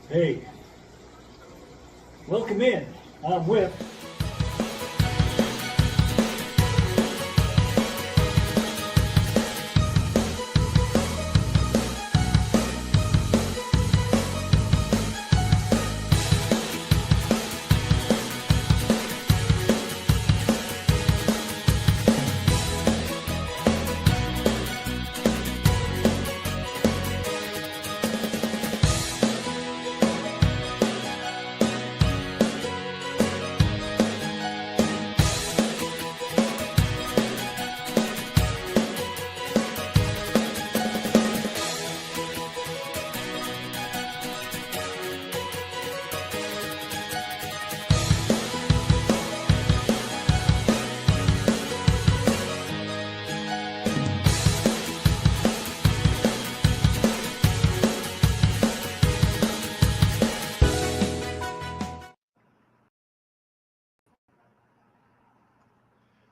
Hey, welcome in. I'm Whip.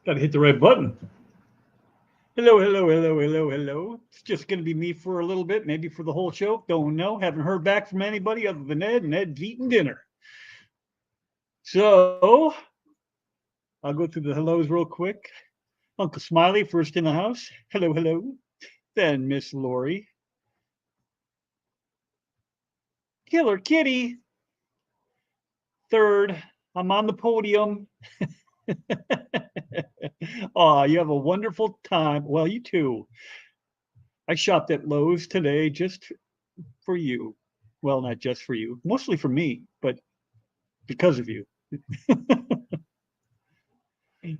Got to hit the right button. Hello, hello, hello, hello, hello. It's just going to be me for a little bit, maybe for the whole show. Don't know. Haven't heard back from anybody other than Ed, and Ed's eating dinner. So I'll go through the hellos real quick. Uncle Smiley, first in the house. Hello, hello. Then Miss Lori. Killer Kitty. Third, I'm on the podium. Oh, you have a wonderful time. Well, you too. I shopped at Lowe's today just for you. Well, not just for you, mostly for me, but because of you. We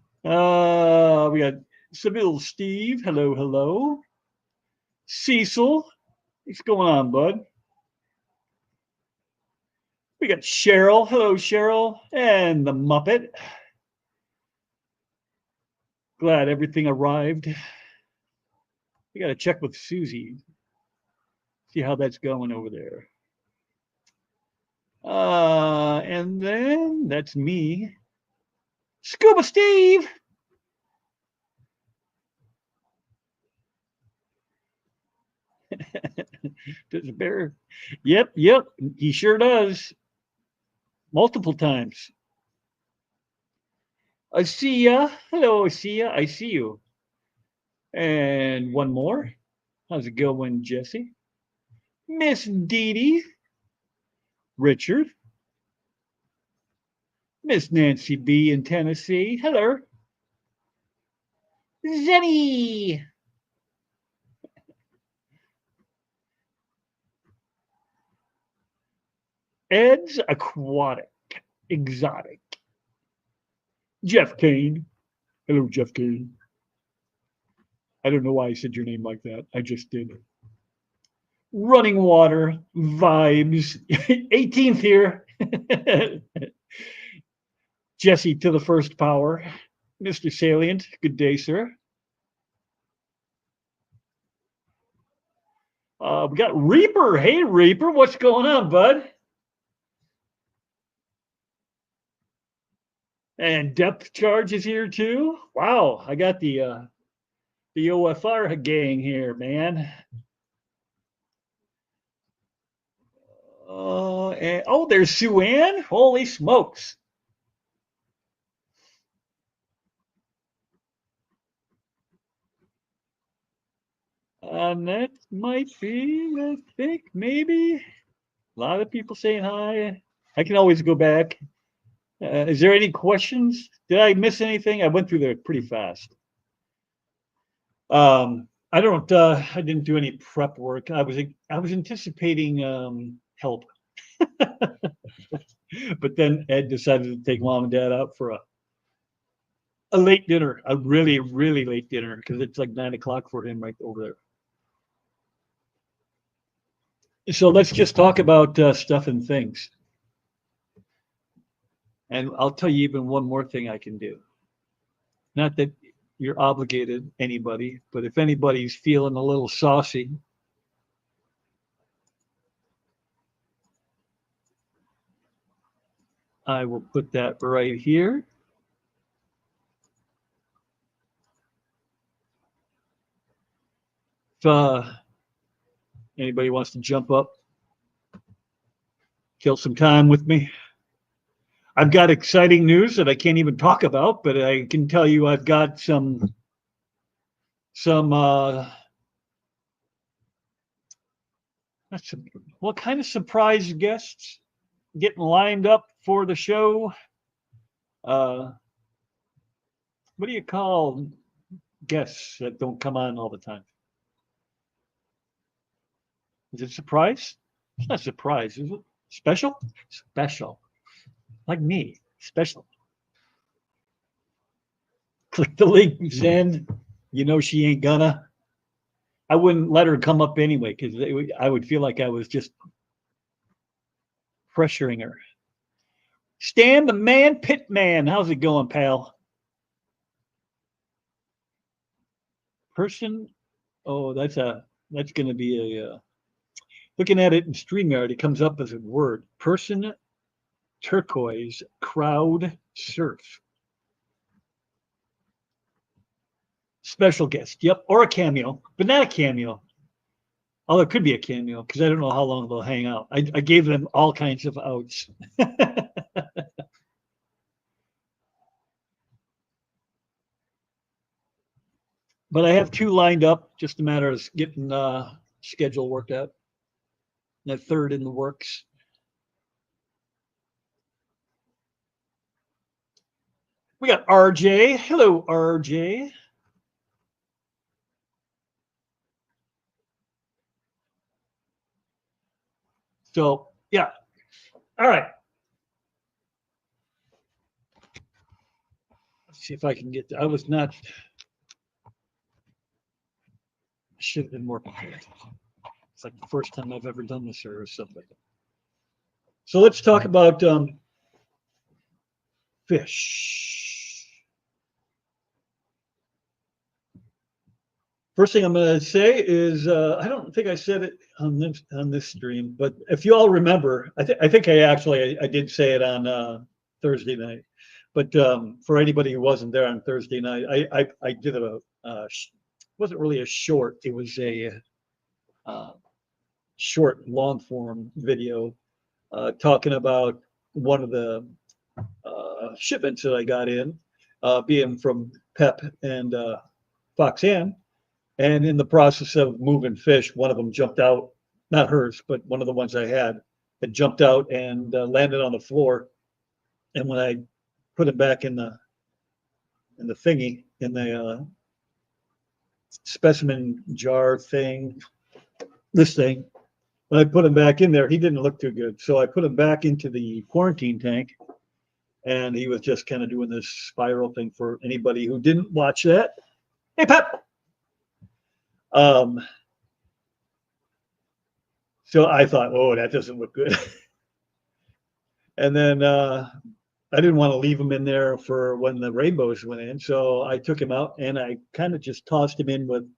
got Sybil Steve. Hello, hello. Cecil. What's going on, bud? We got Cheryl. Hello, Cheryl. And the Muppet. Glad everything arrived. We got to check with Susie. See how that's going over there. And then that's me. Scuba Steve. Does a bear? Yep, yep. He sure does. Multiple times. I see ya. Hello, I see ya. I see you. And one more. How's it going, Jesse? Miss Dee Dee. Richard. Miss Nancy B in Tennessee. Hello. Zenny. Ed's Aquatic. Exotic. Jeff Kane. Hello, Jeff Kane. I don't know why I said your name like that. I just did. Running Water. Vibes. 18th here. Jesse to the first power. Mr. Salient. Good day, sir. We got Reaper. Hey, Reaper. What's going on, bud? And Depth Charge is here too. Wow, I got the OFR gang here, man. Oh, there's Sue Ann. Holy smokes! And that might be, I think, maybe a lot of people saying hi. I can always go back. Is there any questions? Did I miss anything? I went through there pretty fast. I don't. I didn't do any prep work. I was anticipating help, but then Ed decided to take mom and dad out for a late dinner, a really really late dinner because it's like 9 o'clock for him right over there. So let's just talk about stuff and things. And I'll tell you even one more thing I can do. Not that you're obligated anybody, but if anybody's feeling a little saucy, I will put that right here. If anybody wants to jump up, kill some time with me. I've got exciting news that I can't even talk about, but I can tell you I've got some what kind of surprise guests getting lined up for the show. What do you call guests that don't come on all the time? Is it surprise? It's not surprise, is it? Special? Special. Like me. Special. Click the link, Zen. You know she ain't gonna. I wouldn't let her come up anyway because I would feel like I was just pressuring her. Stan the man, pit man. How's it going, pal? Person. Oh, that's going to be a. Looking at it in StreamYard, it comes up as a word. Person, turquoise, crowd, surf. Special guest. Yep, or a cameo, but not a cameo. Oh, it could be a cameo because I don't know how long they'll hang out. I gave them all kinds of outs. But I have two lined up. Just a matter of getting schedule worked out. And a third in the works. We got RJ. Hello, RJ. So, yeah. All right. Let's see if I can get. I was not. Should have been more prepared. It's like the first time I've ever done this or something. So let's talk about fish. First thing I'm going to say is I don't think I said it on this stream, but if you all remember, I think I did say it on Thursday night. But for anybody who wasn't there on Thursday night, I did wasn't really a short. It was a short long form video talking about one of the shipments that I got in, being from Pep and Foxanne. And in the process of moving fish, one of them jumped out, not hers, but one of the ones I had jumped out and landed on the floor. And when I put it back in the thingy, in the specimen jar thing, this thing, when I put him back in there, he didn't look too good. So I put him back into the quarantine tank, and he was just kind of doing this spiral thing. For anybody who didn't watch that, hey, Pep. So I thought, oh, that doesn't look good. And then I didn't want to leave him in there for when the rainbows went in. So I took him out and I kind of just tossed him in with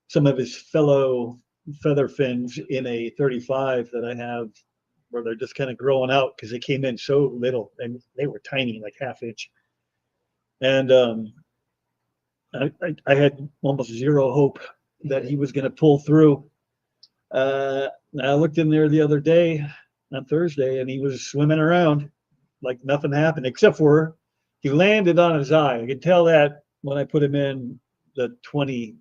some of his fellow feather fins in a 35 that I have where they're just kind of growing out because they came in so little and they were tiny, like half inch. And I had almost zero hope that he was going to pull through. I looked in there the other day on Thursday and he was swimming around like nothing happened, except for he landed on his eye. I could tell that when I put him in the 20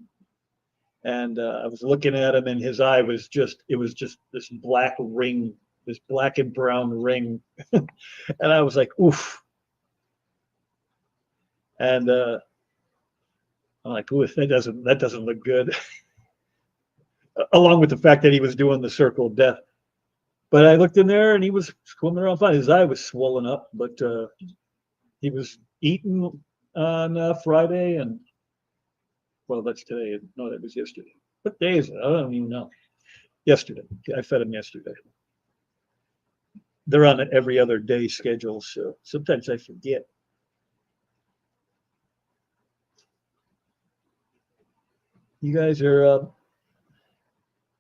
and I was looking at him and his eye was just this black ring, this black and brown ring. And I was like, oof. And I'm like, ooh, that doesn't look good. Along with the fact that he was doing the circle of death. But I looked in there and he was swimming around fine. His eye was swollen up, but he was eating on Friday and, well, that's today. No, that was yesterday. What day is it? I don't even know. Yesterday. I fed him yesterday. They're on an every other day schedule, so sometimes I forget. You guys are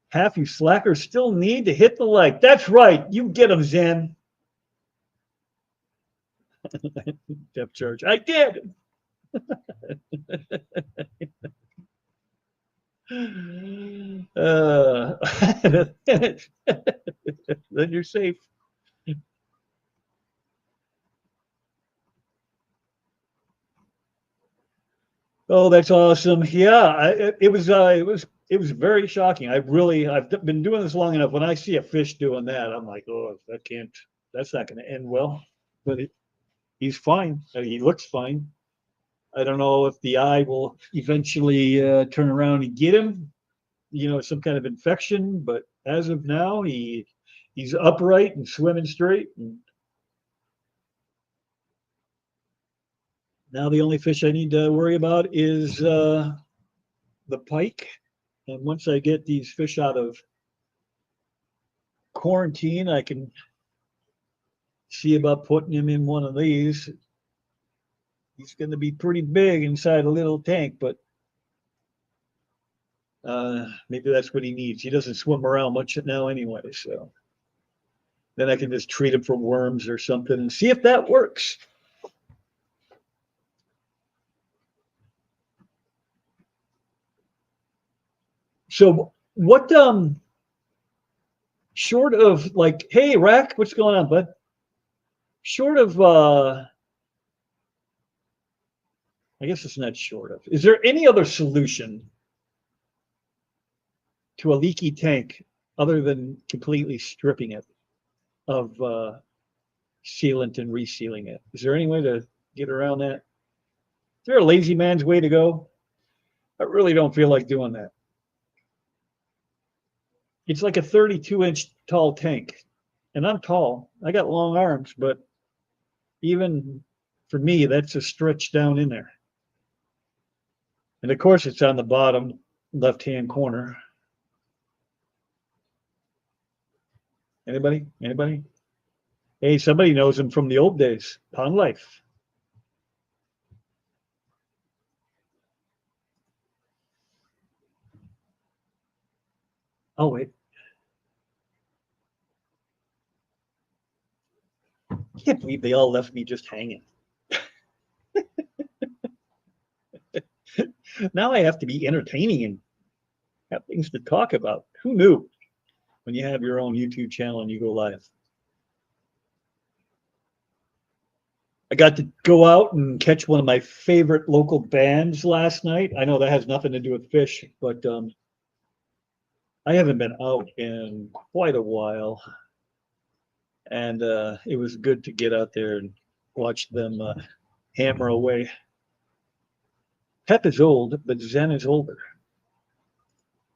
half you slackers still need to hit the like. That's right. You get them, Zen. Depth charge. I did. Then you're safe. Oh, that's awesome. Yeah, it was very shocking. I've been doing this long enough. When I see a fish doing that, I'm like, oh, that's not going to end well. But he's fine. He looks fine. I don't know if the eye will eventually turn around and get him, some kind of infection. But as of now, he's upright and swimming straight. And now the only fish I need to worry about is the pike. And once I get these fish out of quarantine, I can see about putting him in one of these. He's going to be pretty big inside a little tank, but maybe that's what he needs. He doesn't swim around much now anyway, so then I can just treat him for worms or something and see if that works. So what short of like, hey Rack, what's going on, bud? Short of I guess it's not short of. Is there any other solution to a leaky tank other than completely stripping it of sealant and resealing it? Is there any way to get around that? Is there a lazy man's way to go? I really don't feel like doing that. It's like a 32-inch tall tank, and I'm tall. I got long arms, but even for me, that's a stretch down in there. And of course, it's on the bottom left-hand corner. Anybody? Anybody? Hey, somebody knows him from the old days. Pond Life. Oh, wait. I can't believe they all left me just hanging. Now I have to be entertaining and have things to talk about. Who knew when you have your own YouTube channel and you go live? I got to go out and catch one of my favorite local bands last night. I know that has nothing to do with fish, but I haven't been out in quite a while. And it was good to get out there and watch them hammer away. Pep is old, but Zen is older.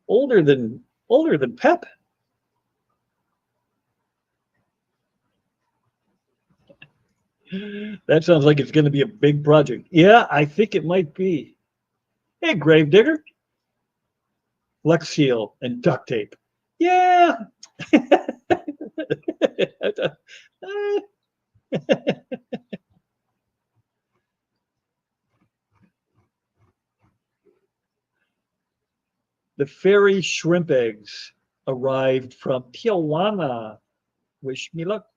Older than Pep. That sounds like it's going to be a big project. Yeah, I think it might be. Hey, Gravedigger. Flex seal and duct tape. Yeah. The fairy shrimp eggs arrived from Tijuana. Wish me luck.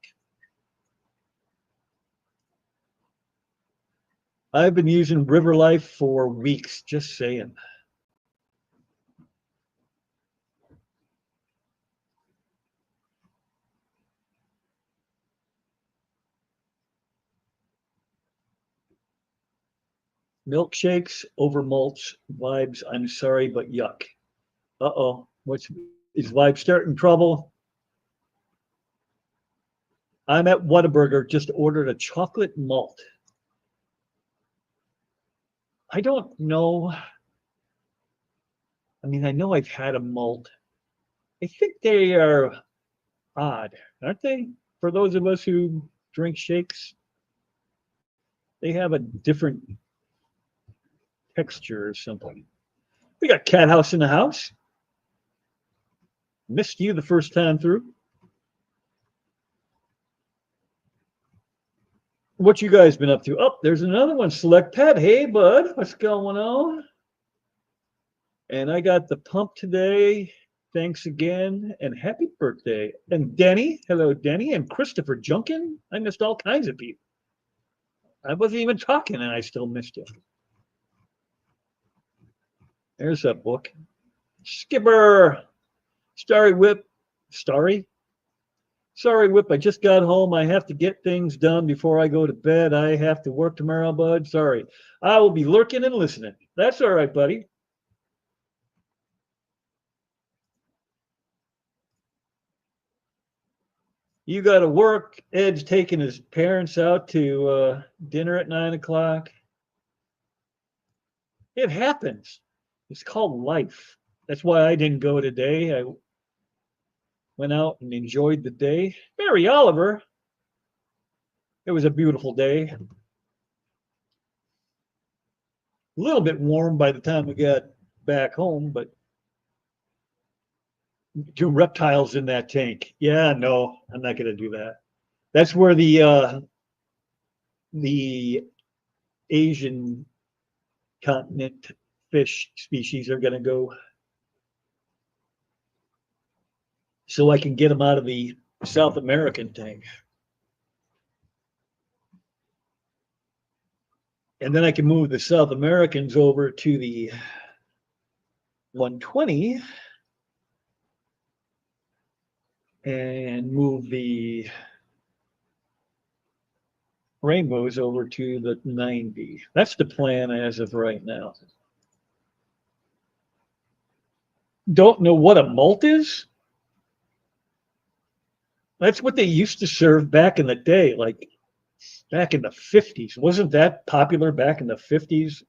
I've been using River Life for weeks, just saying. Milkshakes over malts, vibes, I'm sorry, but yuck. Uh-oh, is Vibe starting trouble? I'm at Whataburger, just ordered a chocolate malt. I don't know. I mean, I know I've had a malt. I think they are odd, aren't they? For those of us who drink shakes, they have a different texture or something. We got Cat House in the house. Missed you the first time through. What you guys been up to? Oh, there's another one. Select Pet. Hey, bud, what's going on? And I got the pump today. Thanks again, and happy birthday. And Denny, hello, Denny, and Christopher Junkin. I missed all kinds of people. I wasn't even talking, and I still missed you. There's that book. Skipper, Starry Whip, Starry, Sorry, Whip, I just got home. I have to get things done before I go to bed. I have to work tomorrow, bud. Sorry. I will be lurking and listening. That's all right, buddy. You got to work. Ed's taking his parents out to dinner at 9 o'clock. It happens. It's called life. That's why I didn't go today. I went out and enjoyed the day. Mary Oliver, it was a beautiful day. A little bit warm by the time we got back home, but two reptiles in that tank. Yeah, no, I'm not going to do that. That's where the Asian continent fish species are going to go, so I can get them out of the South American tank. And then I can move the South Americans over to the 120 and move the rainbows over to the 90. That's the plan as of right now. Don't know what a molt is? That's what they used to serve back in the day, like back in the 50s. Wasn't that popular back in the 50s?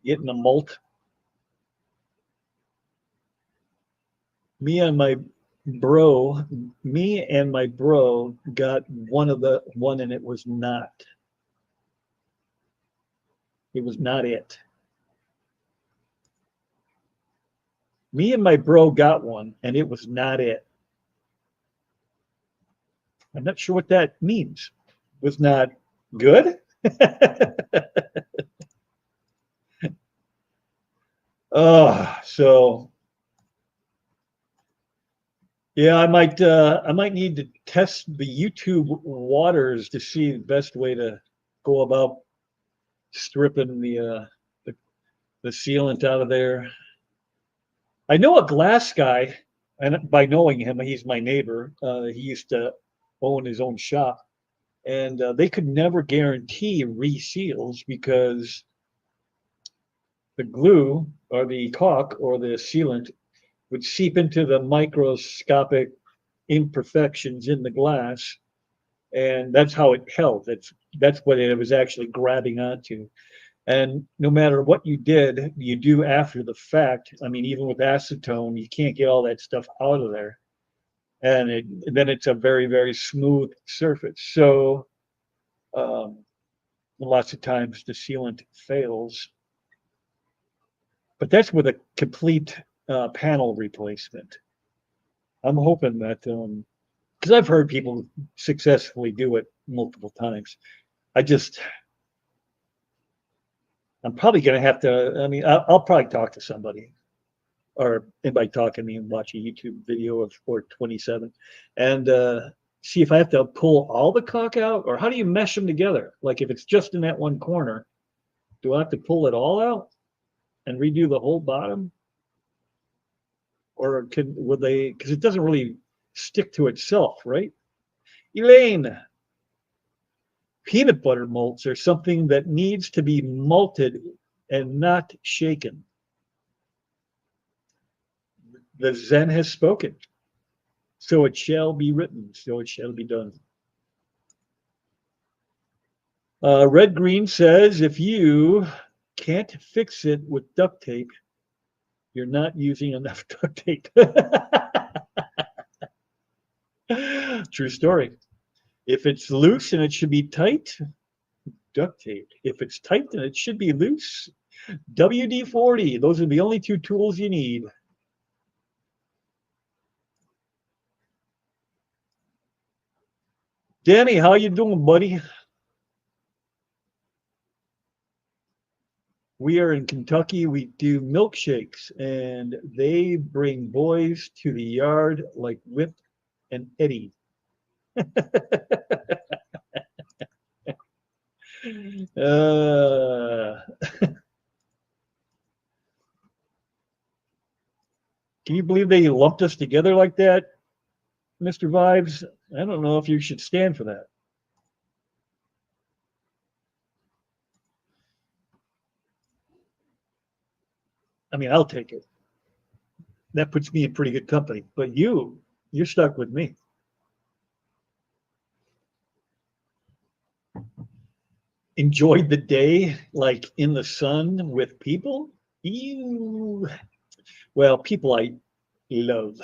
Getting a molt? Me and my bro got one and it was not it. Me and my bro got one and it was not it. I'm not sure what that means. Was not good. So yeah, I might need to test the YouTube waters to see the best way to go about stripping the sealant out of there. I know a glass guy, and by knowing him, he's my neighbor. He used to own his own shop, and they could never guarantee reseals because the glue or the caulk or the sealant would seep into the microscopic imperfections in the glass, and that's how it held. That's what it was actually grabbing onto. And no matter what you do after the fact, I mean, even with acetone, you can't get all that stuff out of there. And then it's a very, very smooth surface. So lots of times the sealant fails. But that's with a complete panel replacement. I'm hoping that, because I've heard people successfully do it multiple times. I'm probably going to have to, I mean, I'll probably talk to somebody, or anybody talk to me and watch a YouTube video of 427 and see if I have to pull all the caulk out, or how do you mesh them together? Like if it's just in that one corner, do I have to pull it all out and redo the whole bottom? Or would they, because it doesn't really stick to itself, right? Elaine, peanut butter molts are something that needs to be malted and not shaken. The Zen has spoken. So it shall be written, so it shall be done. Red Green says, if you can't fix it with duct tape, you're not using enough duct tape. True story. If it's loose and it should be tight, duct tape. If it's tight and it should be loose, WD-40. Those are the only two tools you need. Danny, how you doing, buddy? We are in Kentucky. We do milkshakes, and they bring boys to the yard like Whip and Eddie. Can you believe they lumped us together like that? Mr. Vibes, I don't know if you should stand for that. I mean, I'll take it. That puts me in pretty good company. But you're stuck with me. Enjoyed the day like in the sun with people? You, well, people I love.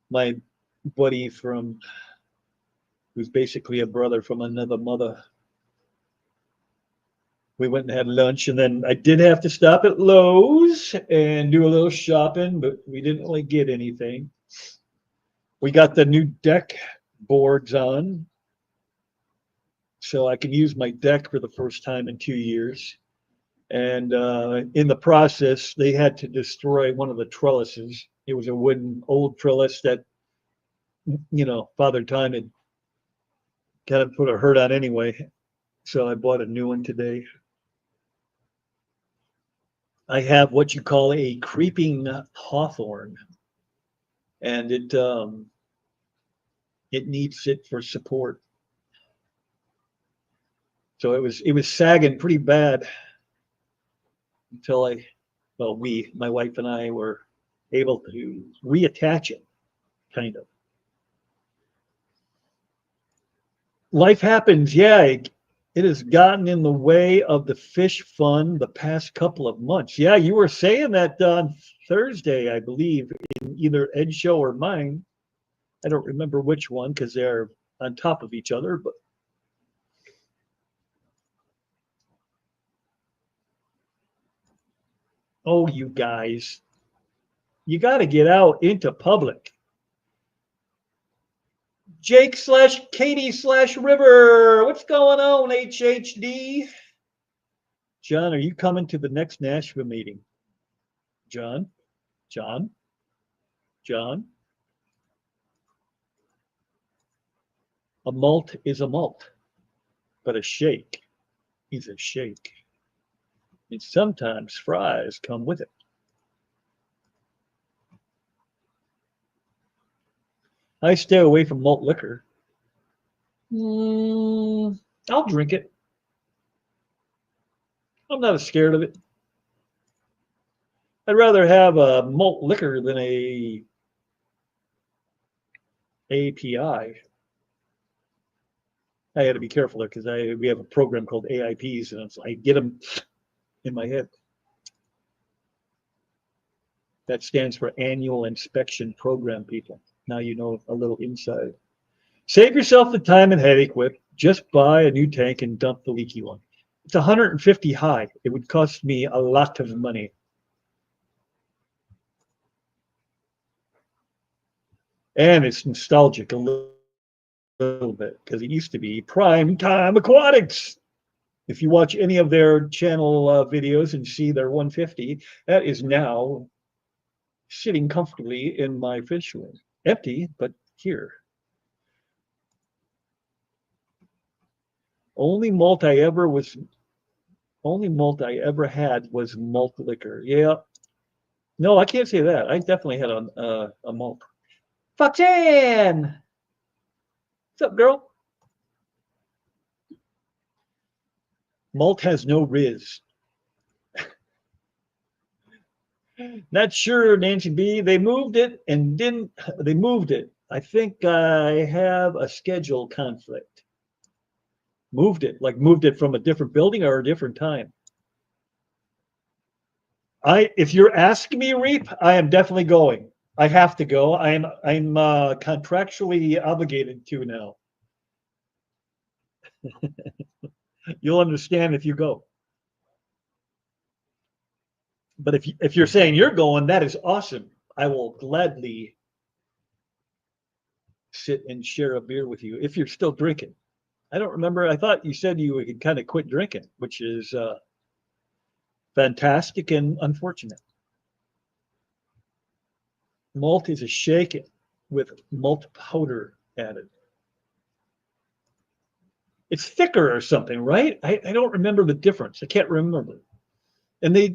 My buddy from, who's basically a brother from another mother. We went and had lunch, and then I did have to stop at Lowe's and do a little shopping, but we didn't really get anything. We got the new deck boards on, so I can use my deck for the first time in 2 years. And in the process, they had to destroy one of the trellises. It was a wooden old trellis that, Father Time had kind of put a hurt on anyway. So I bought a new one today. I have what you call a creeping hawthorn, and it needs it for support. So it was sagging pretty bad until my wife and I were able to reattach it, kind of. Life happens, yeah. It has gotten in the way of the fish fun the past couple of months. Yeah, you were saying that on Thursday, I believe, in either Ed's show or mine. I don't remember which one because they're on top of each other, but oh, you guys, you got to get out into public. Jake/Katie/River, what's going on, HHD? John, are you coming to the next Nashville meeting? John, John, John. A malt is a malt, but a shake is a shake. And sometimes fries come with it. I stay away from malt liquor. I'll drink it. I'm not scared of it. I'd rather have a malt liquor than a API. I had to be careful there because we have a program called AIPs, and I get them in my head. That stands for Annual Inspection Program, people. Now you know a little inside. Save yourself the time and headache with. Just buy a new tank and dump the leaky one. It's 150 high. It would cost me a lot of money. And it's nostalgic a little bit because it used to be Prime Time Aquatics. If you watch any of their channel videos and see their 150, that is now sitting comfortably in my fish room. Empty, but here. Only malt I ever had was malt liquor. Yeah. No, I can't say that. I definitely had a malt. Foxanne! What's up, girl? Malt has no Riz. Not sure, Nancy B. They moved it and didn't. They moved it. I think I have a schedule conflict. Moved it from a different building or a different time. If you're asking me, Reap, I am definitely going. I have to go. I'm contractually obligated to now. You'll understand if you go. But if you're saying you're going, that is awesome. I will gladly sit and share a beer with you if you're still drinking. I don't remember. I thought you said you could kind of quit drinking, which is fantastic and unfortunate. Malt is a shake with malt powder added. It's thicker or something, right? I don't remember the difference. I can't remember. And they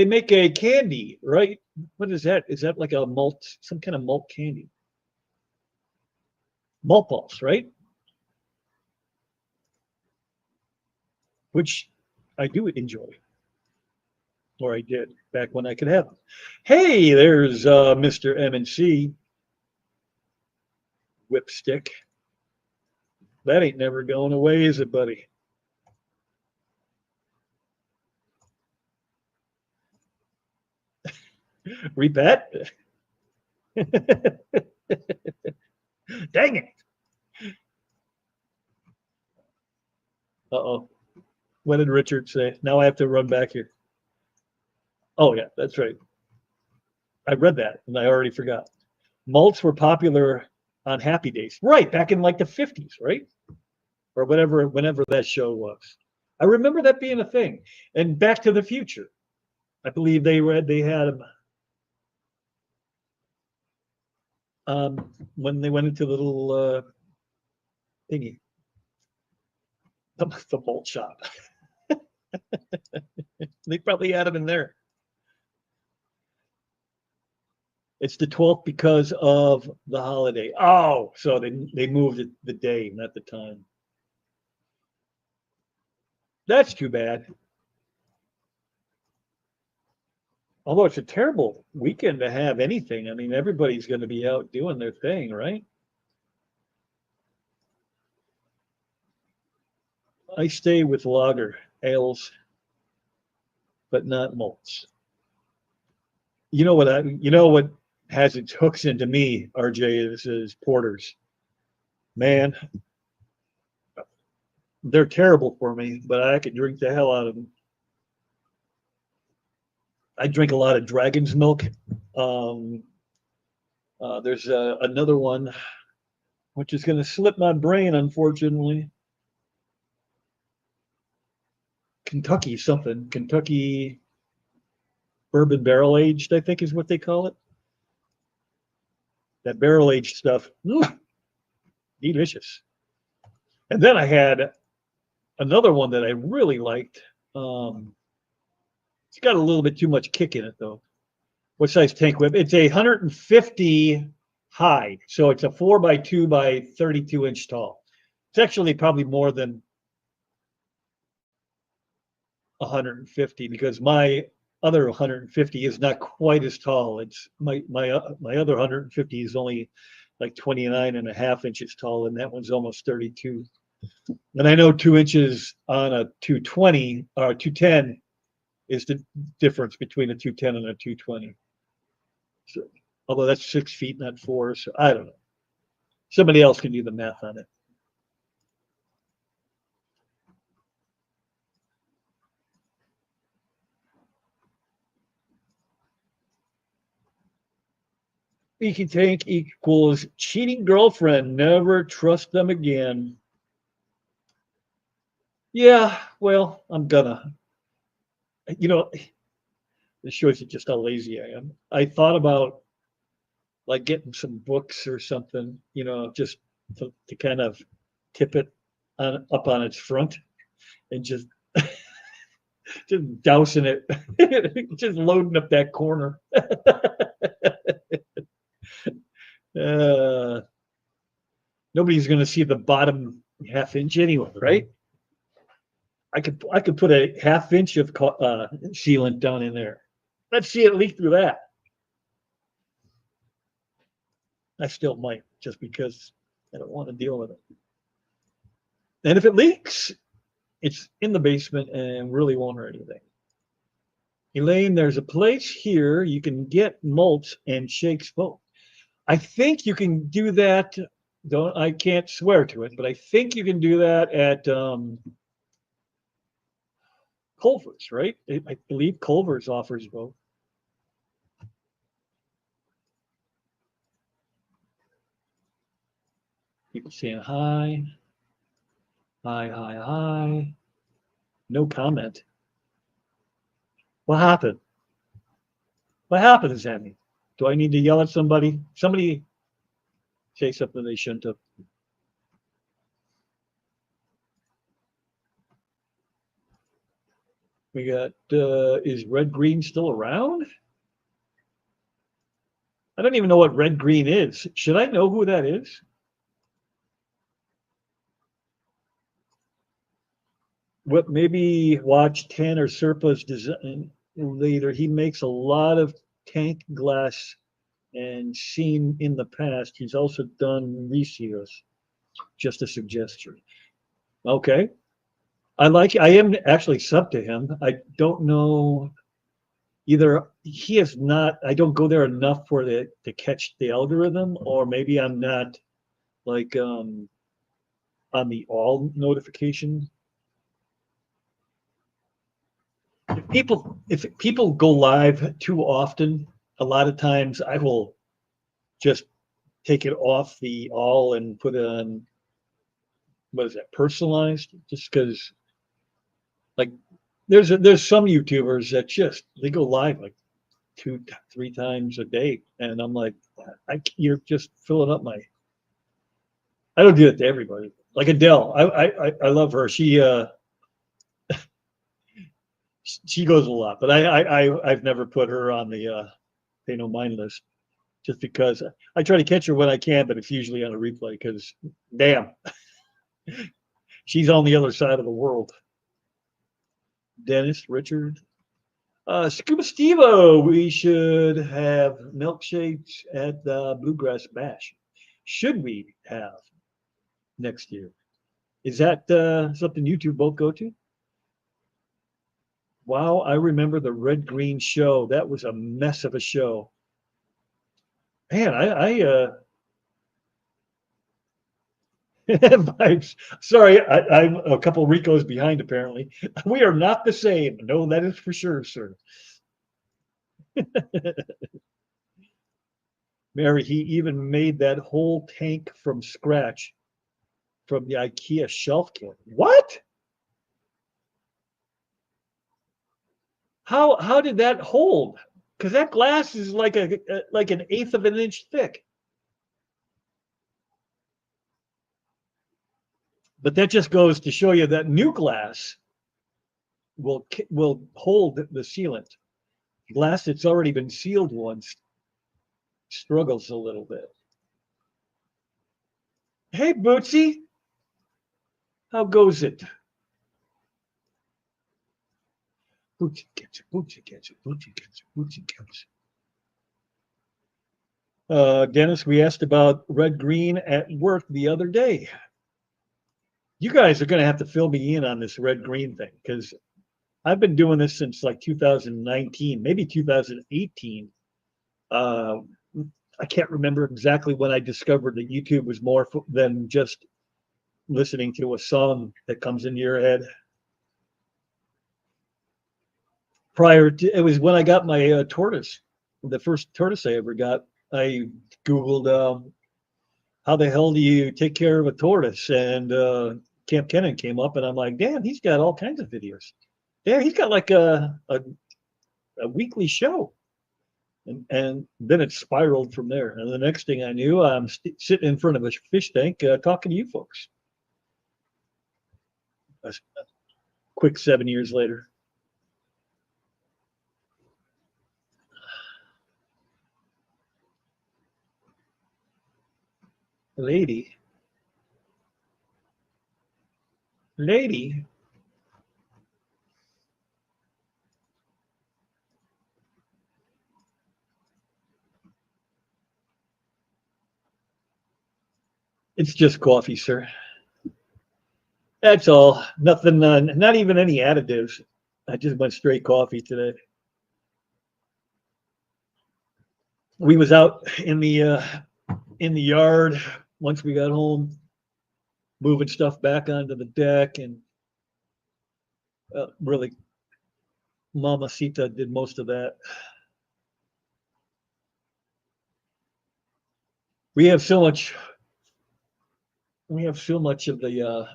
make a candy, right? What is that? Is that like a malt, some kind of malt candy? malt balls, right? Which I do enjoy, or I did back when I could have them. Hey, there's Mr. M&C whipstick. That ain't never going away, is it, buddy? Repat? Dang it. Uh-oh. What did Richard say? Now I have to run back here. Oh, yeah, that's right. I read that and I already forgot. Malts were popular on Happy Days. Right, back in like the 50s, right? Or whatever, whenever that show was. I remember that being a thing. And Back to the Future. I believe they had them when they went into the little thingy, the malt shop. They probably had them in there. It's the 12th because of the holiday. Oh, so they moved it the day, not the time. That's too bad. Although it's a terrible weekend to have anything. I mean, everybody's going to be out doing their thing, right? I stay with lager ales, but not malts. You know what has its hooks into me, RJ, is porters. Man, they're terrible for me, but I could drink the hell out of them. I drink a lot of Dragon's Milk. Um, there's another one which is going to slip my brain, unfortunately. Kentucky something. Kentucky bourbon barrel aged, I think is what they call it. That barrel aged stuff, delicious. And then I had another one that I really liked. It's got a little bit too much kick in it, though. What size tank whip? It's a 150 high, so it's a 4x2 by 32-inch tall. It's actually probably more than 150 because my other 150 is not quite as tall. It's my other 150 is only like 29 and a half inches tall, and that one's almost 32. And I know 2 inches on a 220 or 210 is the difference between a 210 and a 220. So, although that's 6 feet, not four. So I don't know. Somebody else can do the math on it. Eky tank equals cheating girlfriend. Never trust them again. Yeah, well, I'm gonna. You know, this shows you just how lazy I am. I thought about like getting some books or something, just to kind of tip it up on its front and just dousing it, just loading up that corner. uh, Nobody's going to see the bottom half inch anyway, right? I could put a half inch of sealant down in there. Let's see it leak through that. I still might, just because I don't want to deal with it. And if it leaks, it's in the basement and really won't hurt anything. Elaine, there's a place here you can get malts and shakes both. I think you can do that. I can't swear to it, but I think you can do that at Culver's, right? I believe Culver's offers both. People saying hi. Hi, hi, hi. No comment. What happened? What happened, Sammy? Do I need to yell at somebody? Somebody say something they shouldn't have. We got, is Red Green still around? I don't even know what Red Green is. Should I know who that is? what maybe watch Tanner Serpa's design later. He makes a lot of tank glass and seen in the past. He's also done reseals. Just a suggestion. Okay. I am actually sub to him. I don't know either he is not, I don't go there enough for the to catch the algorithm, or maybe I'm not like on the all notification. If people go live too often, a lot of times I will just take it off the all and put it on, what is that, personalized, just because like there's some YouTubers that just they go live like 2 3 times a day, and I'm like, you're just filling up my. I don't do it to everybody. Like Adele, I love her. She goes a lot, but I've never put her on the pay no mind list, just because I try to catch her when I can, but it's usually on a replay because damn, she's on the other side of the world. Dennis, Richard, Scuba Stevo, we should have milkshakes at the Bluegrass Bash. Should we have next year? Is that something you two both go to? Wow, I remember the Red Green show. That was a mess of a show. Man, sorry, I'm a couple Ricos behind apparently. We are not the same. No, that is for sure, sir. Mary, he even made that whole tank from scratch from the IKEA shelf kit. What? How did that hold? Because that glass is like like an eighth of an inch thick. But that just goes to show you that new glass will hold the sealant. Glass that's already been sealed once struggles a little bit. Hey, Bootsy, how goes it? Bootsy gets it, Bootsy gets it, Bootsy gets it, Bootsy gets it. Dennis, we asked about red green at work the other day. You guys are going to have to fill me in on this red green thing, because I've been doing this since like 2019, maybe 2018. Uh, I can't remember exactly when I discovered that YouTube was more than just listening to a song that comes into your head. Prior to, it was when I got my tortoise, the first tortoise I ever got. I Googled how the hell do you take care of a tortoise, and Camp Kennan came up, and I'm like, damn, he's got all kinds of videos. Yeah, he's got like a weekly show. And then it spiraled from there. And the next thing I knew, I'm sitting in front of a fish tank talking to you folks. A quick 7 years later. Lady. It's just coffee, sir. That's all. Nothing, not even any additives. I just went straight coffee today. We was out in the yard once we got home, moving stuff back onto the deck, and really, Mamacita did most of that. We have so much. We have so much of the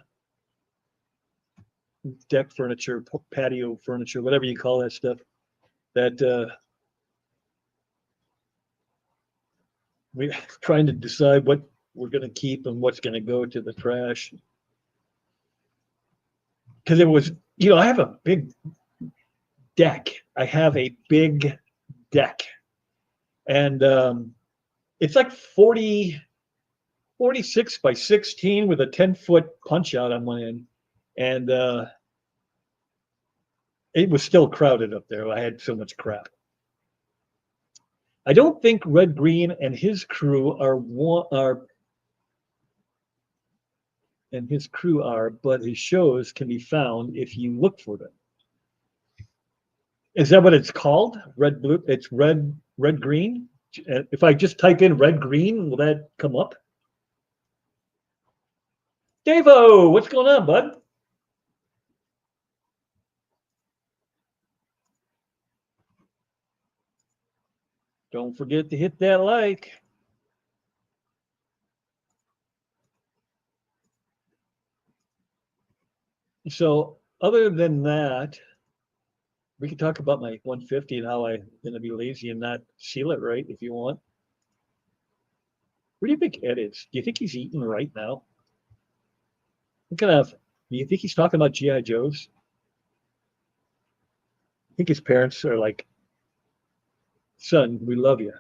deck furniture, patio furniture, whatever you call that stuff, that we're trying to decide what we're going to keep and what's going to go to the trash. Because it was, I have a big deck. I have a big deck. And it's like 46 by 16 with a 10-foot punch out on one end. And It was still crowded up there. I had so much crap. I don't think Red Green and his crew are, but his shows can be found if you look for them. Is that what it's called? Red Blue? It's Red Green? If I just type in Red Green, will that come up? Davo, what's going on, bud? Don't forget to hit that like. So other than that, we can talk about my 150 and how I'm going to be lazy and not seal it right if you want. Where do you think Ed is? Do you think he's eating right now? What kind of, do you think he's talking about G.I. Joes? I think his parents are like, son, we love you.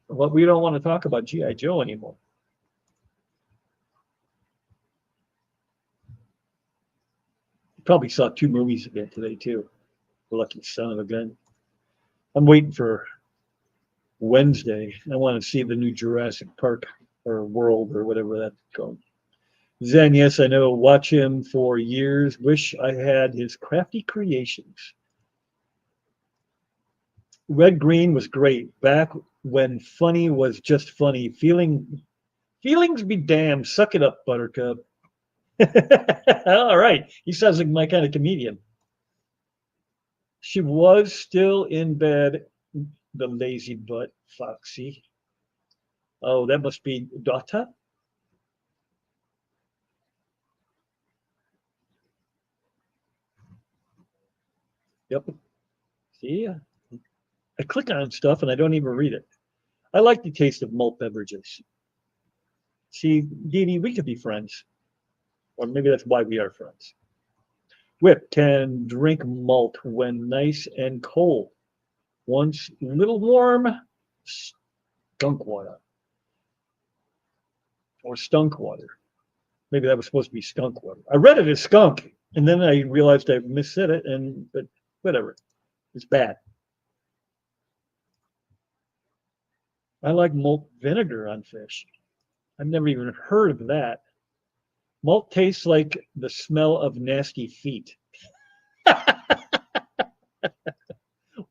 Well, we don't want to talk about G.I. Joe anymore. Probably saw 2 movies again today, too. Lucky son of a gun. I'm waiting for Wednesday. I want to see the new Jurassic Park or World or whatever that's called. Zen, yes, I know. Watch him for years. Wish I had his crafty creations. Red Green was great back when funny was just funny. Feelings be damned. Suck it up, Buttercup. All right. He sounds like my kind of comedian. She was still in bed, the lazy butt, Foxy. Oh, that must be Dota. Yep. See, I click on stuff and I don't even read it. I like the taste of malt beverages. See, Dini, we could be friends. Or maybe that's why we are friends. Whip can drink malt when nice and cold. Once a little warm, skunk water. Or stunk water. Maybe that was supposed to be skunk water. I read it as skunk, and then I realized I missaid it, but whatever. It's bad. I like malt vinegar on fish. I've never even heard of that. Malt tastes like the smell of nasty feet.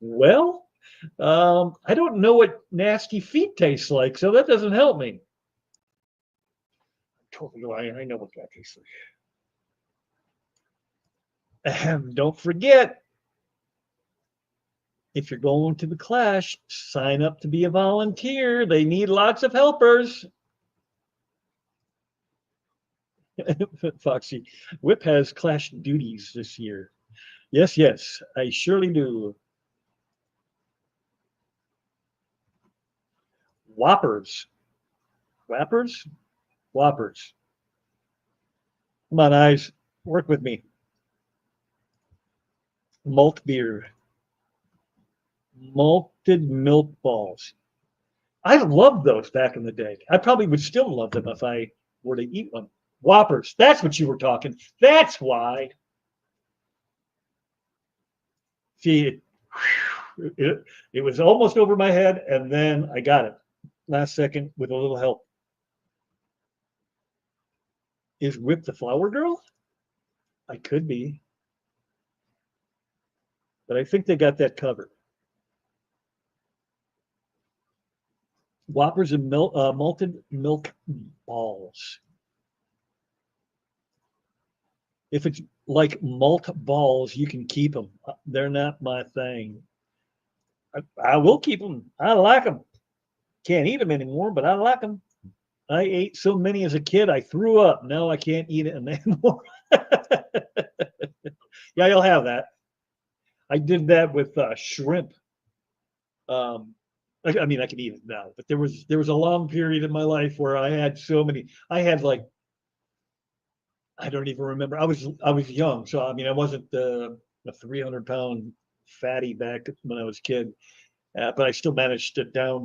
Well, I don't know what nasty feet tastes like, so that doesn't help me. Totally, I know what that tastes like. Don't forget, if you're going to the Clash, sign up to be a volunteer. They need lots of helpers. Foxy, Whip has Clash duties this year. Yes, I surely do. Whoppers. Whoppers? Whoppers. Come on, eyes. Work with me. Malt beer. Malted milk balls. I loved those back in the day. I probably would still love them if I were to eat one. Whoppers. That's what you were talking. That's why. See, it was almost over my head, and then I got it last second with a little help. Is Whip the flower girl? I could be. But I think they got that covered. Whoppers and malted milk balls. If it's like malt balls, you can keep them. They're not my thing. I will keep them. I like them. Can't eat them anymore, but I like them. I ate so many as a kid, I threw up. Now I can't eat it anymore. Yeah, you'll have that. I did that with shrimp. I mean, I can eat it now, but there was a long period in my life where I had so many. I had like I don't even remember. I was young, so I mean, I wasn't a 300-pound fatty back when I was a kid, but I still managed to down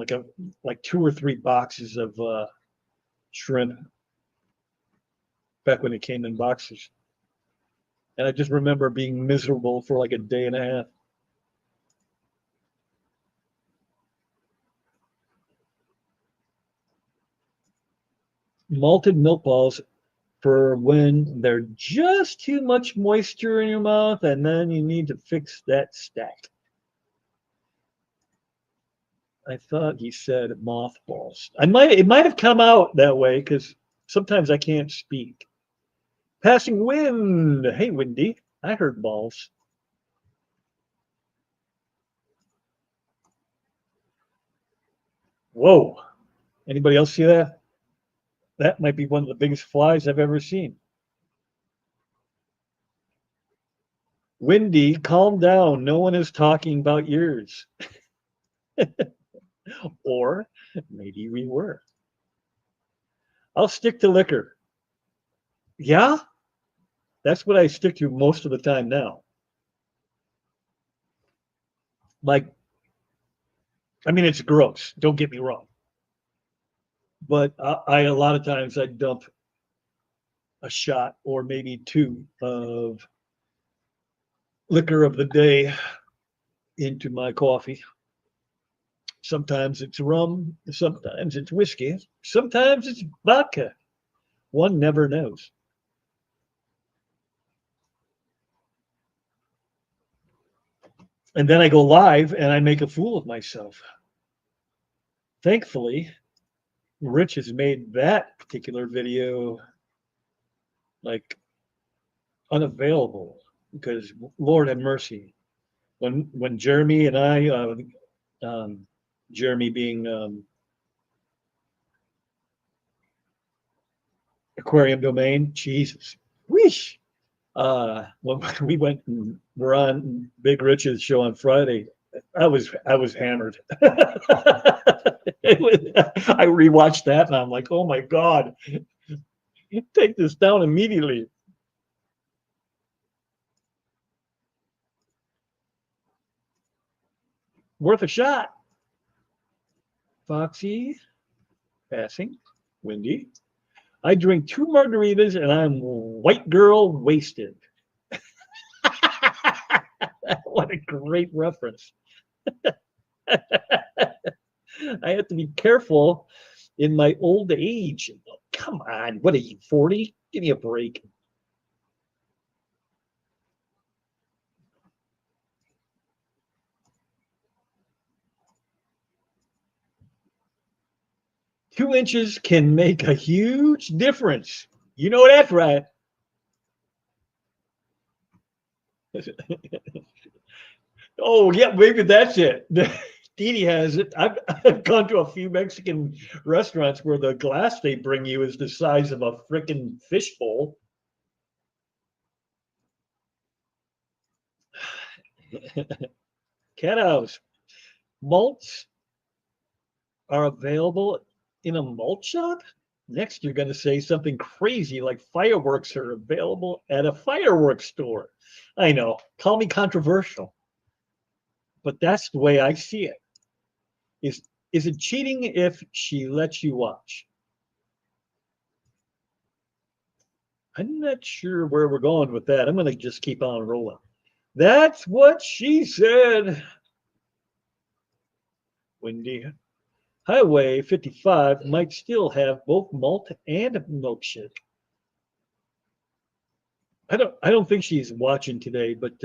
like 2 or 3 boxes of shrimp back when it came in boxes. And I just remember being miserable for like a day and a half. Malted milk balls for when there's just too much moisture in your mouth, and then you need to fix that stack. I thought he said mothballs. It might have come out that way because sometimes I can't speak. Passing wind. Hey, Windy. I heard balls. Whoa. Anybody else see that? That might be one of the biggest flies I've ever seen. Windy, calm down. No one is talking about yours. Or maybe we were. I'll stick to liquor. Yeah, that's what I stick to most of the time now. Like, I mean, it's gross. Don't get me wrong. But I a lot of times I dump a shot or maybe two of liquor of the day into my coffee. Sometimes it's rum, sometimes it's whiskey, sometimes it's vodka. One never knows. And then I go live and I make a fool of myself. Thankfully, Rich has made that particular video like unavailable because Lord have mercy. When Jeremy and I, Jeremy being Aquarium Domain, Jesus, wish. When we went and were on Big Rich's show on Friday, I was hammered. I rewatched that and I'm like, oh my God, take this down immediately. Worth a shot. Foxy, passing, Windy. I drink 2 margaritas and I'm white girl wasted. What a great reference. I have to be careful in my old age. Come on, what are you, 40? Give me a break. Two inches can make a huge difference. You know that's right. Oh, yeah, maybe that's it. Didi has it. I've gone to a few Mexican restaurants where the glass they bring you is the size of a freaking fishbowl. Cat house. Malts are available in a malt shop? Next, you're going to say something crazy like fireworks are available at a fireworks store. I know, call me controversial, but that's the way I see it. Is it cheating if she lets you watch? I'm not sure where we're going with that. I'm going to just keep on rolling. That's what she said. Windy. Highway 55 might still have both malt and milkshake. I don't think she's watching today, but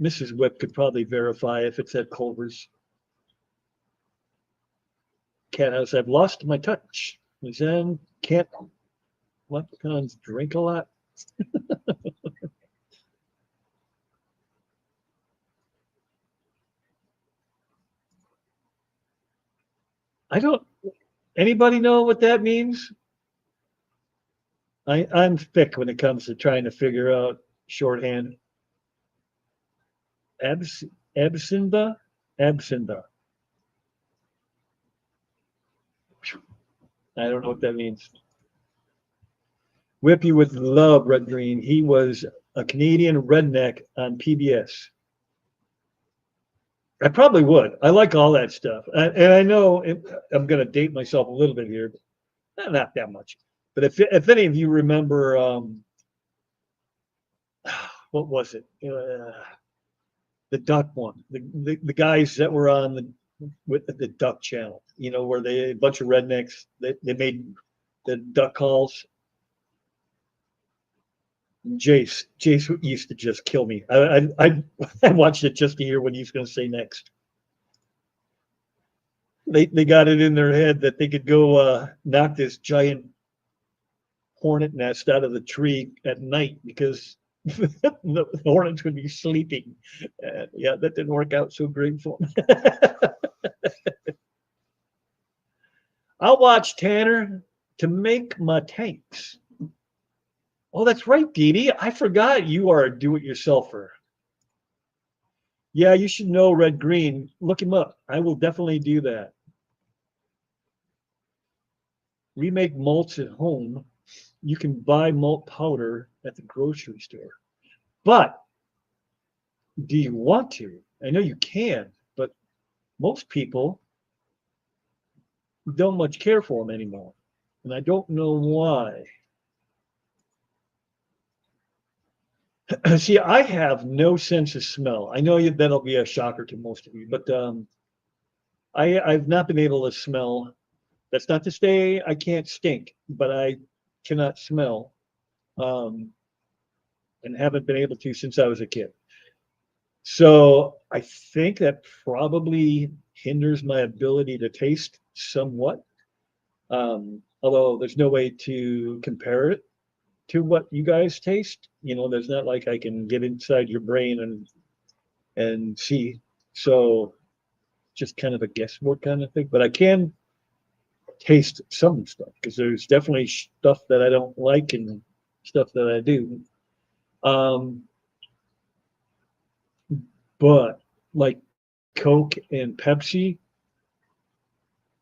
Mrs. Whip could probably verify if it's at Culver's. Cat house. I've lost my touch. Then can't leprechauns drink a lot? I don't. Anybody know what that means? I'm thick when it comes to trying to figure out shorthand. Absintha? Absintha. I don't know what that means. Whippy would love Red Green. He was a Canadian redneck on PBS. I probably would. I like all that stuff. And I know I'm going to date myself a little bit here, but not that much. But if any of you remember what was it? The duck one. The guys that were on the duck channel, where a bunch of rednecks, they made the duck calls. Jace used to just kill me. I watched it just to hear what he's going to say next. They got it in their head that they could go knock this giant hornet nest out of the tree at night because the hornets would be sleeping. Yeah, that didn't work out so great for me. I'll watch Tanner to make my tanks. Oh, that's right, Dee Dee. I forgot you are a do-it-yourselfer. Yeah, you should know Red Green. Look him up. I will definitely do that. We make malts at home. You can buy malt powder at the grocery store. But do you want to? I know you can, but most people don't much care for them anymore. And I don't know why. See, I have no sense of smell. I know that'll be a shocker to most of you, but I've not been able to smell. That's not to say I can't stink, but I cannot smell, and haven't been able to since I was a kid. So I think that probably hinders my ability to taste somewhat. Although there's no way to compare it to what you guys taste. There's not like I can get inside your brain and see. So just kind of a guesswork kind of thing. But I can taste some stuff because there's definitely stuff that I don't like and stuff that I do. But like Coke and Pepsi,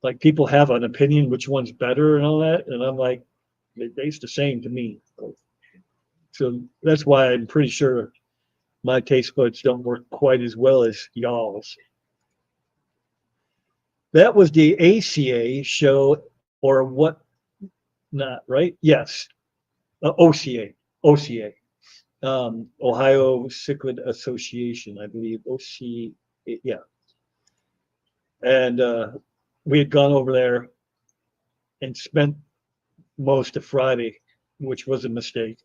like people have an opinion which one's better and all that, and I'm like, they taste the same to me. So that's why I'm pretty sure my taste buds don't work quite as well as y'all's. That was the ACA show, or what not, right? Yes. OCA. OCA. Ohio Cichlid Association, I believe. OCA, yeah. And we had gone over there and spent most of Friday, which was a mistake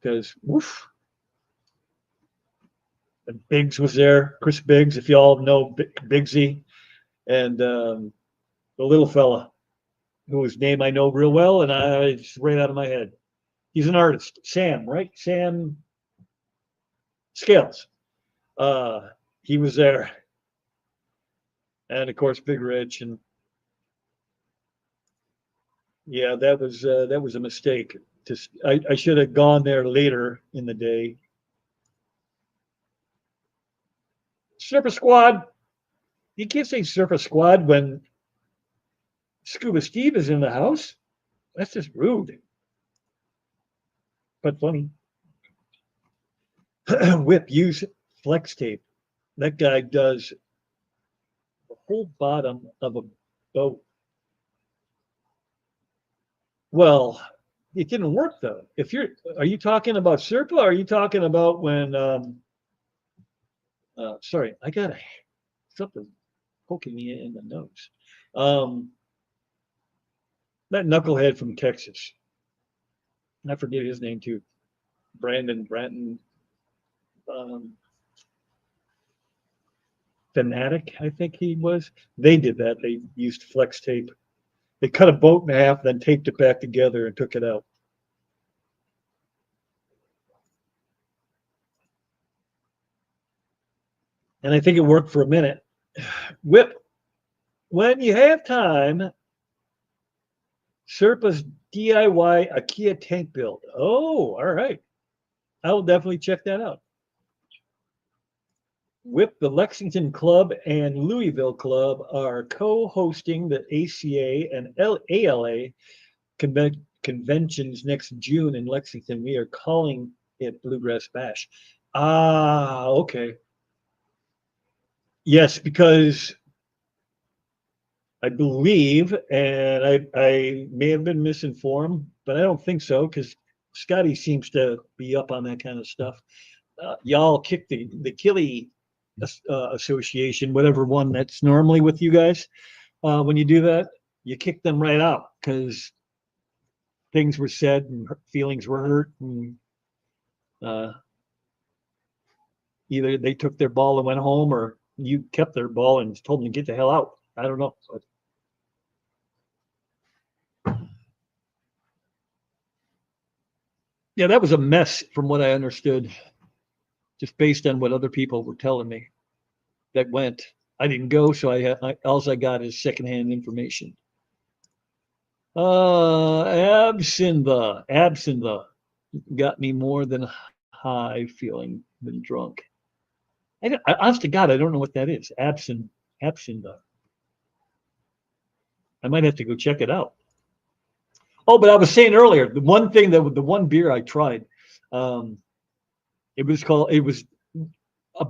because woof. And Biggs was there, Chris Biggs, if y'all know Biggsy, and the little fella whose name I know real well, and it's right out of my head. He's an artist, Sam, right? Sam Scales. He was there, and of course Big Rich, and yeah, that was a mistake. I should have gone there later in the day. Surfer Squad. You can't say Surfer Squad when Scuba Steve is in the house. That's just rude, but funny. Whip, use flex tape. That guy does the whole bottom of a boat. Well, it didn't work though. Are you talking about Serpa? Or are you talking about when? Sorry, I got something poking me in the nose. That knucklehead from Texas. I forget his name too. Branton. Fanatic, I think he was. They did that. They used flex tape. They cut a boat in half, then taped it back together and took it out. And I think it worked for a minute. Whip, when you have time, Serpa's DIY IKEA tank build. Oh, all right. I will definitely check that out. Whip, the Lexington Club and Louisville Club are co-hosting the ACA and ALA conventions next June in Lexington. We are calling it Bluegrass Bash. Ah, okay. Yes, because I believe, and I may have been misinformed, but I don't think so, because Scotty seems to be up on that kind of stuff. Y'all kick the Killy Association, whatever one that's normally with you guys. When you do that, you kick them right out because things were said and feelings were hurt, and uh, either they took their ball and went home, or you kept their ball and told them to get the hell out. I don't know. But yeah, that was a mess from what I understood, just based on what other people were telling me that went. I didn't go, so all I got is secondhand information. Absintha got me more than high feeling than drunk. Honest to God, I don't know what that is. Absintha. I might have to go check it out. Oh, but I was saying earlier, the one beer I tried, um, it was a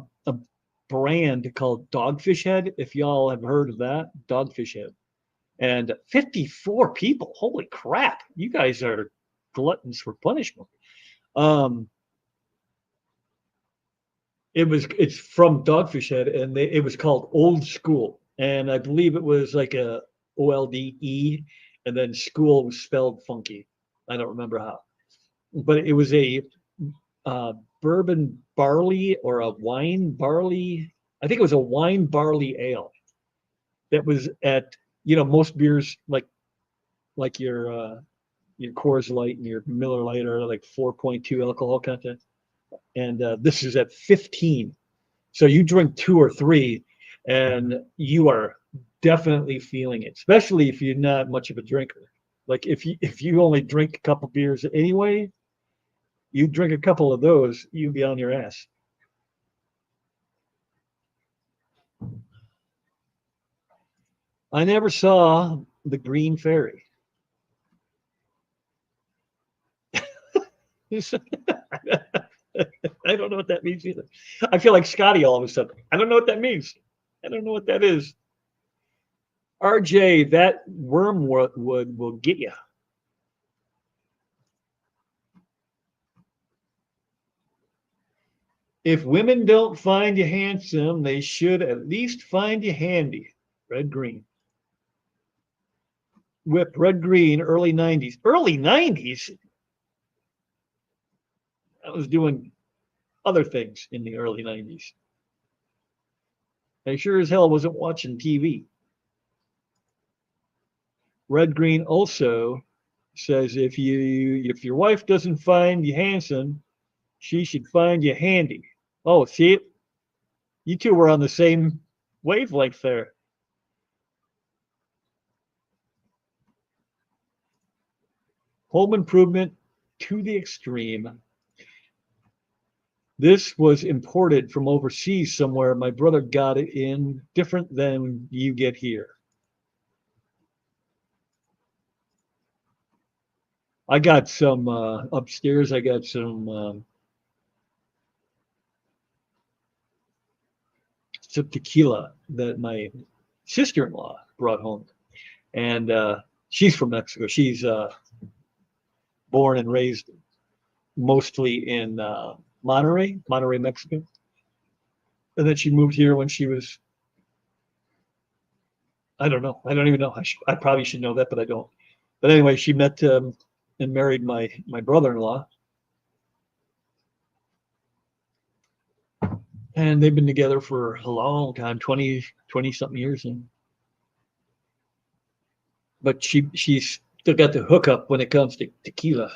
brand called Dogfish Head. If y'all have heard of that, Dogfish Head, and 54 people. Holy crap! You guys are gluttons for punishment. Um, it's from Dogfish Head, and it was called Old School, and I believe it was like a OLDE, and then school was spelled funky. I don't remember how, but it was a bourbon barley or a wine barley. I think it was a wine barley ale that was at most beers like your Coors Light and your Miller Lite are like 4.2 alcohol content, and this is at 15. So you drink two or three, and you are definitely feeling it, especially if you're not much of a drinker. Like if you only drink a couple beers anyway, you drink a couple of those, you'd be on your ass. I never saw the Green Fairy. I don't know what that means either. I feel like Scotty all of a sudden. I don't know what that means. I don't know what that is. RJ, that wormwood will get you. If women don't find you handsome, they should at least find you handy. Red green. Whip, red green, early 90s. Early 90s? I was doing other things in the early 90s. I sure as hell wasn't watching TV. Red green also says if your wife doesn't find you handsome, she should find you handy. Oh, see it? You two were on the same wavelength there. Home improvement to the extreme. This was imported from overseas somewhere. My brother got it in different than you get here. I got some upstairs. I got some tequila that my sister-in-law brought home, and she's from Mexico. She's born and raised mostly in Monterrey, Mexico, and then she moved here when she was. I don't know. I don't even know. I probably should know that, but I don't. But anyway, she met and married my brother-in-law, and they've been together for a long time, 20 something years. But she's still got the hookup when it comes to tequila.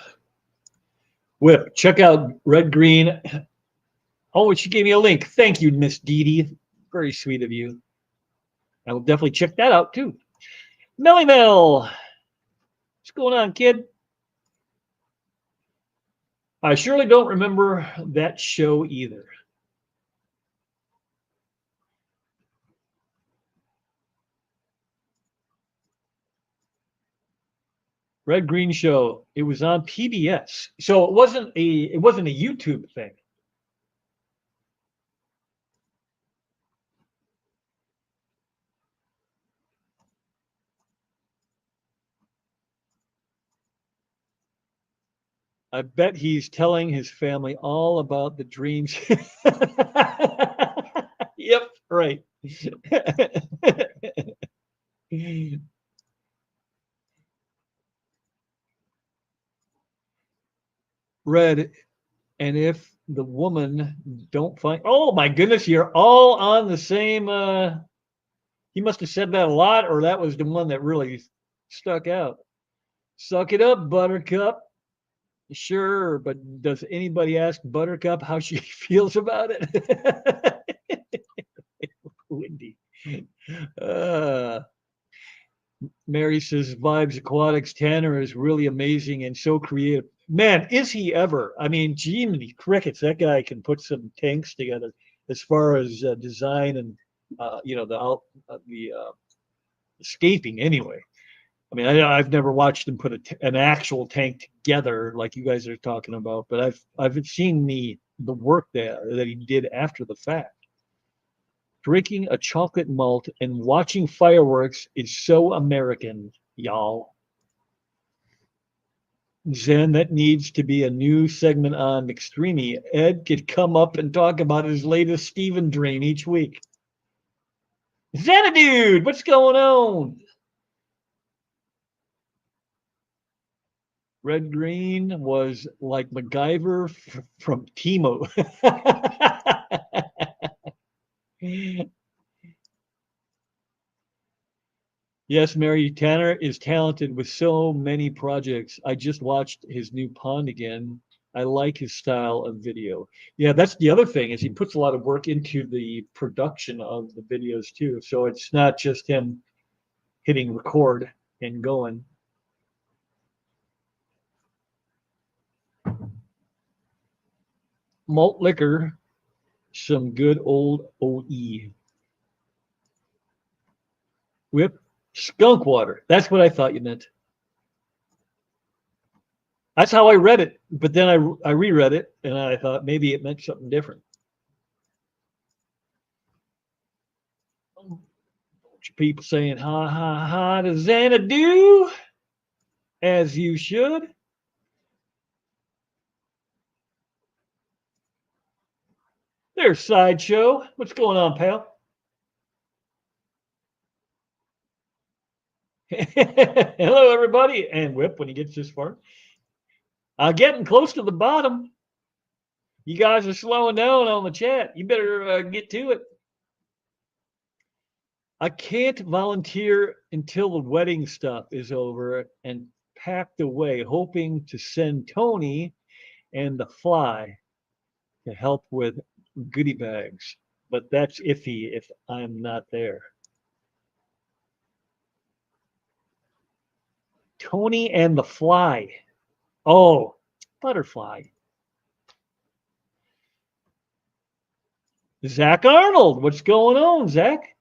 Whip, check out Red Green. Oh, she gave me a link. Thank you, Miss Dee Dee. Very sweet of you. I will definitely check that out too. Melly Mel, what's going on, kid? I surely don't remember that show either. Red Green Show. It was on PBS, so it wasn't a YouTube thing. I bet he's telling his family all about the dreams. Yep, right. Red, and if the woman don't find, oh my goodness, you're all on the same. He must have said that a lot, or that was the one that really stuck out. Suck it up, Buttercup. Sure, but does anybody ask Buttercup how she feels about it? Windy. Uh, Mary says Vibes Aquatics Tanner is really amazing and so creative. Man, is he ever? I mean, Jiminy crickets, that guy can put some tanks together as far as design and the escaping anyway. I mean, I've never watched him put an actual tank together like you guys are talking about, but I've seen the work that he did after the fact. Drinking a chocolate malt and watching fireworks is so American, y'all. Zen, that needs to be a new segment on McStreamy. Ed could come up and talk about his latest Steven dream each week. Xanadude, what's going on? Red Green was like MacGyver from Timo. Yes, Mary Tanner is talented with so many projects. I just watched his new Pond again. I like his style of video. Yeah, that's the other thing is he puts a lot of work into the production of the videos too. So it's not just him hitting record and going. Malt liquor, some good old OE. Whip skunk water. That's what I thought you meant. That's how I read it. But then I reread it and I thought maybe it meant something different. People saying ha ha ha to Xanadu, as you should. There's Sideshow. What's going on, pal? Hello, everybody. And Whip, when he gets this far. Getting close to the bottom. You guys are slowing down on the chat. You better get to it. I can't volunteer until the wedding stuff is over and packed away, hoping to send Tony and the fly to help with goodie bags. But that's iffy if I'm not there. Tony and the fly. Oh, butterfly. Zach Arnold. What's going on, Zach?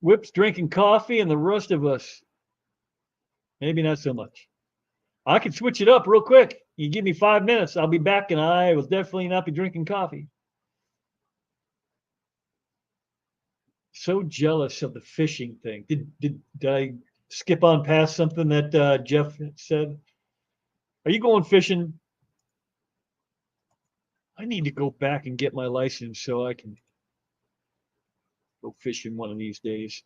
Whip's drinking coffee, and the rest of us, maybe not so much. I can switch it up real quick. You give me 5 minutes, I'll be back, and I will definitely not be drinking coffee. So jealous of the fishing thing. Did I skip on past something that Jeff said? Are you going fishing? I need to go back and get my license so I can go fishing one of these days.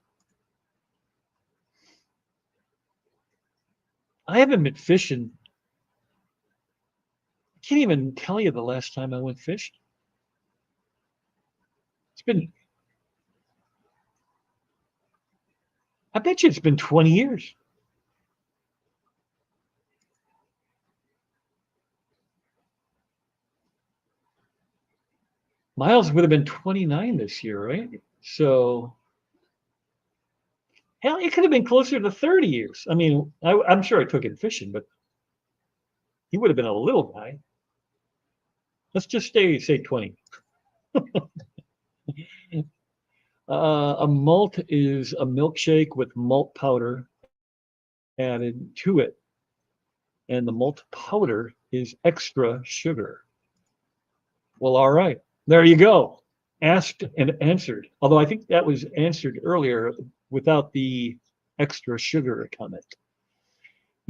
I haven't been fishing. I can't even tell you the last time I went fishing. It's been, I bet you it's been 20 years. Miles would have been 29 this year, right? So, hell, it could have been closer to 30 years. I mean, I'm sure I took him fishing, but he would have been a little guy. Let's just say 20. A malt is a milkshake with malt powder added to it. And the malt powder is extra sugar. Well, all right. There you go. asked and answered. Although I think that was answered earlier without the extra sugar comment.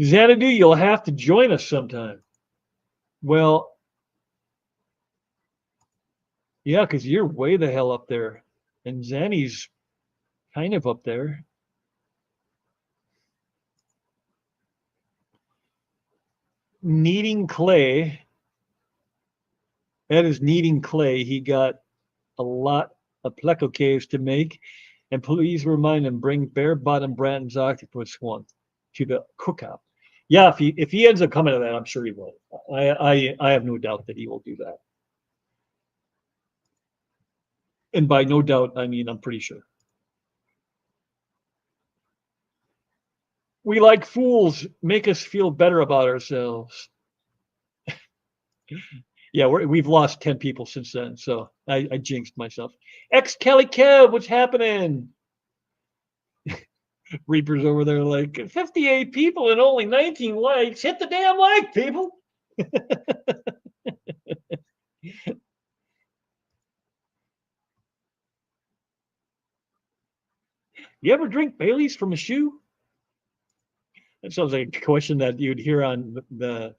Xanadu, you'll have to join us sometime. Well, yeah, because you're way the hell up there. And Zanny's kind of up there. Kneading clay. Ed is kneading clay. He got a lot of pleco caves to make. And please remind him, bring bare bottom Branton's octopus one to the cookout. Yeah, if he ends up coming to that, I'm sure he will. I have no doubt that he will do that. And by no doubt, I mean I'm pretty sure. We like fools, make us feel better about ourselves. Yeah, we've lost 10 people since then, so I jinxed myself. Ex Kelly Kev, what's happening? Reaper's over there like 58 people and only 19 likes. Hit the damn like, people. You ever drink Bailey's from a shoe? That sounds like a question that you'd hear on the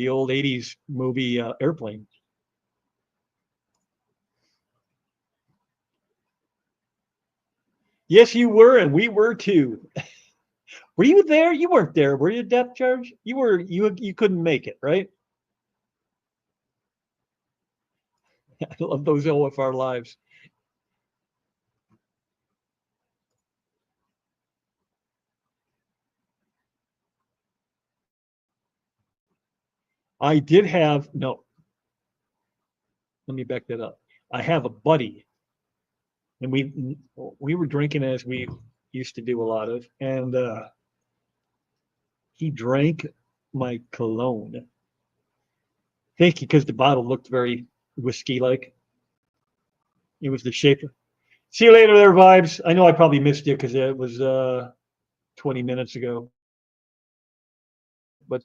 old 80s movie Airplane. Yes, you were, and we were too. Were you there? You weren't there, were you, depth charge? You couldn't make it, right? I love those OFR lives. I did have no. Let me back that up. I have a buddy, and we were drinking as we used to do a lot of, and he drank my cologne. Thank you, because the bottle looked very whiskey-like. It was the shape. See you later, there, vibes. I know I probably missed you because it was 20 minutes ago, but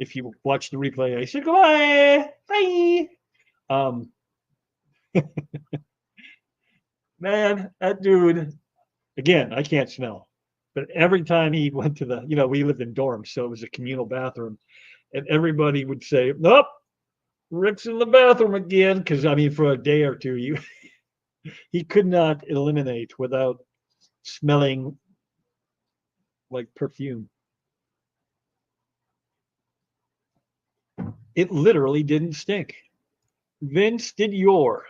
if you watch the replay, I said goodbye, bye. Man, that dude. Again, I can't smell, but every time he went to we lived in dorms, so it was a communal bathroom, and everybody would say, "Nope, Rick's in the bathroom again," because I mean, for a day or two, he could not eliminate without smelling like perfume. It literally didn't stink. Vince did your.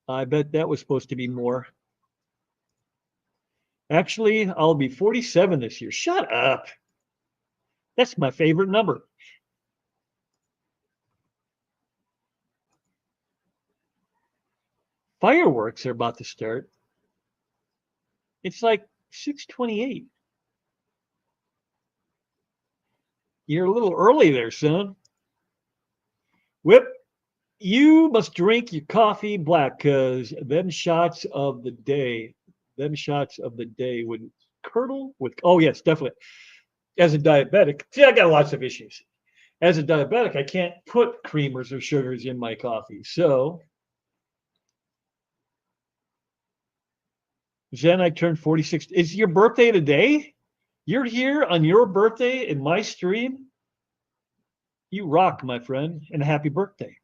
I bet that was supposed to be more. Actually, I'll be 47 this year. Shut up. That's my favorite number. Fireworks are about to start. It's like 6:28. You're a little early there, son. Whip, you must drink your coffee black because them shots of the day would curdle with, oh, yes, definitely. As a diabetic, see, I got lots of issues. As a diabetic, I can't put creamers or sugars in my coffee. So then I turned 46. Is your birthday today? You're here on your birthday in my stream? You rock, my friend, and happy birthday.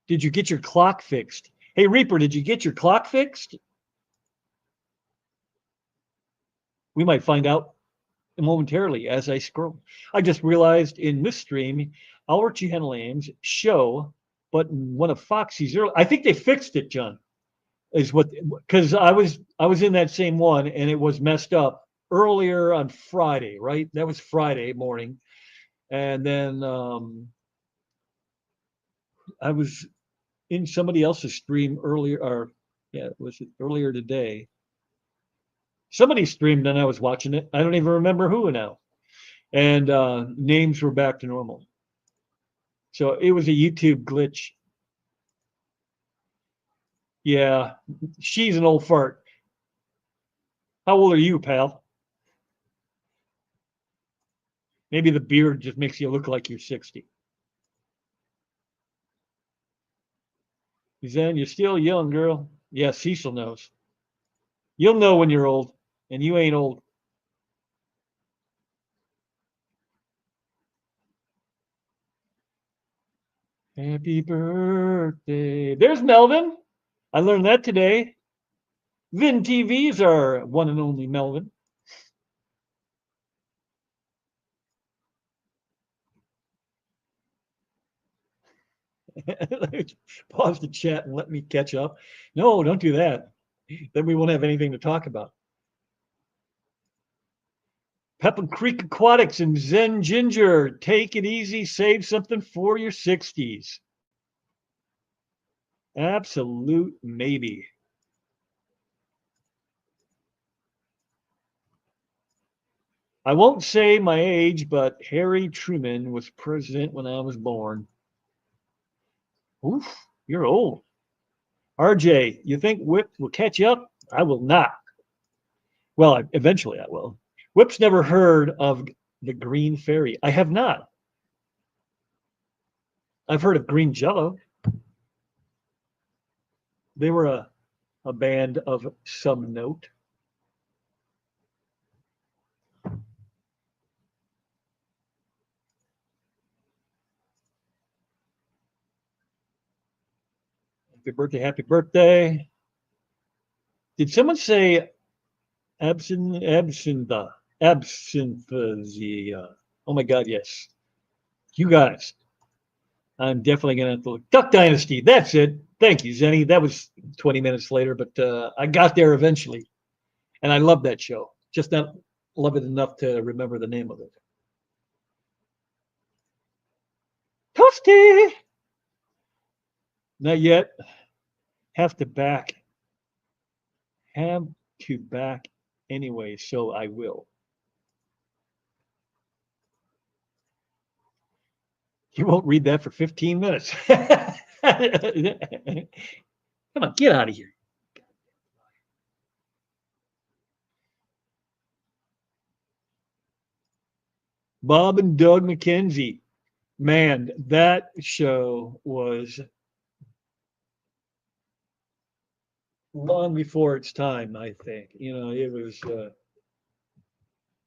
Did you get your clock fixed? Hey, Reaper, did you get your clock fixed? We might find out momentarily as I scroll. I just realized in this stream, our Chihenlames show, but one of Foxy's early. I think they fixed it, John. Is what, because I was in that same one and it was messed up earlier on Friday, right? That was Friday morning, and then I was in somebody else's stream earlier, or yeah, was it earlier today? Somebody streamed and I was watching it. I don't even remember who now, and names were back to normal. So it was a YouTube glitch. Yeah, she's an old fart. How old are you, pal? Maybe the beard just makes you look like you're 60. Zen, you're still young, girl. Yeah, Cecil knows. You'll know when you're old, and you ain't old. Happy birthday. There's Melvin. I learned that today. Vin TV's our one and only Melvin. Pause the chat and let me catch up. No, don't do that. Then we won't have anything to talk about. Pepper Creek Aquatics and Zen Ginger. Take it easy. Save something for your 60s. Absolute maybe. I won't say my age, but Harry Truman was president when I was born. Oof, you're old. RJ, you think Whip will catch up? I will not. Well, eventually I will. Whip's never heard of the Green Fairy. I have not. I've heard of Green Jello. They were a band of some note. Happy birthday, happy birthday. Did someone say absintha? Absintha. Oh my God, yes. You guys. I'm definitely going to have to look. Duck Dynasty. That's it. Thank you, Zenny. That was 20 minutes later, but I got there eventually. And I love that show. Just not love it enough to remember the name of it. Toasty. Not yet. Have to back. Have to back anyway, so I will. You won't read that for 15 minutes. Come on, get out of here. Bob and Doug McKenzie. Man, that show was long before its time, I think. You know, it was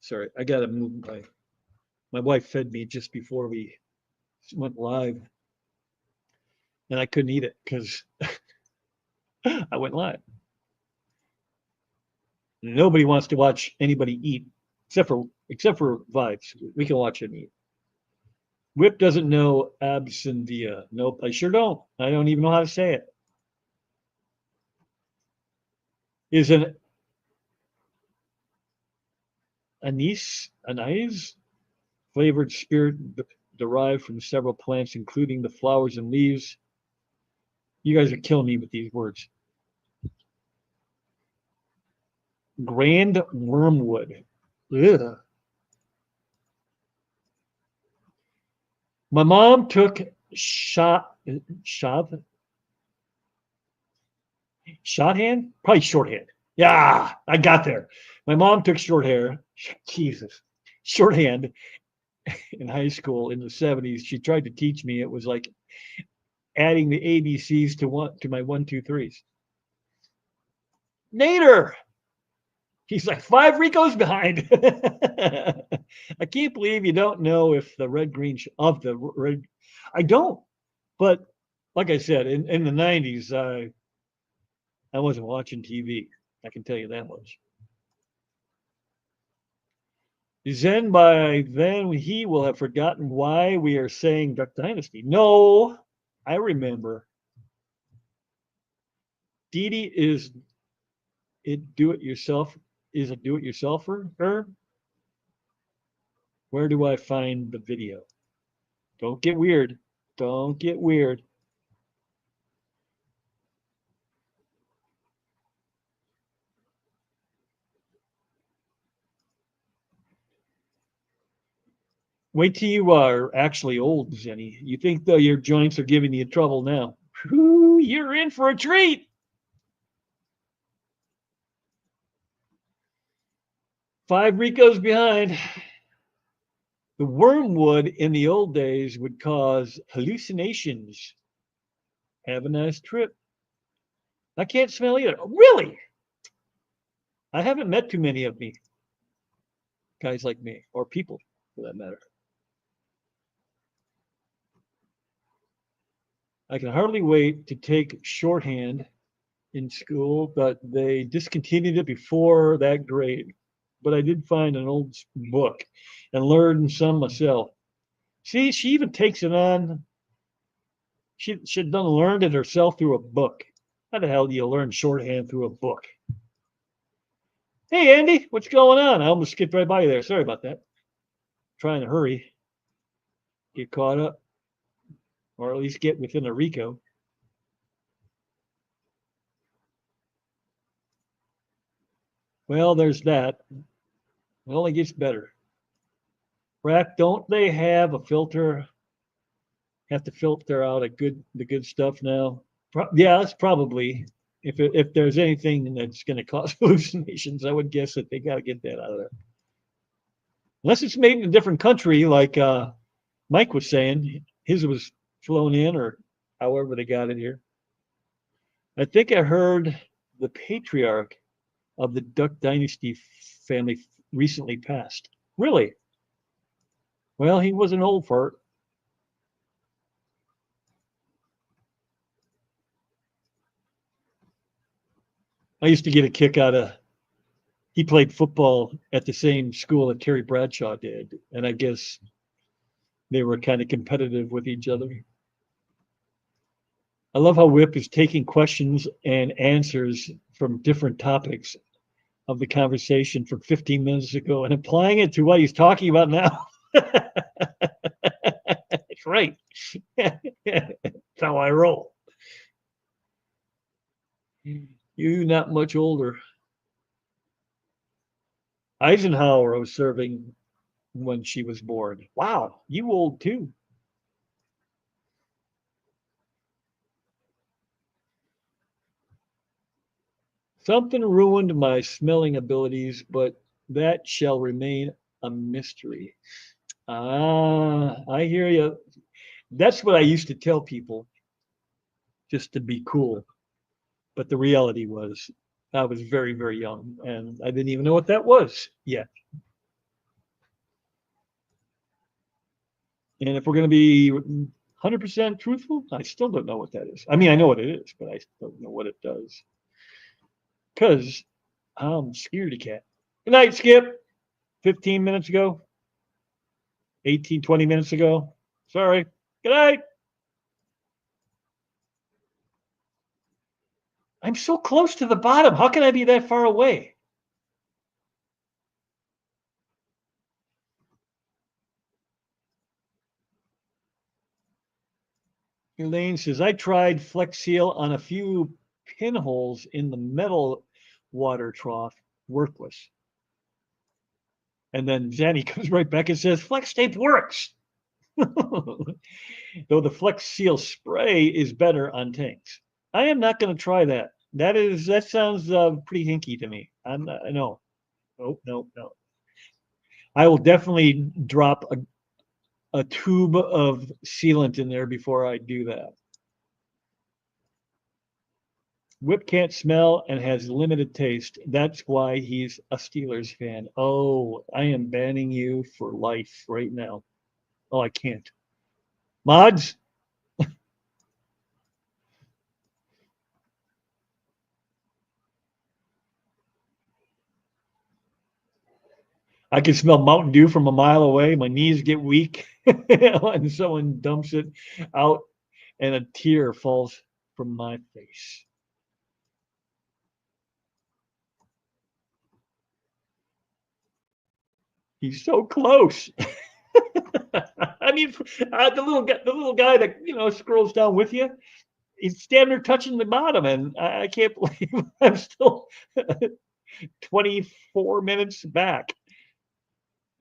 sorry, I gotta move my wife fed me just before we went live. And I couldn't eat it because I went live. Nobody wants to watch anybody eat except for Vibes. We can watch him eat. Whip doesn't know absentia. Nope, I sure don't. I don't even know how to say it. Is an anise flavored spirit derived from several plants, including the flowers and leaves. You guys are killing me with these words. Grand wormwood. Ugh. My mom took shorthand, probably shorthand. Yeah, I got there. My mom took shorthand in high school in the 70s. She tried to teach me. It was like adding the ABCs to my 1, 2, 3s. Nader. He's like 5 Ricos behind. I can't believe you don't know if the red green of the red. I don't, but like I said, in the 90s, I wasn't watching TV. I can tell you that much. Zen, by then he will have forgotten why we are saying Duck Dynasty. No, I remember. Dee Dee is it do-it-yourself? Is a do-it-yourselfer? Where do I find the video? Don't get weird. Don't get weird. Wait till you are actually old, Zenny. You think though your joints are giving you trouble now. Whew, you're in for a treat. 5 Ricos behind. The wormwood in the old days would cause hallucinations. Have a nice trip. I can't smell either. Oh, really? I haven't met too many of me, guys like me, or people for that matter. I can hardly wait to take shorthand in school, but they discontinued it before that grade. But I did find an old book and learned some myself. See, she even takes it on. She done learned it herself through a book. How the hell do you learn shorthand through a book? Hey, Andy, what's going on? I almost skipped right by you there. Sorry about that. Trying to hurry, get caught up, or at least get within a Rico. Well, there's that. It only gets better. Rack, don't they have a filter? Have to filter out the good stuff now. Yeah, that's probably if there's anything that's going to cause hallucinations, I would guess that they got to get that out of there. Unless it's made in a different country, like Mike was saying, his was flown in or however they got it here. I think I heard the patriarch of the Duck Dynasty family recently passed. Really? Well, he was an old fart. I used to get a kick out of. He played football at the same school that Terry Bradshaw did, and I guess they were kind of competitive with each other. I love how Whip is taking questions and answers from different topics of the conversation from 15 minutes ago and applying it to what he's talking about now. That's right. That's how I roll. You not much older. Eisenhower was serving when she was born. Wow, you old too. Something ruined my smelling abilities, but that shall remain a mystery. Ah, I hear you. That's what I used to tell people just to be cool. But the reality was I was very, very young and I didn't even know what that was yet. And if we're going to be 100% truthful, I still don't know what that is. I mean, I know what it is, but I don't know what it does. Because I'm scaredy cat. Good night, Skip. 15 minutes ago, 18, 20 minutes ago. Sorry. Good night. I'm so close to the bottom. How can I be that far away? Elaine says, I tried Flex Seal on a few pinholes in the metal water trough, worthless. And then Zanny comes right back and says, Flex tape works. Though the Flex Seal spray is better on tanks. I am not going to try that. That sounds pretty hinky to me. I'm not, no. Oh, no, no. I will definitely drop a tube of sealant in there before I do that. Whip can't smell and has limited taste. That's why he's a Steelers fan. Oh, I am banning you for life right now. Oh, I can't. Mods? I can smell Mountain Dew from a mile away. My knees get weak and someone dumps it out and a tear falls from my face. He's so close. I mean, the little guy that scrolls down with you, he's standing there touching the bottom, and I can't believe I'm still 24 minutes back.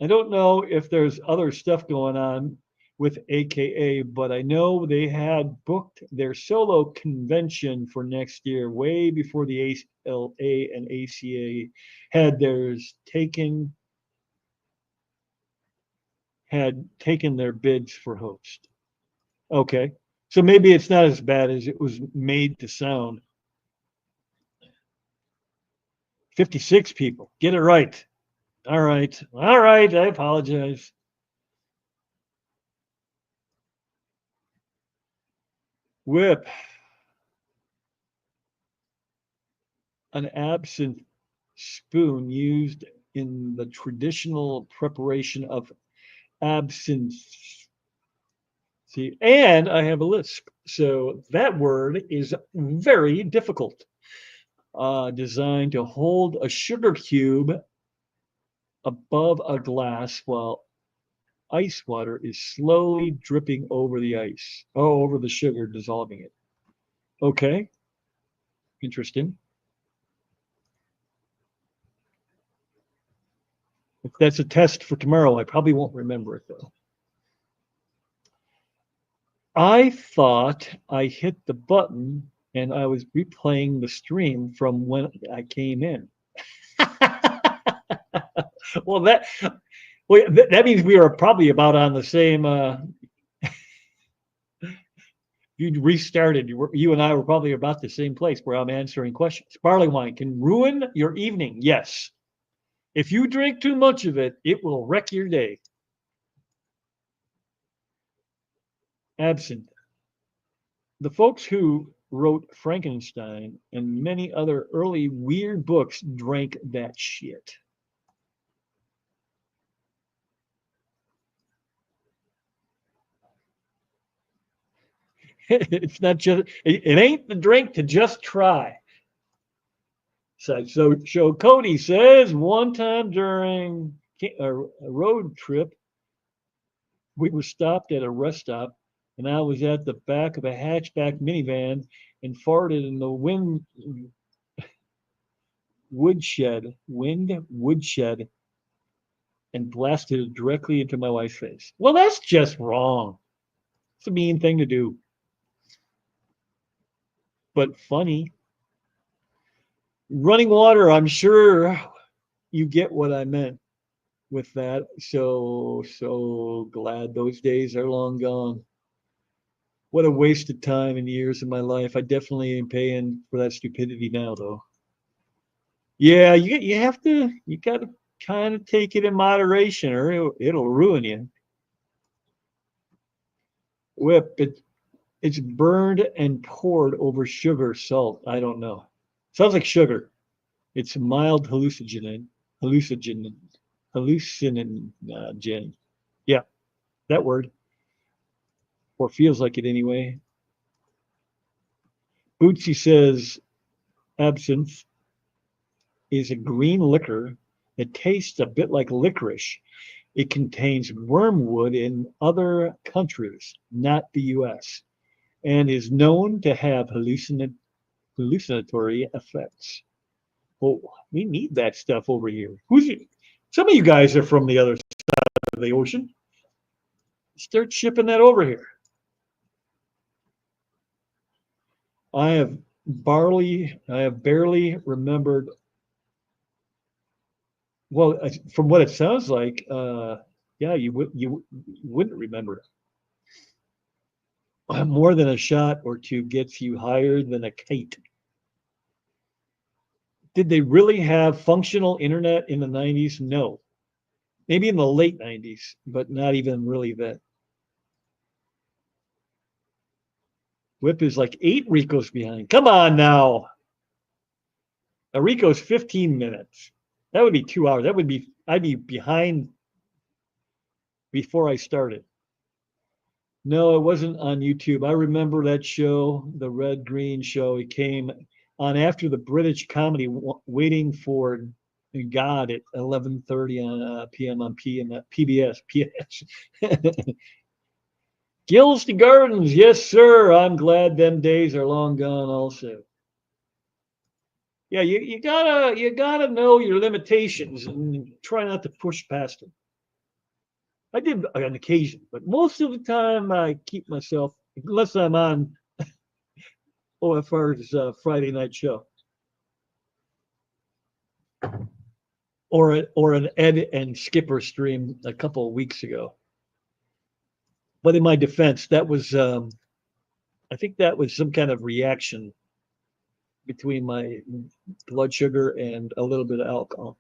I don't know if there's other stuff going on with AKA, but I know they had booked their solo convention for next year, way before the ALA and ACA had theirs taken. had taken their bids for host. Okay. So maybe it's not as bad as it was made to sound. 56 people. Get it right. All right. All right. I apologize. Whip. An absinthe spoon used in the traditional preparation of absinthe. See, and I have a lisp. So that word is very difficult. Designed to hold a sugar cube above a glass while ice water is slowly dripping over the ice. Oh, over the sugar, dissolving it. Okay, interesting. If that's a test for tomorrow, I probably won't remember it though. I thought I hit the button and I was replaying the stream from when I came in. Well, that means we are probably about on the same. You restarted. You and I were probably about the same place where I'm answering questions. Barley wine can ruin your evening. Yes, if you drink too much of it, it will wreck your day. Absinthe. The folks who wrote Frankenstein and many other early weird books drank that shit. It's not just, it ain't the drink to just try. So Cody says one time during a road trip, we were stopped at a rest stop, and I was at the back of a hatchback minivan and farted in the woodshed, and blasted it directly into my wife's face. Well, that's just wrong. It's a mean thing to do, but funny. Running water, I'm sure you get what I meant with that. So glad those days are long gone. What a waste of time and years of my life. I definitely am paying for that stupidity now, though. Yeah, you have to, you got to kind of take it in moderation, or it'll ruin you. Whip it's burned and poured over sugar, salt. I don't know. Sounds like sugar. It's mild hallucinogen, hallucinogen. Yeah, that word, or feels like it anyway. Bootsy says absinthe is a green liquor that tastes a bit like licorice. It contains wormwood in other countries, not the US, and is known to have hallucinatory effects. Well, we need that stuff over here. Some of you guys are from the other side of the ocean. Start shipping that over here. I have barely remembered. Well, from what it sounds like, yeah, you wouldn't remember it. More than a shot or two gets you higher than a kite. Did they really have functional internet in the 90s? No. Maybe in the late 90s, but not even really then. Whip is like 8 Ricos behind. Come on now. A Rico's 15 minutes. That would be 2 hours. I'd be behind before I started. No, it wasn't on YouTube. I remember that show, the Red Green Show. It came on after the British comedy Waiting for God at 11:30 on p.m. on PBS. Gills to Gardens, yes, sir. I'm glad them days are long gone. Also, yeah, you gotta know your limitations and try not to push past them. I did on occasion, but most of the time I keep myself, unless I'm on OFR's Friday night show or an Ed and Skipper stream a couple of weeks ago. But in my defense, that was I think that was some kind of reaction between my blood sugar and a little bit of alcohol.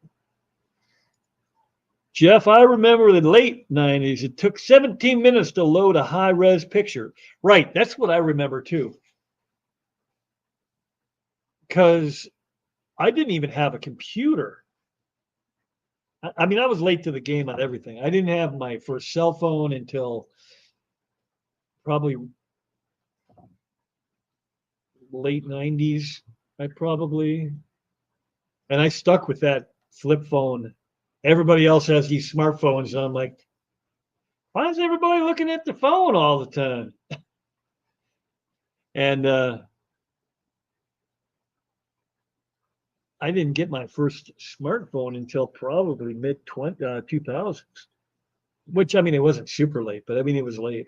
Jeff, I remember the late 90s, it took 17 minutes to load a high res picture. Right, that's what I remember too. Because I didn't even have a computer. I mean, I was late to the game on everything. I didn't have my first cell phone until probably late 90s. And I stuck with that flip phone. Everybody else has these smartphones, and I'm like, why is everybody looking at the phone all the time? And I didn't get my first smartphone until probably mid 2000s, which I mean, it wasn't super late, but I mean, it was late.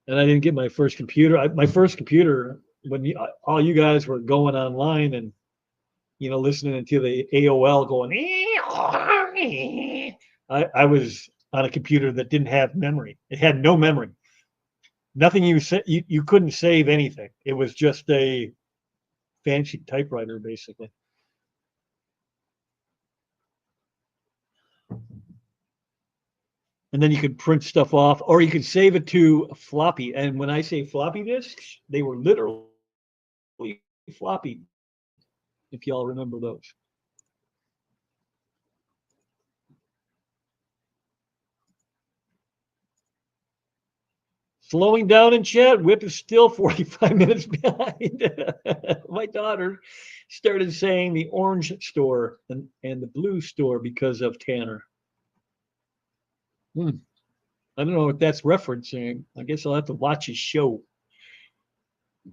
And I didn't get my first computer. My first computer, when all you guys were going online and, listening to the AOL going, I was on a computer that didn't have memory. It had no memory. Nothing you couldn't save anything. It was just a fancy typewriter, basically. And then you could print stuff off, or you could save it to a floppy. And when I say floppy disks, they were literally floppy, if y'all remember those. Slowing down in chat, Whip is still 45 minutes behind. My daughter started saying the orange store and the blue store because of Tanner. I don't know what that's referencing. I guess I'll have to watch his show.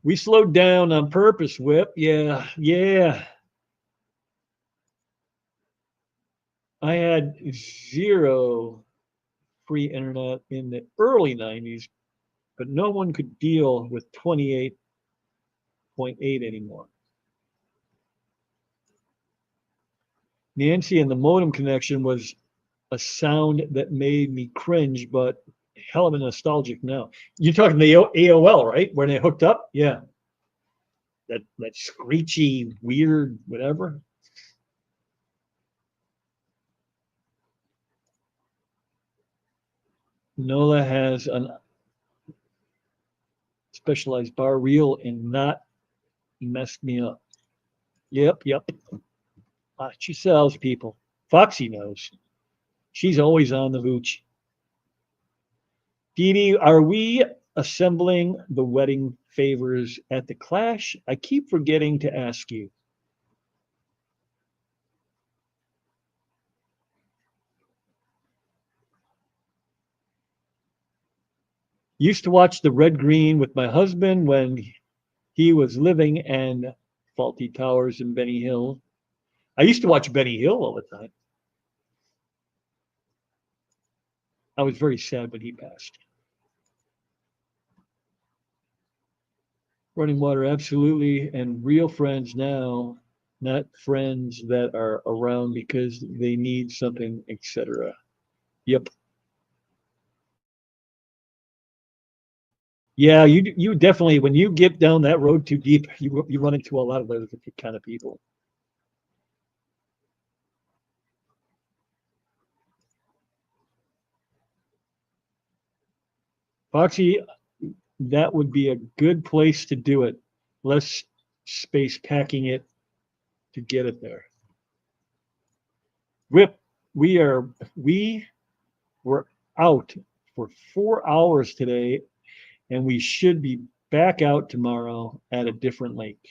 We slowed down on purpose, Whip. Yeah. I had zero free internet in the early 90s, but no one could deal with 28.8 anymore. Nancy and the modem connection was a sound that made me cringe, but hell of a nostalgic now. You're talking the AOL, right? When they hooked up? Yeah. That screechy, weird, whatever. Nola has a specialized bar reel and not messed me up. Yep. She sells people. Foxy knows. She's always on the hooch. Dee Dee, are we assembling the wedding favors at the Clash? I keep forgetting to ask you. Used to watch the Red Green with my husband when he was living and Faulty Towers in Benny Hill. I used to watch Benny Hill all the time. I was very sad when he passed. Running water, absolutely. And real friends now, not friends that are around because they need something, etc. Yep. Yeah, you definitely, when you get down that road too deep, you run into a lot of those kind of people. Foxy, that would be a good place to do it. Less space packing it to get it there. Whip, we were out for 4 hours today, and we should be back out tomorrow at a different lake.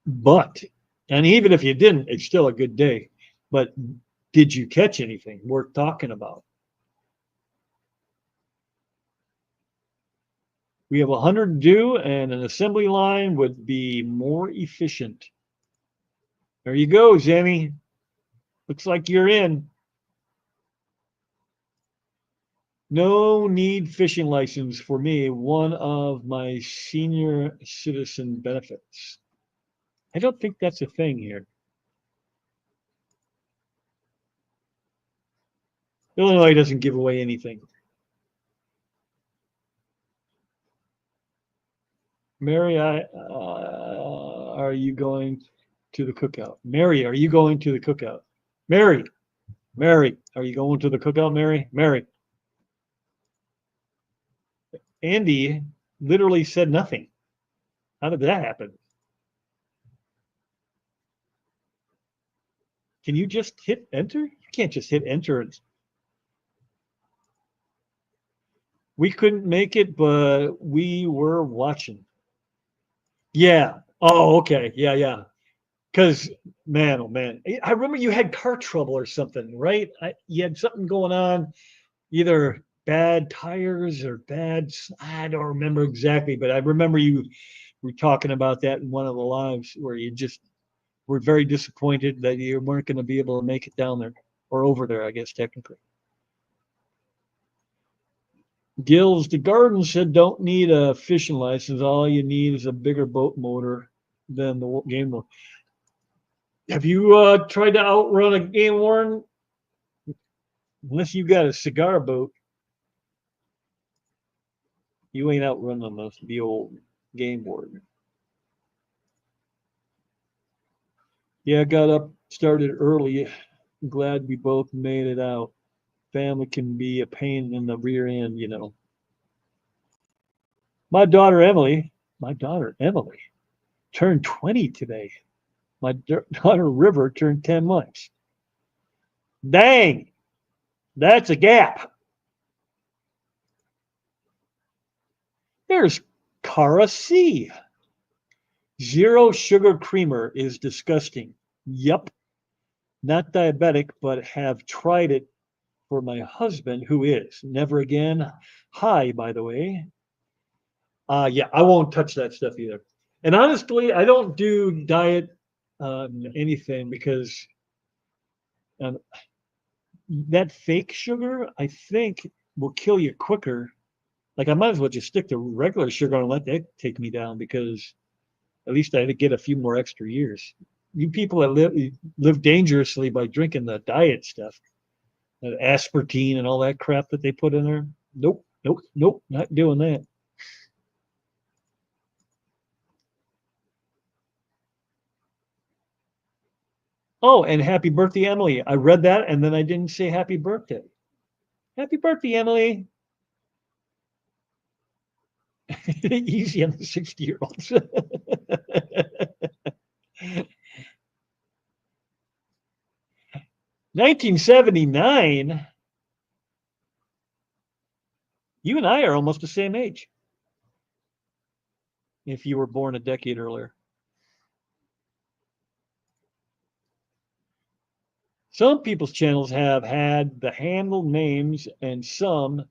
But, and even if you didn't, it's still a good day. But did you catch anything worth talking about? We have 100 to do, and an assembly line would be more efficient. There you go, Zemi. Looks like you're in. No need fishing license for me, one of my senior citizen benefits. I don't think that's a thing here. Illinois doesn't give away anything. Mary, are you going to the cookout? Mary, are you going to the cookout? Mary, Mary, are you going to the cookout? Mary, Mary. Andy literally said nothing. How did that happen? Can you just hit enter? You can't just hit enter. We couldn't make it, but we were watching. Yeah. Oh, okay. Yeah, yeah. Because man, oh man, I remember you had car trouble or something, right? You had something going on, either bad tires or bad. I don't remember exactly, but I remember you were talking about that in one of the lives where you just were very disappointed that you weren't going to be able to make it down there or over there, I guess technically. Gills, the garden said don't need a fishing license. All you need is a bigger boat motor than the game one. Have you tried to outrun a game worn? Unless you got a cigar boat, you ain't outrunning the old game board. Yeah, got up, started early. Glad we both made it out. Family can be a pain in the rear end, you know. My daughter Emily turned 20 today. My daughter River turned 10 months. Dang, that's a gap. There's Cara C. Zero sugar creamer is disgusting. Yup. Not diabetic, but have tried it for my husband, who is. Never again. Hi, by the way. Yeah, I won't touch that stuff either. And honestly, I don't do diet anything because um, that fake sugar, I think, will kill you quicker. Like I might as well just stick to regular sugar and let that take me down because at least I get a few more extra years. You people that live dangerously by drinking the diet stuff, that aspartame and all that crap that they put in there. Nope, nope, nope, not doing that. Oh, and happy birthday, Emily. I read that and then I didn't say happy birthday. Happy birthday, Emily. Easy on the 60-year-olds. 1979. You and I are almost the same age. If you were born a decade earlier. Some people's channels have had the handle names and some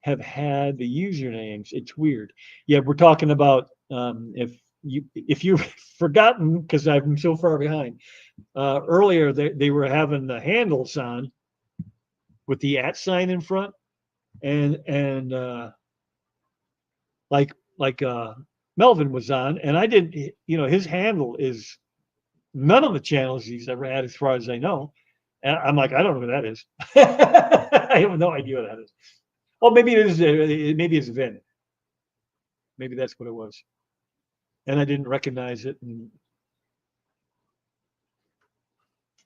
have had the usernames. It's weird. Yeah, we're talking about if you've forgotten because I'm so far behind. Earlier they were having the handles on with the @ sign in front and like Melvin was on, and I didn't. His handle is none of the channels he's ever had, as far as I know. And I'm like, I don't know who that is. I have no idea what that is. Oh, maybe it is. Maybe it's Vin. Maybe that's what it was. And I didn't recognize it. And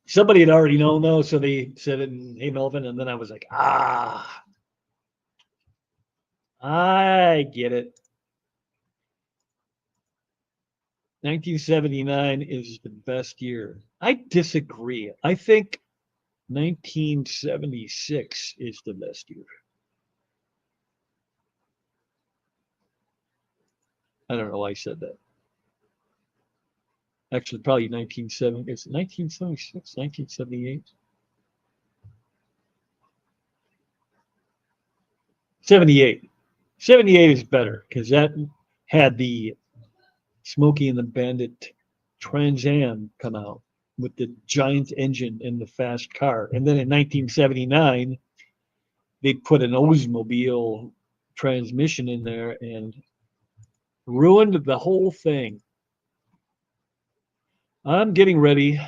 somebody had already known though, so they said it. And, hey, Melvin, and then I was like, I get it. 1979 is the best year. I disagree. I think 1976 is the best year. I don't know why I said that. Actually, probably 1970. It's 1976, 1978. 78. 78 is better because that had the Smokey and the Bandit Trans Am come out with the giant engine and the fast car. And then in 1979, they put an Oldsmobile transmission in there and ruined the whole thing. I'm getting ready.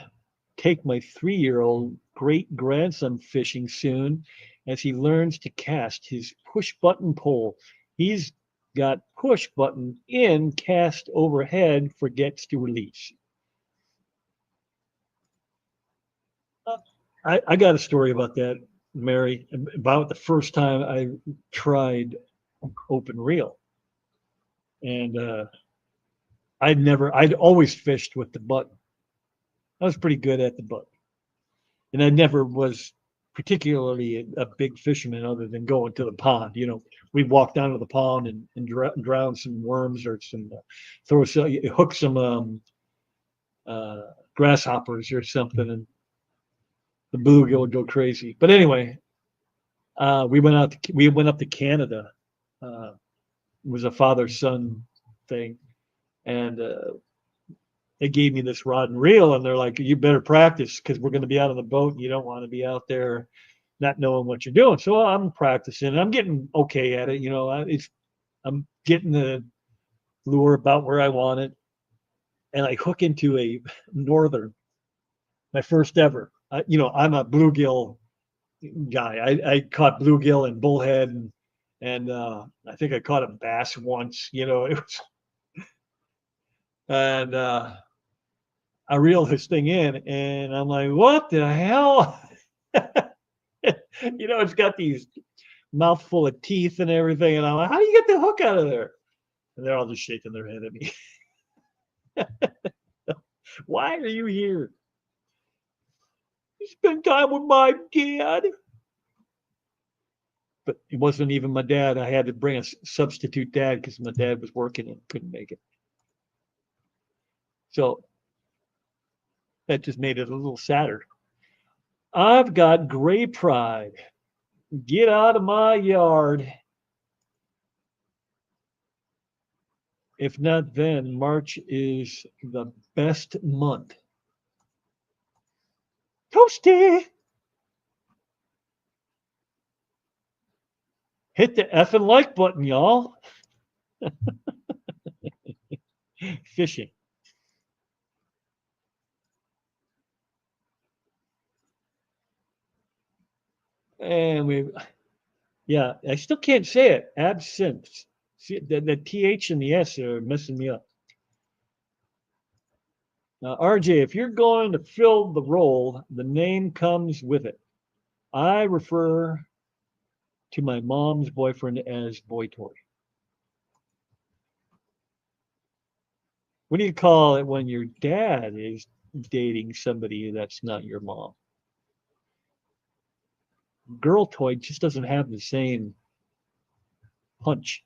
Take my 3-year-old great grandson fishing soon as he learns to cast his push button pole. He's got push button in, cast overhead, forgets to release. I got a story about that, Mary, about the first time I tried open reel. And I'd always fished with the button. I was pretty good at the button. And I never was particularly a big fisherman other than going to the pond. You know, we'd walk down to the pond and drown some worms or hook some grasshoppers or something, and the bluegill would go crazy. But anyway, we went up to Canada. It was a father-son thing, and they gave me this rod and reel, and they're like, "You better practice because we're going to be out on the boat, and you don't want to be out there not knowing what you're doing." So I'm practicing, and I'm getting okay at it. You know, I'm getting the lure about where I want it, and I hook into a northern, my first ever. I'm a bluegill guy. I caught bluegill and bullhead, and I think I caught a bass once. You know, it was, and I reeled this thing in, and I'm like, "What the hell?" It's got these mouthful of teeth and everything, and I'm like, "How do you get the hook out of there?" And they're all just shaking their head at me. Why are you here? You spend time with my dad. But it wasn't even my dad. I had to bring a substitute dad because my dad was working and couldn't make it. So that just made it a little sadder. I've got gray pride. Get out of my yard. If not then, March is the best month. Toasty! Hit the effing like button, y'all. Fishing. And I still can't say it. Absinthe. See, the TH and the S are messing me up. Now, RJ, if you're going to fill the role, the name comes with it. I refer to my mom's boyfriend as Boy Toy. What do you call it when your dad is dating somebody that's not your mom? Girl toy just doesn't have the same punch.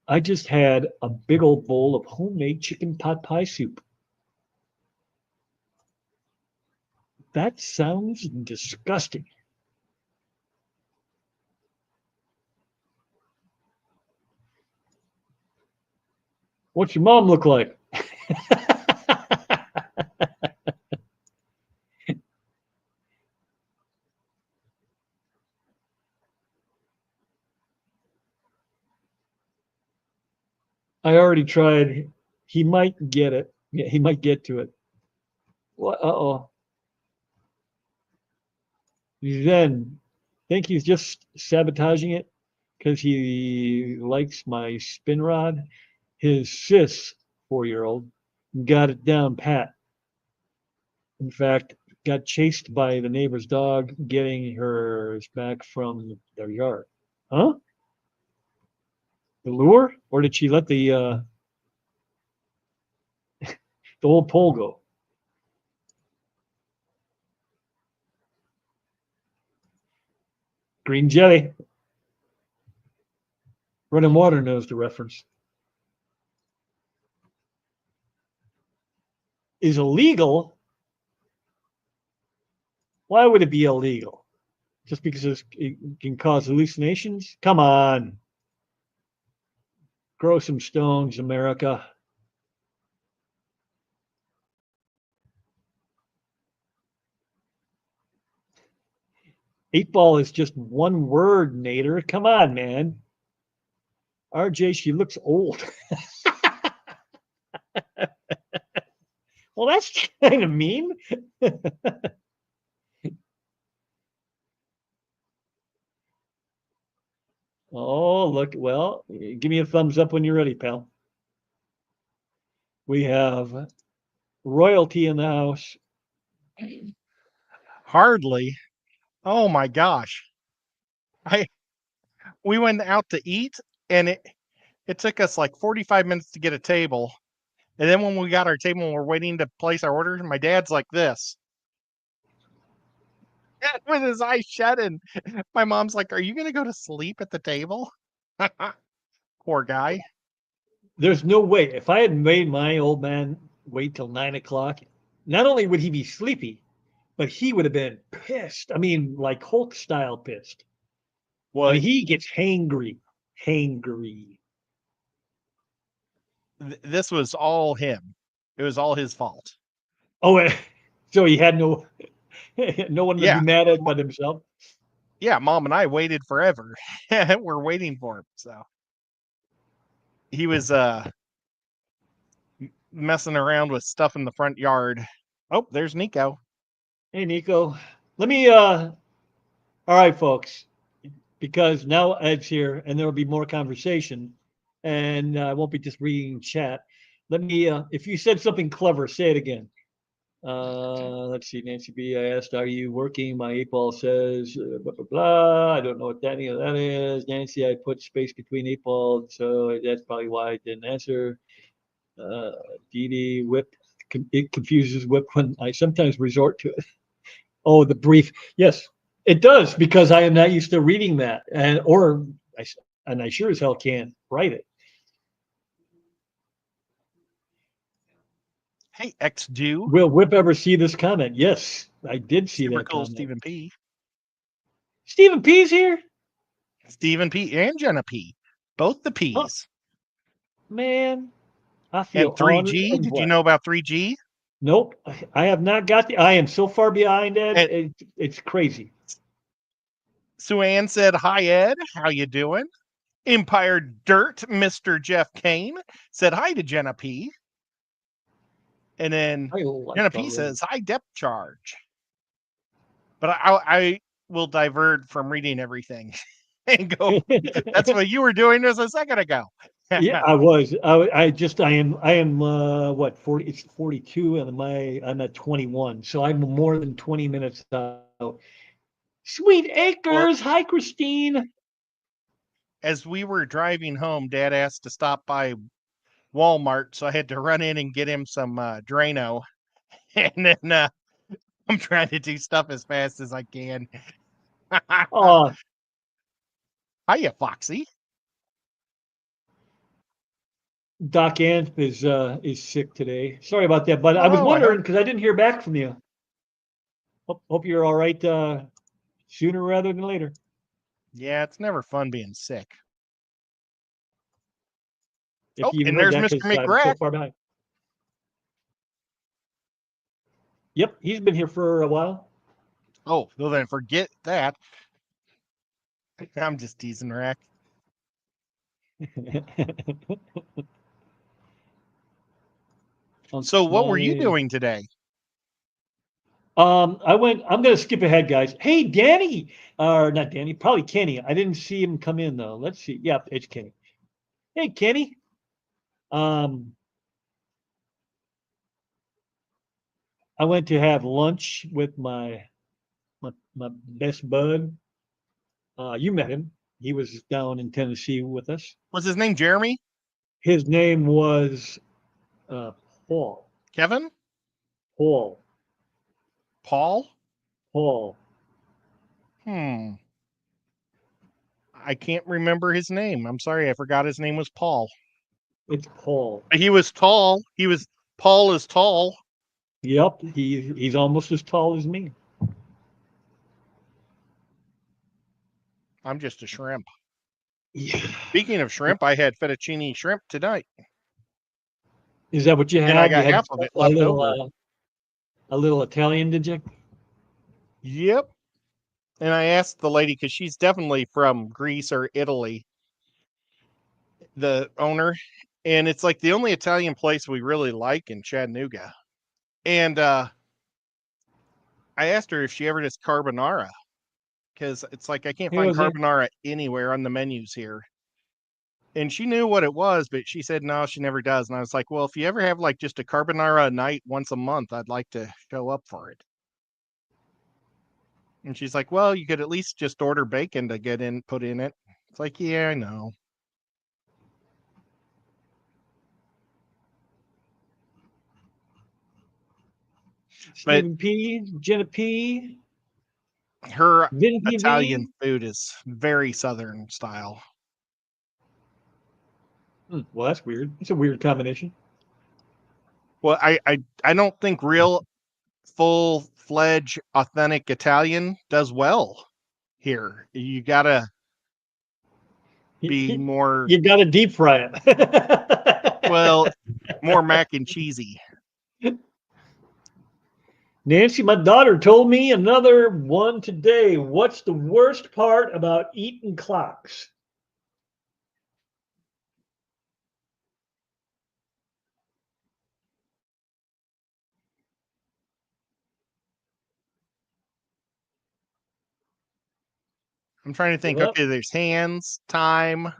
I just had a big old bowl of homemade chicken pot pie soup. That sounds disgusting. What's your mom look like? I already tried. He might get it. Yeah, he might get to it. What? Uh-oh. Then think he's just sabotaging it because he likes my spin rod. His sis, 4-year-old, got it down pat. In fact, got chased by the neighbor's dog getting hers back from their yard. Huh? The lure? Or did she let the old pole go? Green jelly. Running water knows the reference. Is illegal? Why would it be illegal? Just because it can cause hallucinations? Come on. Grow some stones, America. Eight ball is just one word, Nader. Come on, man. RJ, she looks old. Well, that's kind of mean. Oh, look. Well, give me a thumbs up when you're ready, pal. We have royalty in the house. Hardly. Oh my gosh. I we went out to eat and it took us like 45 minutes to get a table. And then when we got our table and we're waiting to place our order, my dad's like this. With his eyes shut, and my mom's like, "Are you gonna go to sleep at the table?" Poor guy. There's no way. If I had made my old man wait till 9 o'clock, not only would he be sleepy, but he would have been pissed. I mean, like Hulk style pissed. I Well, mean, he gets hangry, hangry. this was all him. It was all his fault. Oh, so he had no one to be Yeah, mad at but himself. yeah. Mom and I waited forever. We're waiting for him. So he was messing around with stuff in the front yard. Oh, there's Nico. Hey, Nico. Let me. All right, folks, because now Ed's here, and there will be more conversation, and I won't be just reading chat. Let me. If you said something clever, say it again. Let's see, Nancy B. I asked, "Are you working?" My 8 ball says, "Blah blah blah." I don't know what any of that is. Nancy, I put space between 8 ball, so that's probably why I didn't answer. Uh, Dee Dee, whip. It confuses whip when I sometimes resort to it. Oh, the brief. Yes, it does because I am not used to reading that, and I sure as hell can't write it. Hey, X Do. Will Whip ever see this comment? Yes, I did see Super that cool comment. Stephen P. Stephen P's here. Stephen P. and Jenna P. Both the Oh, P's. man, I And feel honored 3G. and Did you blessed. know about 3G? Nope, I have not got the. I am so far behind, Ed. And It's crazy. Sue Ann said, "Hi Ed, how you doing?" Empire Dirt, Mr. Jeff Kane said hi to Jenna P. And then I like Jenna that P already. says, "Hi depth charge." But I will divert from reading everything and go. That's what you were doing just a second ago. Yeah, I was. I am what 40 it's 42 and I'm at 21. So I'm more than 20 minutes out. Sweet Well, Acres. Hi, Christine. as we were driving home, Dad asked to stop by Walmart, so I had to run in and get him some Drano. And then I'm trying to do stuff as fast as I can. Uh Hiya, Foxy. Doc Anth is sick today. Sorry about that, but I was Oh, I wondering hope. because I didn't hear back from you. Hope you're all right sooner rather than later. Yeah, it's never fun being sick. If Oh, you even and heard there's that, Mr. because I'm so McGrack. far behind. Yep, he's been here for a while. Oh, well then forget that. I'm just teasing Rack. Uncle So what were you Smiley. doing today? I'm gonna skip ahead, guys. Hey, Danny, or not Danny, probably Kenny. I didn't see him come in though. Let's see. Yeah, it's Kenny. Hey, Kenny. Um, I went to have lunch with my best bud. You met him. He was down in Tennessee with us. Was his name Jeremy? His name was uh, Paul. Kevin? Paul. Paul? Paul. Hmm. I can't remember his name. I'm sorry, I forgot his name was Paul. It's Paul. He was tall. Paul is tall. Yep, he's almost as tall as me. I'm just a shrimp. Yeah. Speaking of shrimp, I had fettuccine shrimp tonight, Is that what you and I had? You got had half of it left over. a little Italian, did you? Yep. And I asked the lady because she's definitely from Greece or Italy, the owner, and it's like the only Italian place we really like in Chattanooga. And I asked her if she ever does carbonara because it's like I can't He find was there. carbonara anywhere on the menus here. And she knew what it was, but she said no, she never does. And I was like, well, if you ever have like just a carbonara night once a month, I'd like to show up for it. And she's like, well, you could at least just order bacon to get in, put in it. It's like, yeah, I know. Stephen P, Jenna P, Her Vin Italian TV. food is very Southern style. Well, that's weird. It's a weird combination. Well, I don't think real full-fledged authentic Italian does well here. You gotta be more, You got to deep fry it. well, more mac and cheesy. Nancy, my daughter told me another one today. What's the worst part about eating clocks? I'm trying to think. Well, Okay, there's hands, time.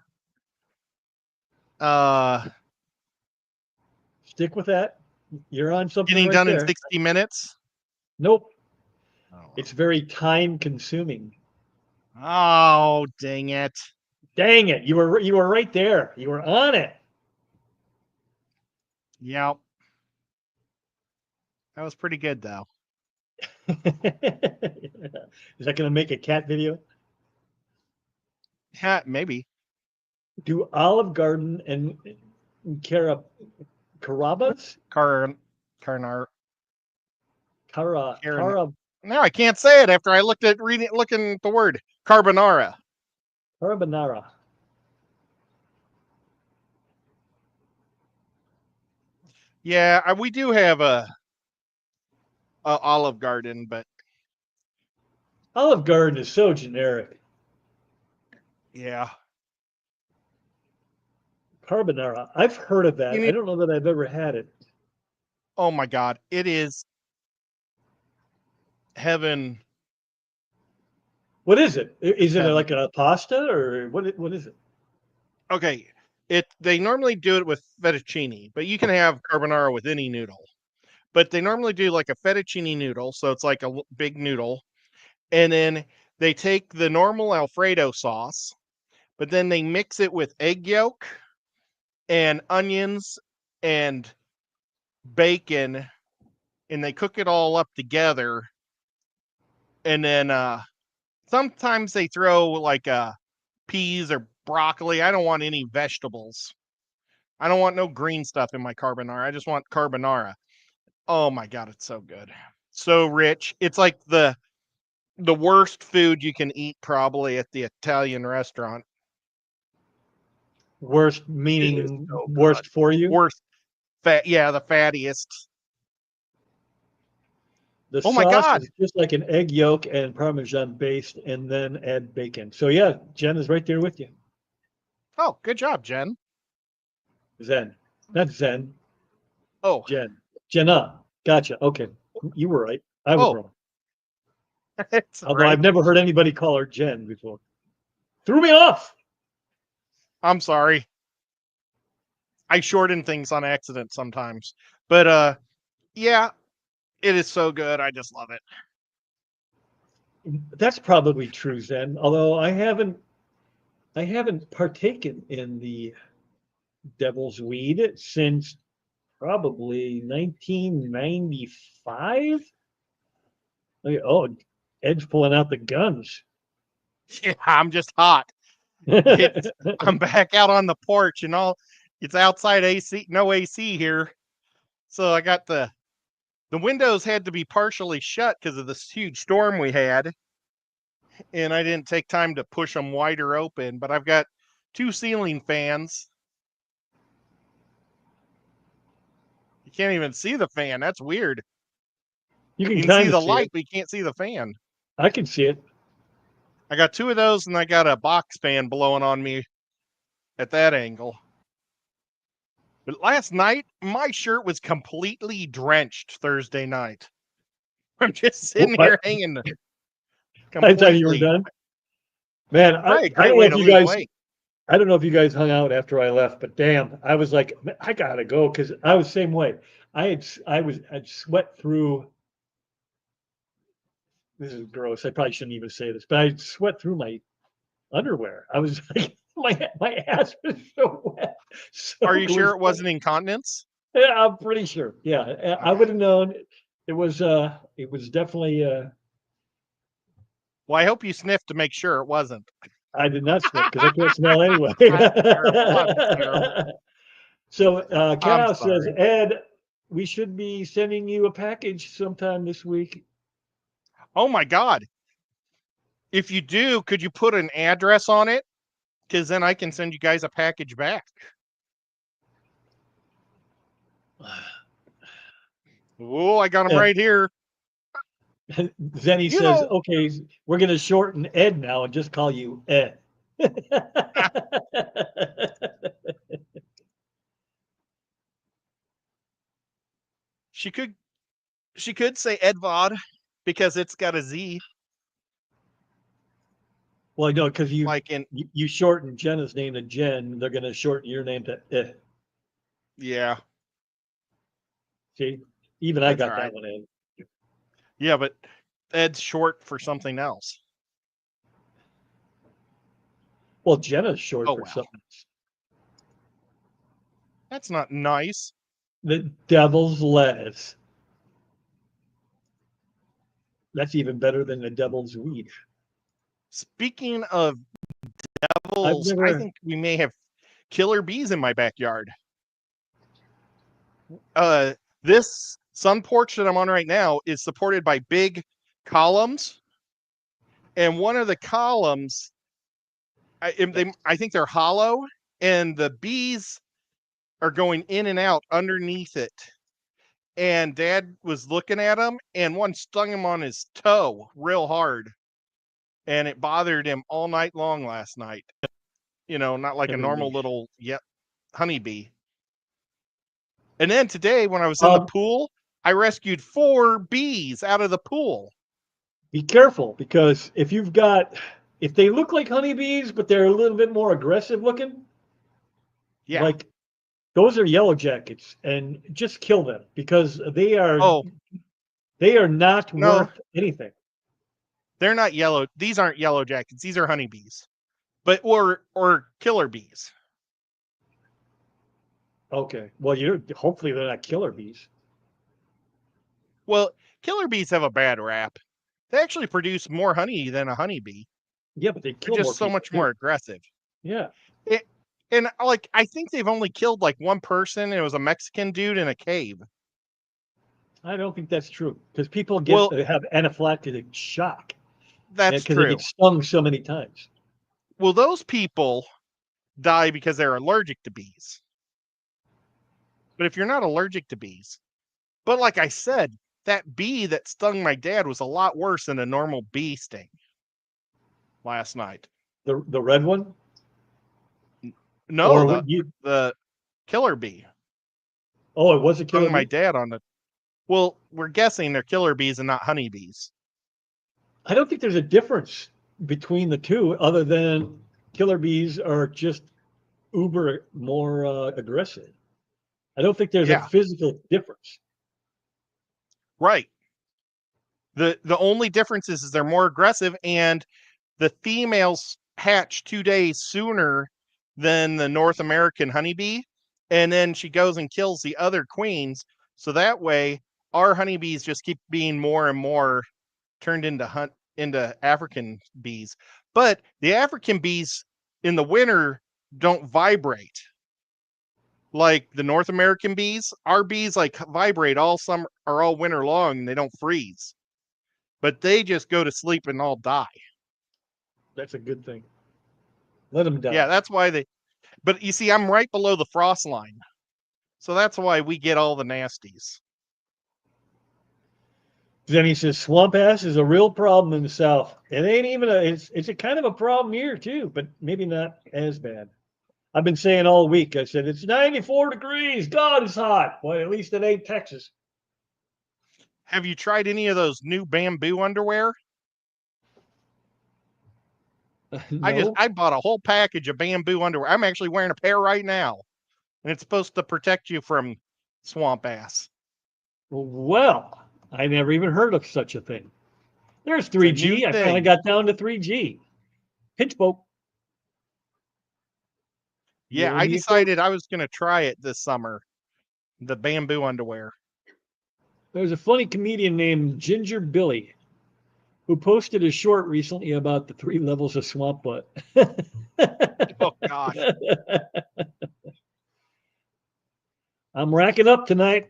Stick with that. You're on something Getting right done there. in 60 minutes. Nope. Oh. It's very time consuming. Oh, dang it. Dang it. You were right there. You were on it. Yep. That was pretty good, though. Is that going to make a cat video? Yeah, maybe. Do Olive Garden and Carrabba's? Carnar. Carbonara. No, I can't say it after I looked at looking at the word carbonara. Yeah, we do have a Olive Garden, but Olive Garden is so generic. yeah. Carbonara. I've heard of that. I don't know that I've ever had it. Oh my God, it is heaven. What is it? Is it Heaven. like a pasta or what is it? Okay, they normally do it with fettuccine, but you can have carbonara with any noodle. But they normally do like a fettuccine noodle, so it's like a big noodle, and then they take the normal Alfredo sauce, but then they mix it with egg yolk and onions and bacon, and they cook it all up together. And then sometimes they throw like peas or broccoli. I don't want any vegetables. I don't want no green stuff in my carbonara. I just want carbonara. Oh my God, it's so good. So rich. It's like the worst food you can eat probably at the Italian restaurant. Worst meaning worst for you? Worst fat, yeah, the fattiest. The Oh my sauce God. is just like an egg yolk and Parmesan based, and then add bacon. So yeah, Jen is right there with you. Oh, good job, Jen. Zen, not Zen. Oh, Jenna. Gotcha. Okay, you were right. I was wrong. It's Although right. I've never heard anybody call her Jen before. Threw me off. I'm sorry. I shorten things on accident sometimes. But yeah, it is so good. I just love it. That's probably true, Zen. Although I haven't partaken in the devil's weed since probably 1995. Oh, Ed's pulling out the guns. Yeah, I'm just hot. I'm back out on the porch and all. It's outside AC, no AC here. So I got the windows had to be partially shut because of this huge storm we had. And I didn't take time to push them wider open, but I've got 2 ceiling fans. You can't even see the fan. That's weird. You You can can see kind the of see light, it. but you can't see the fan. I can see it. I got 2 of those, and I got a box fan blowing on me at that angle. But last night, my shirt was completely drenched Thursday night. I'm just sitting here hanging. I thought you were done. Man, Right, I great don't know way if to you lose guys, weight. I don't know if you guys hung out after I left, but damn, I was like, "Man, I gotta go," because I was the same way. I'd sweat through. This is gross. I probably shouldn't even say this, but I sweat through my underwear. I was like, my ass was so wet. Are you It sure was it wasn't incontinence? yeah, I'm pretty sure. Yeah, I would have known. It was definitely. Well, I hope you sniffed to make sure it wasn't. I did not sniff because I can't smell anyway. That's terrible. That's terrible. So, I'm Cal says, sorry. Ed, we should be sending you a package sometime this week. Oh my God. If you do, could you put an address on it? Because then I can send you guys a package back. Oh, I got them Yeah. right here. Zenny You says, know, okay, we're going to shorten Ed now and just call you Ed. she could say Edvod because it's got a Z, Well, I know because like in you shorten Jenna's name to Jen, they're going to shorten your name to Ed. yeah. See, even I That's got all that right. one in. Yeah, but Ed's short for something else. Well, Jenna's short Oh for well. something else. That's not nice. The devil's lettuce. That's even better than the devil's weed. Speaking of I've devils, I never. think we may have killer bees in my backyard. This sun porch that I'm on right now is supported by big columns, and one of the columns, I think they're hollow, and the bees are going in and out underneath it. And Dad was looking at them, and one stung him on his toe real hard, and it bothered him all night long last night. You know, not like a normal little honeybee. And then today, when I was in the pool, I rescued 4 bees out of the pool. Be careful because if they look like honeybees, but they're a little bit more aggressive looking, Yeah. like those are yellow jackets, and just kill them because they are not worth anything. They're not yellow. These aren't yellow jackets. These are honeybees, but or killer bees. Okay. Well, hopefully they're not killer bees. Well, killer bees have a bad rap. They actually produce more honey than a honeybee. Yeah, but they kill They're more just so people much too. more aggressive. Yeah. And like I think they've only killed like one person. It was a Mexican dude in a cave. I don't think that's true because people have anaphylactic shock. That's because they true. get stung so many times. Well, those people die because they're allergic to bees. But if you're not allergic to bees, but like I said, that bee that stung my dad was a lot worse than a normal bee sting last night. The red one? No, the killer bee. Oh, it was a killer stung my bee? dad on the. Well, we're guessing they're killer bees and not honeybees. I don't think there's a difference between the two, other than killer bees are just uber more aggressive. I don't think there's a physical difference. Right. The only difference is they're more aggressive, and the females hatch 2 days sooner than the North American honeybee, and then she goes and kills the other queens. So that way, our honeybees just keep being more and more turned into African bees. But the African bees in the winter don't vibrate like the North American bees. Our bees like vibrate all summer or all winter long, and they don't freeze. But they just go to sleep and all die. That's a good thing. Let them die. Yeah, that's why but you see, I'm right below the frost line. So that's why we get all the nasties. Then he says swamp ass is a real problem in the South. It ain't even it's a kind of a problem here too, but maybe not as bad. I've been saying all week, I said, it's 94 degrees. God, it's hot. Well, at least it ain't Texas. Have you tried any of those new bamboo underwear? No. I bought a whole package of bamboo underwear. I'm actually wearing a pair right now, and it's supposed to protect you from swamp ass. Well, I never even heard of such a thing. There's a new 3G. I finally thing. got down to 3G. Pinch boat. You Yeah, owe I me a Coke. decided I was going to try it this summer. The bamboo underwear. There's a funny comedian named Ginger Billy who posted a short recently about the 3 levels of swamp butt. Oh gosh. I'm racking up tonight.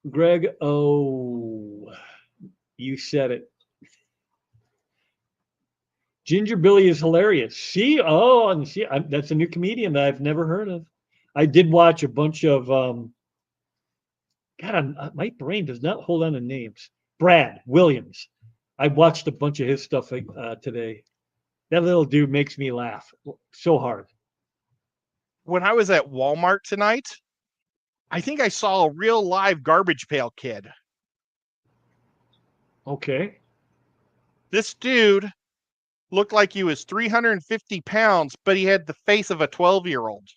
Greg, oh, you said it. Ginger Billy is hilarious. See, oh, and see, that's a new comedian that I've never heard of. I did watch a bunch of. God, my brain does not hold on to names. Brad Williams. I watched a bunch of his stuff today. That little dude makes me laugh so hard. When I was at Walmart tonight, I think I saw a real live Garbage Pail Kid. Okay. This dude looked like he was 350 pounds, but he had the face of a 12-year-old.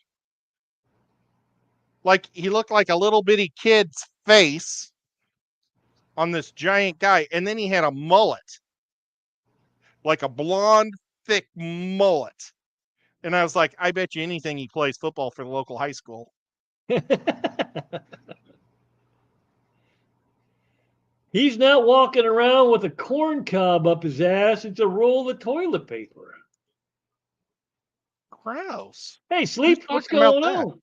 Like he looked like a little bitty kid's face on this giant guy, and then he had a mullet, like a blonde, thick mullet. And I was like, I bet you anything he plays football for the local high school. He's not walking around with a corn cob up his ass. It's a roll of toilet paper. Gross. Hey, Sleep, what's talking about going that? on?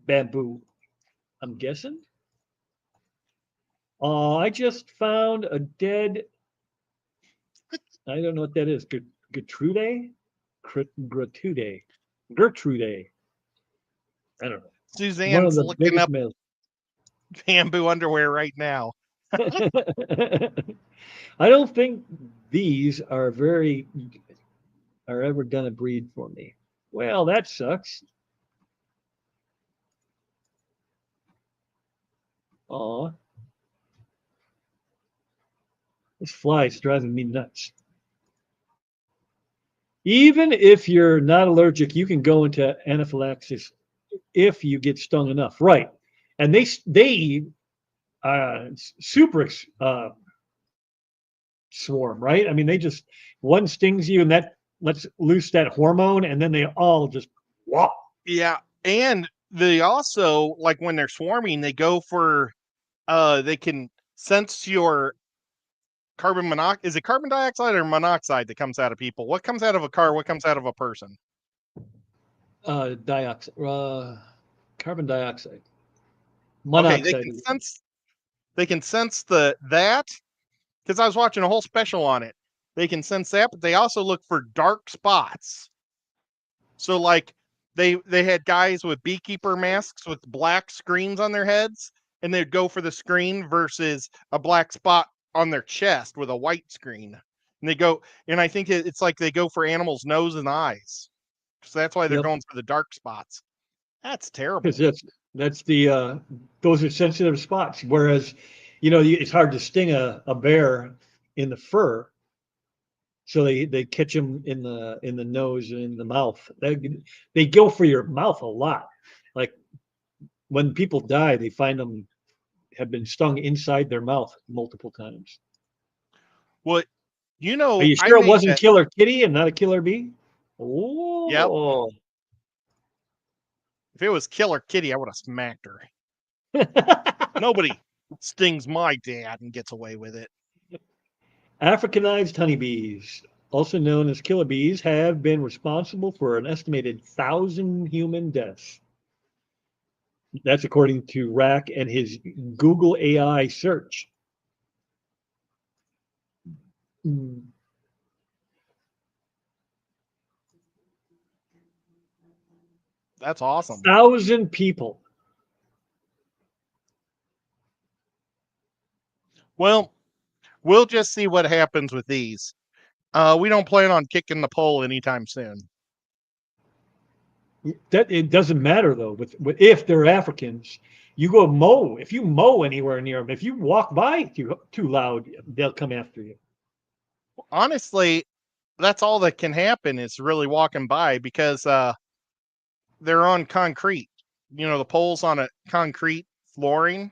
Bamboo, I'm guessing. I just found a dead. I don't know what that is. Gertrude? Gertrude. I don't know. One of Suzanne's the looking biggest up males. bamboo underwear right now. I don't think these are ever gonna breed for me. Well, that sucks. Aw. This fly is driving me nuts. Even if you're not allergic, you can go into anaphylaxis if you get stung enough, right? And they super swarm, right? I mean, they just one stings you and that lets loose that hormone, and then they all just whop. Yeah, and they also, like when they're swarming, they go for they can sense your carbon monoxide. Is it carbon dioxide or monoxide that comes out of people? What comes out of a car? What comes out of a person? Dioxide, carbon dioxide, Okay, monoxide. they can sense that because I was watching a whole special on it. They can sense that, but they also look for dark spots. So like they had guys with beekeeper masks with black screens on their heads, and they'd go for the screen versus a black spot on their chest with a white screen. And they go, and I think it's like they go for animals' nose and eyes. So that's why they're Yep. going for the dark spots. That's terrible. Because that's the those are sensitive spots. Whereas, it's hard to sting a bear in the fur, so they catch them in the nose and in the mouth. They go for your mouth a lot. Like when people die, they find them have been stung inside their mouth multiple times. Well, Are you I sure it made wasn't that. Killer Kitty and not a Killer Bee? Yep. Oh. If it was Killer Kitty, I would have smacked her. Nobody stings my dad and gets away with it. Africanized honeybees, also known as killer bees, have been responsible for an estimated 1,000 human deaths. That's according to Rack and his Google AI search. That's awesome. 1,000 people. Well, we'll just see what happens with these. We don't plan on kicking the pole anytime soon. That it doesn't matter though. With if they're Africans, You go mow. If you mow anywhere near them, if you walk by too loud, they'll come after you. Honestly, that's all that can happen is really walking by because they're on concrete. You know, the poles on a concrete footing,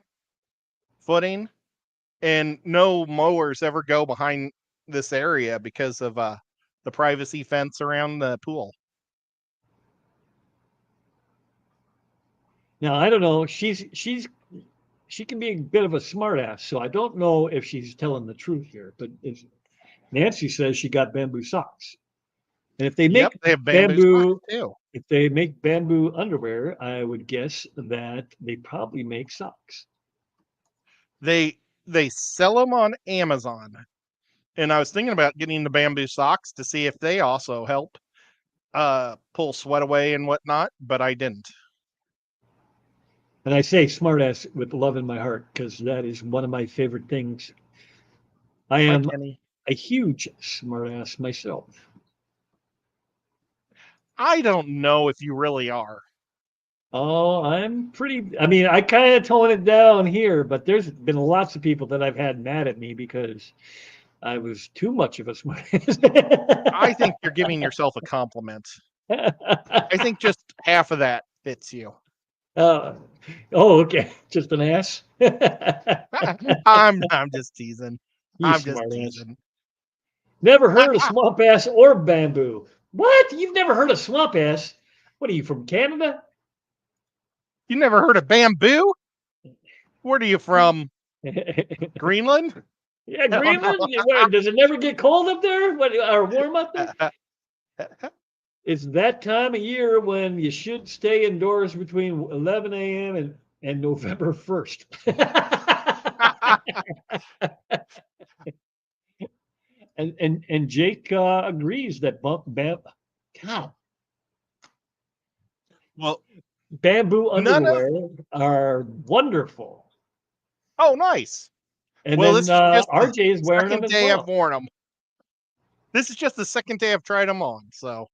and no mowers ever go behind this area because of the privacy fence around the pool. Now I don't know. She can be a bit of a smartass, so I don't know if she's telling the truth here. But Nancy says she got bamboo socks, and if they Yep, make they have bamboo bamboo, socks too. if they make bamboo underwear, I would guess that they probably make socks. They sell them on Amazon, and I was thinking about getting the bamboo socks to see if they also help pull sweat away and whatnot, but I didn't. And I say smartass with love in my heart because that is one of my favorite things. I Hi, am Kenny. a huge smartass myself. I don't know if you really are. Oh, I'm pretty. I mean, I kind of tone it down here, but there's been lots of people that I've had mad at me because I was too much of a smartass. I think you're giving yourself a compliment. I think just half of that fits you. Oh, okay. Just an ass. I'm just teasing. You I'm just smart ass. teasing. Never heard of swamp ass or bamboo. What? You've never heard of swamp ass? What are you from Canada? You never heard of bamboo? Where are you from? Greenland? Yeah, I don't Greenland. Where, does it never get cold up there? What, or warm up there? know. It's that time of year when you should stay indoors between 11 a.m. and November 1st. and Jake agrees that God, Well, bamboo none of. underwear are wonderful. Oh, nice. And Well, then this is just the RJ is wearing them second as day I've well. worn them. This is just the second day I've tried them on. So,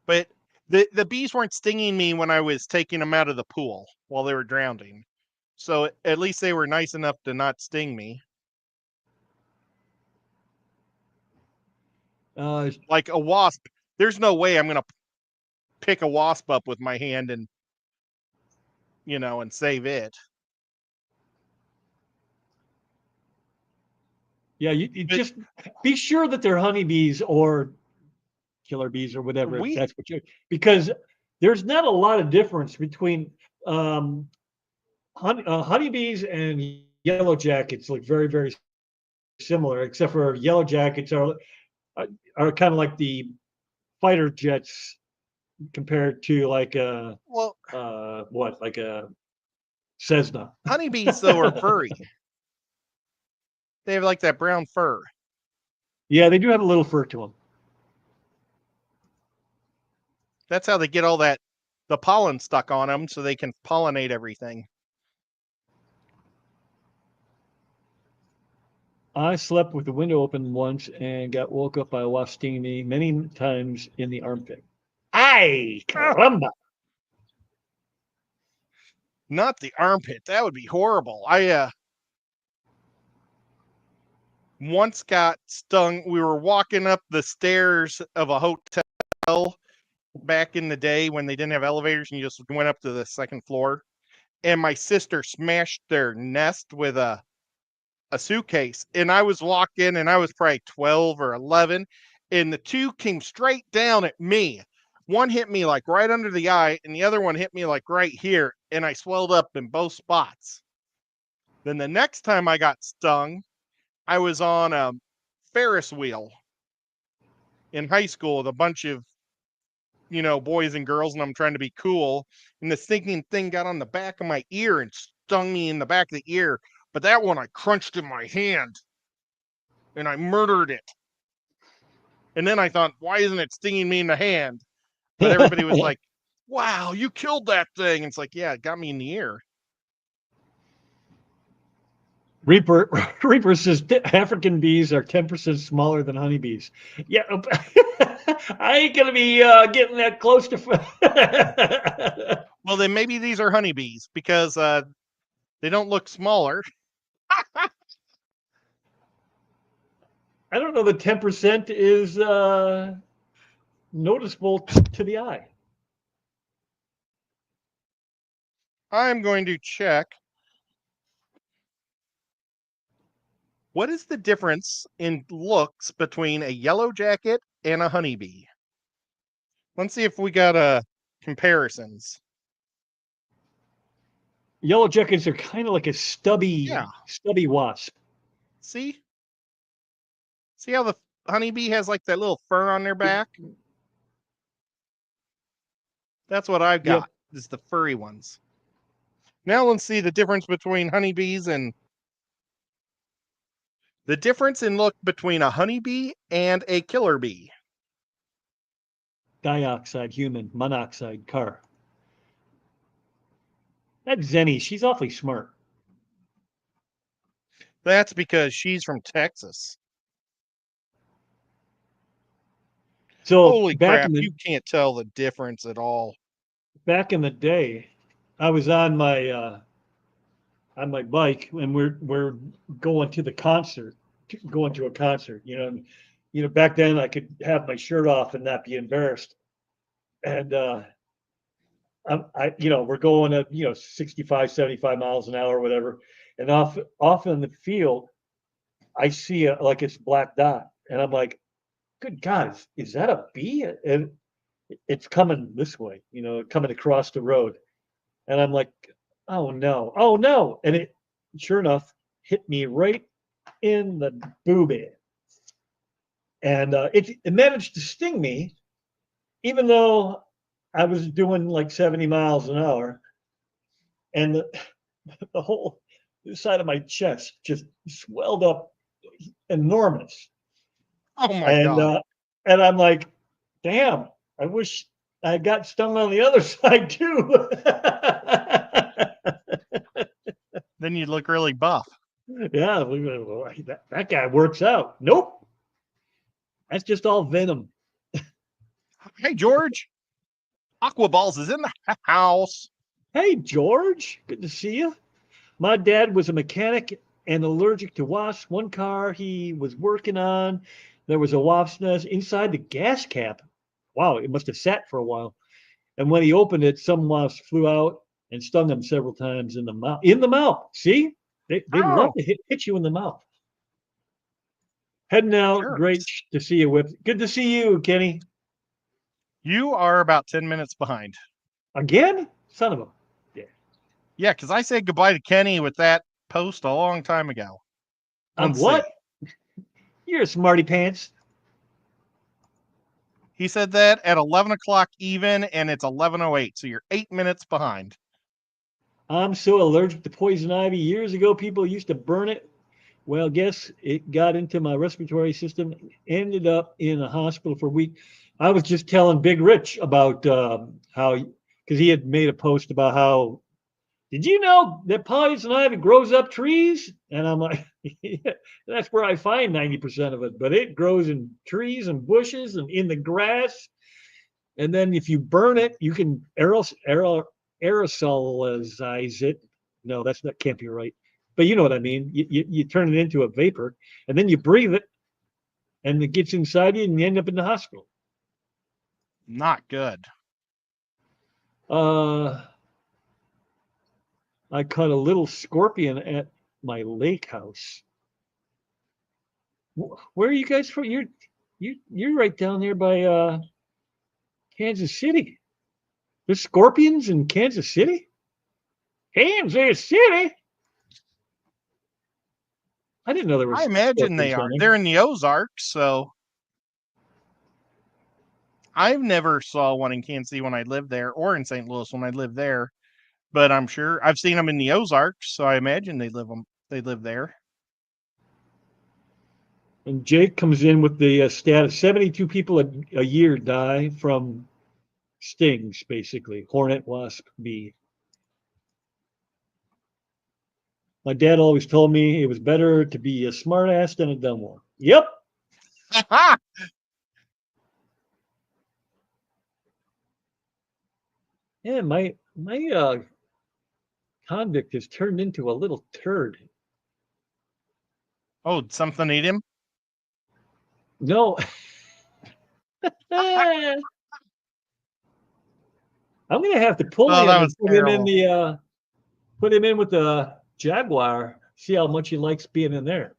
but the bees weren't stinging me when I was taking them out of the pool while they were drowning. So at least they were nice enough to not sting me. Like a wasp, there's no way I'm gonna pick a wasp up with my hand and and save it. Yeah, you But just be sure that they're honeybees or killer bees or whatever. If we that's what you because there's not a lot of difference between honeybees and yellow jackets. Look very similar, except for yellow jackets are kind of like the fighter jets compared to like a well, like a Cessna. honeybees though are furry. They have like that brown fur. Yeah, they do have a little fur to them. That's how they get all the pollen stuck on them, so they can pollinate everything. I slept with the window open once and got woke up by a wasp stinging me many times in the armpit. Ay, caramba! Not the armpit. That would be horrible. I once got stung. We were walking up the stairs of a hotel back in the day when they didn't have elevators and you just went up to the second floor. And my sister smashed their nest with a suitcase. And I was walking and I was probably 12 or 11. And the two came straight down at me. One hit me like right under the eye, and the other one hit me like right here. And I swelled up in both spots. Then the next time I got stung, I was on a Ferris wheel in high school with a bunch of, boys and girls, and I'm trying to be cool. And the stinking thing got on the back of my ear and stung me in the back of the ear. But that one I crunched in my hand and I murdered it. And then I thought, why isn't it stinging me in the hand? But everybody was like, wow, you killed that thing. And it's like, yeah, it got me in the ear. Reaper Reaper says African bees are 10% smaller than honeybees. Yeah, I ain't gonna be getting that close to. Well, then maybe these are honeybees because they don't look smaller. I don't know that 10% is noticeable to the eye. I'm going to check. What is the difference in looks between a yellow jacket and a honeybee? Let's see if we got comparisons. Yellow jackets are kind of like a stubby Yeah. wasp. See? See how the honeybee has like that little fur on their back? That's what I've got. Yep. Is the furry ones. Now let's see the difference between honeybees and the difference in look between a honeybee and a killer bee. Dioxide, human, monoxide, car. That Zenny, she's awfully smart. That's because she's from Texas. So Holy crap, you can't tell the difference at all. Back in the day, I was on my bike and we're going to the concert, going to a concert. Back then I could have my shirt off and not be embarrassed. And we're going at 65, 75 miles an hour, or whatever. And off in the field, I see like it's black dot, and I'm like, "Good God, is that a bee?" And it's coming this way, coming across the road, and I'm like, "Oh no, oh no!" And it, sure enough, hit me right in the boobie, and it managed to sting me, even though I was doing like 70 miles an hour, and the whole side of my chest just swelled up enormous. Oh my God. And I'm like, damn, I wish I got stung on the other side too. Then you'd look really buff. Yeah, that guy works out. Nope. That's just all venom. Hey, George. Aquaballs is in the house. Hey, George. Good to see you. My dad was a mechanic and allergic to wasps. One car he was working on, there was a wasp's nest inside the gas cap. Wow, it must have sat for a while. And when he opened it, some wasps flew out and stung him several times in the mouth. In the mouth. See? They love to hit you in the mouth. Heading out. Sure. Great to see you, Whip. Good to see you, Kenny. You are about 10 minutes behind. Again? Son of a. Yeah, because I said goodbye to Kenny with that post a long time ago. On what? You're a smarty pants. He said that at 11 o'clock even, and it's 11:08, so you're 8 minutes behind. I'm so allergic to poison ivy. Years ago, people used to burn it. Well, guess it got into my respiratory system, ended up in a hospital for a week. I was just telling Big Rich about how, because he had made a post about how, did you know that poison ivy grows up trees? And I'm like, yeah, that's where I find 90% of it, but it grows in trees and bushes and in the grass. And then if you burn it, you can aerosolize it. No, that can't be right. But you know what I mean. You turn it into a vapor, and then you breathe it, and it gets inside you, and you end up in the hospital. Not good. I caught a little scorpion at my lake house. Where are you guys from? You're right down there by Kansas City. There's scorpions in Kansas City? Kansas City? I didn't know there was. I imagine they are. They're in the Ozarks, so I've never saw one in Kansas City when I lived there, or in St. Louis when I lived there. But I'm sure I've seen them in the Ozarks, so I imagine they live there. And Jake comes in with the stat of 72 people a year die from stings, basically hornet, wasp, bee. My dad always told me it was better to be a smart ass than a dumb one. Yep. Yeah, my convict has turned into a little turd. Oh, something ate him? No. I'm gonna have to pull Oh, him that and was put him in terrible. put him in with the Jaguar. See how much he likes being in there.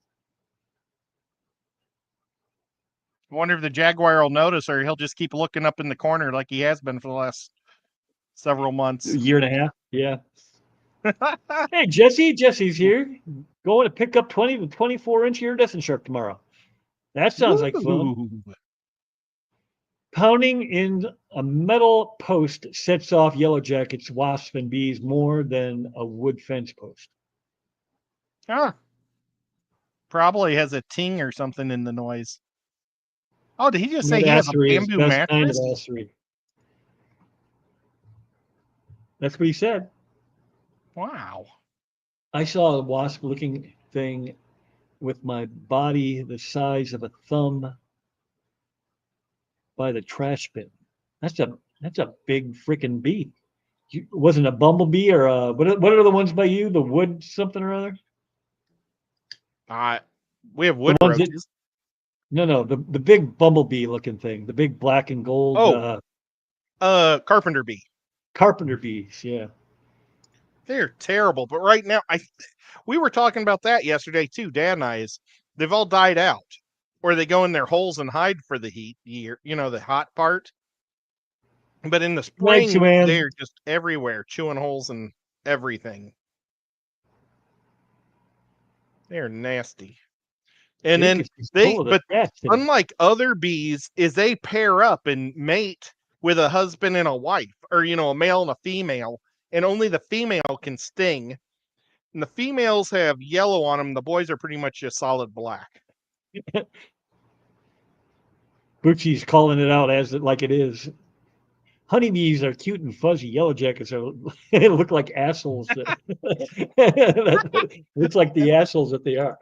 I wonder if the Jaguar will notice, or he'll just keep looking up in the corner like he has been for the last several A months. year and a half. Yeah. Hey, Jesse. Jesse's here. Going to pick up 20 to 24-inch iridescent shark tomorrow. That sounds like fun. Woo. Pounding in a metal post sets off yellow jackets, wasps, and bees more than a wood fence post. Ah, probably has a ting or something in the noise. Oh, did he just say That he has a assery is bamboo best kind of mattress? assery. That's what he said. Wow. I saw a wasp-looking thing with my body the size of a thumb by the trash bin. That's a big freaking bee. Wasn't a bumblebee or what are the ones by you? The wood something or other? We have The wood ones that roaches. no, the big bumblebee looking thing, the big black and gold Oh. Carpenter bee. carpenter bees. Yeah. They're terrible. But right now, we were talking about that yesterday too. Dad and I they've all died out, or they go in their holes and hide for the heat year. The hot part. But in the Thanks, spring, man. they're just everywhere, chewing holes and everything. They're nasty. And Jake then is full of the but cats today. unlike other bees, is they pair up and mate with a husband and a wife, or a male and a female, and only the female can sting. And the females have yellow on them. The boys are pretty much just solid black. Gucci's calling it out as it like it is. Honeybees are cute and fuzzy. Yellow jackets are they look like assholes. It's like the assholes that they are.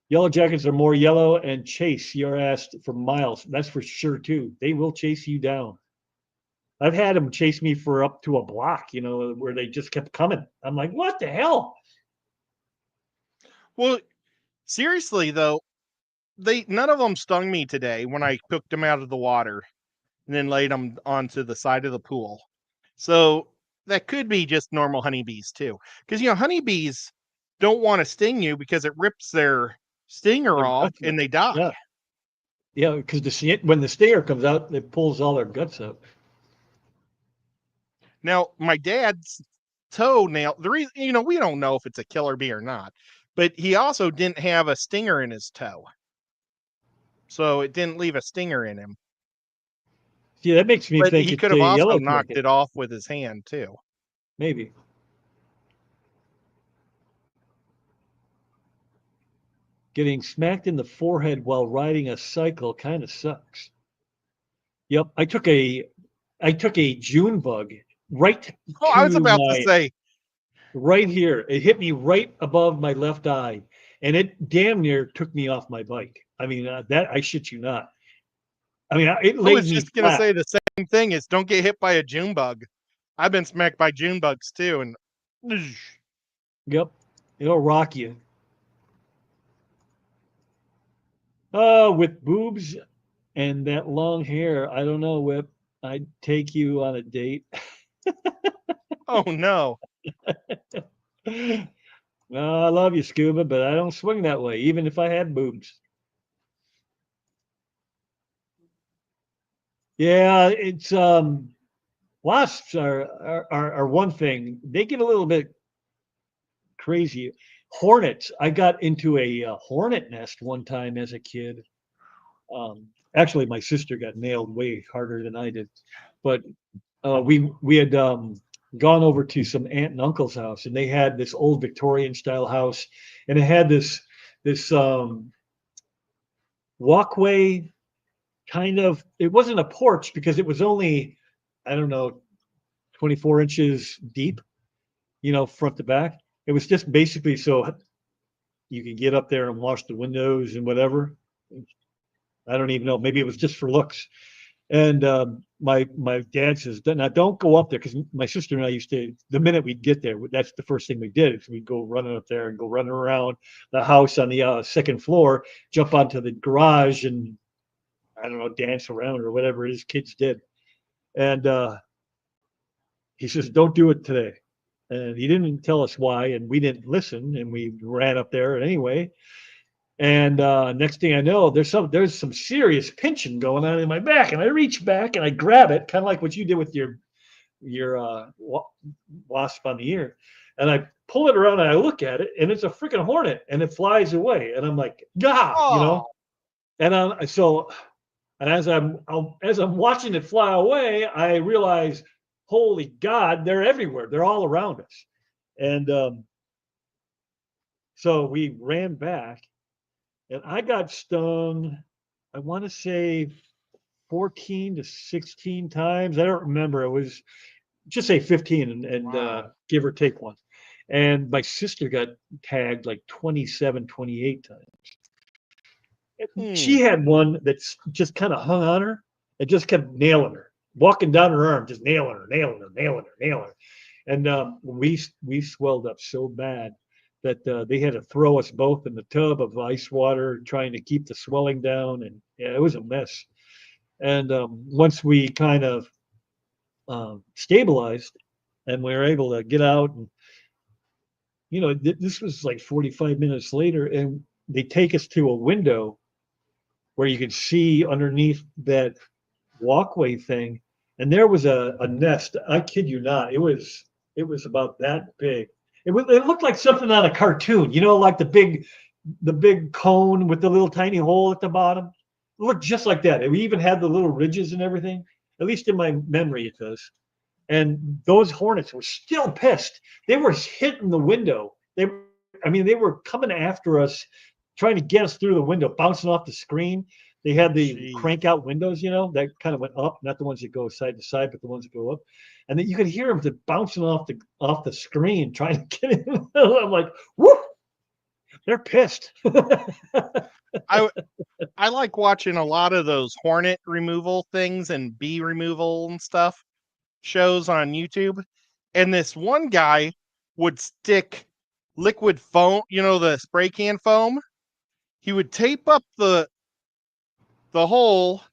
Yellow jackets are more yellow and chase your ass for miles. That's for sure too. They will chase you down. I've had them chase me for up to a block, where they just kept coming. I'm like, what the hell? Well, seriously though, none of them stung me today when I cooked them out of the water and then laid them onto the side of the pool. So that could be just normal honeybees too, because honeybees don't want to sting you because it rips their stinger off Guts out. and they die. Yeah, yeah, because when the stinger comes out, it pulls all their guts out. Now, my dad's toenail, the reason, we don't know if it's a killer bee or not, but he also didn't have a stinger in his toe. So it didn't leave a stinger in him. Yeah, that makes me But think he it's could a have also yellow knocked jacket. it off with his hand too. Maybe. Getting smacked in the forehead while riding a cycle kind of sucks. Yep, I took a June bug right Oh, I was to about to my say, right here. It hit me right above my left eye, and it damn near took me off my bike. I mean, that I shit you not. I mean, it I laid was me just gonna flat. say the same thing is don't get hit by a June bug. I've been smacked by June bugs too, and Yep, it'll rock you. With boobs and that long hair, I don't know, Whip. I'd take you on a date. oh no. No, I love you, Scuba, but I don't swing that way, even if I had boobs. Yeah, it's wasps are one thing. They get a little bit crazy. Hornets. I got into a hornet nest one time as a kid. Actually, my sister got nailed way harder than I did, but we had gone over to some aunt and uncle's house, and they had this old Victorian style house, and it had this walkway kind of. It wasn't a porch because it was only, I don't know, 24 inches deep, front to back. It was just basically so you could get up there and wash the windows and whatever. I don't even know. Maybe it was just for looks. And my dad says, now don't go up there, because my sister and I used to, the minute we'd get there, that's the first thing we did, is we'd go running up there and go running around the house on the second floor, jump onto the garage and, I don't know, dance around or whatever his kids did. And he says, don't do it today. And he didn't tell us why, and we didn't listen, and we ran up there anyway. And next thing I know, there's some serious pinching going on in my back, and I reach back and I grab it, kind of like what you did with your wasp on the ear, and I pull it around and I look at it, and it's a freaking hornet, and it flies away, and I'm like, God, you know. And and as I'm watching it fly away, I realize, holy God, they're everywhere. They're all around us, and so we ran back. And I got stung, I want to say 14 to 16 times. I don't remember. It was just say 15 and Wow. give or take one. And my sister got tagged like 27, 28 times. She had one that's just kind of hung on her and just kept nailing her, walking down her arm, just nailing her. And we swelled up so bad that they had to throw us both in the tub of ice water, trying to keep the swelling down. And yeah, it was a mess. And once we kind of stabilized and we were able to get out, and this was like 45 minutes later, and they take us to a window where you could see underneath that walkway thing, and there was a nest. I kid you not, it was about that big. It looked like something on a cartoon, like the big cone with the little tiny hole at the bottom. It looked just like that. We even had the little ridges and everything. At least in my memory, it does. And those hornets were still pissed. They were hitting the window. They were coming after us, trying to get us through the window, bouncing off the screen. They had the crank out windows, that kind of went up, not the ones that go side to side, but the ones that go up. And then you could hear them bouncing off the screen, trying to get in. I'm like, whoop! They're pissed. I like watching a lot of those hornet removal things and bee removal and stuff shows on YouTube. And this one guy would stick liquid foam, the spray can foam. He would tape up the hole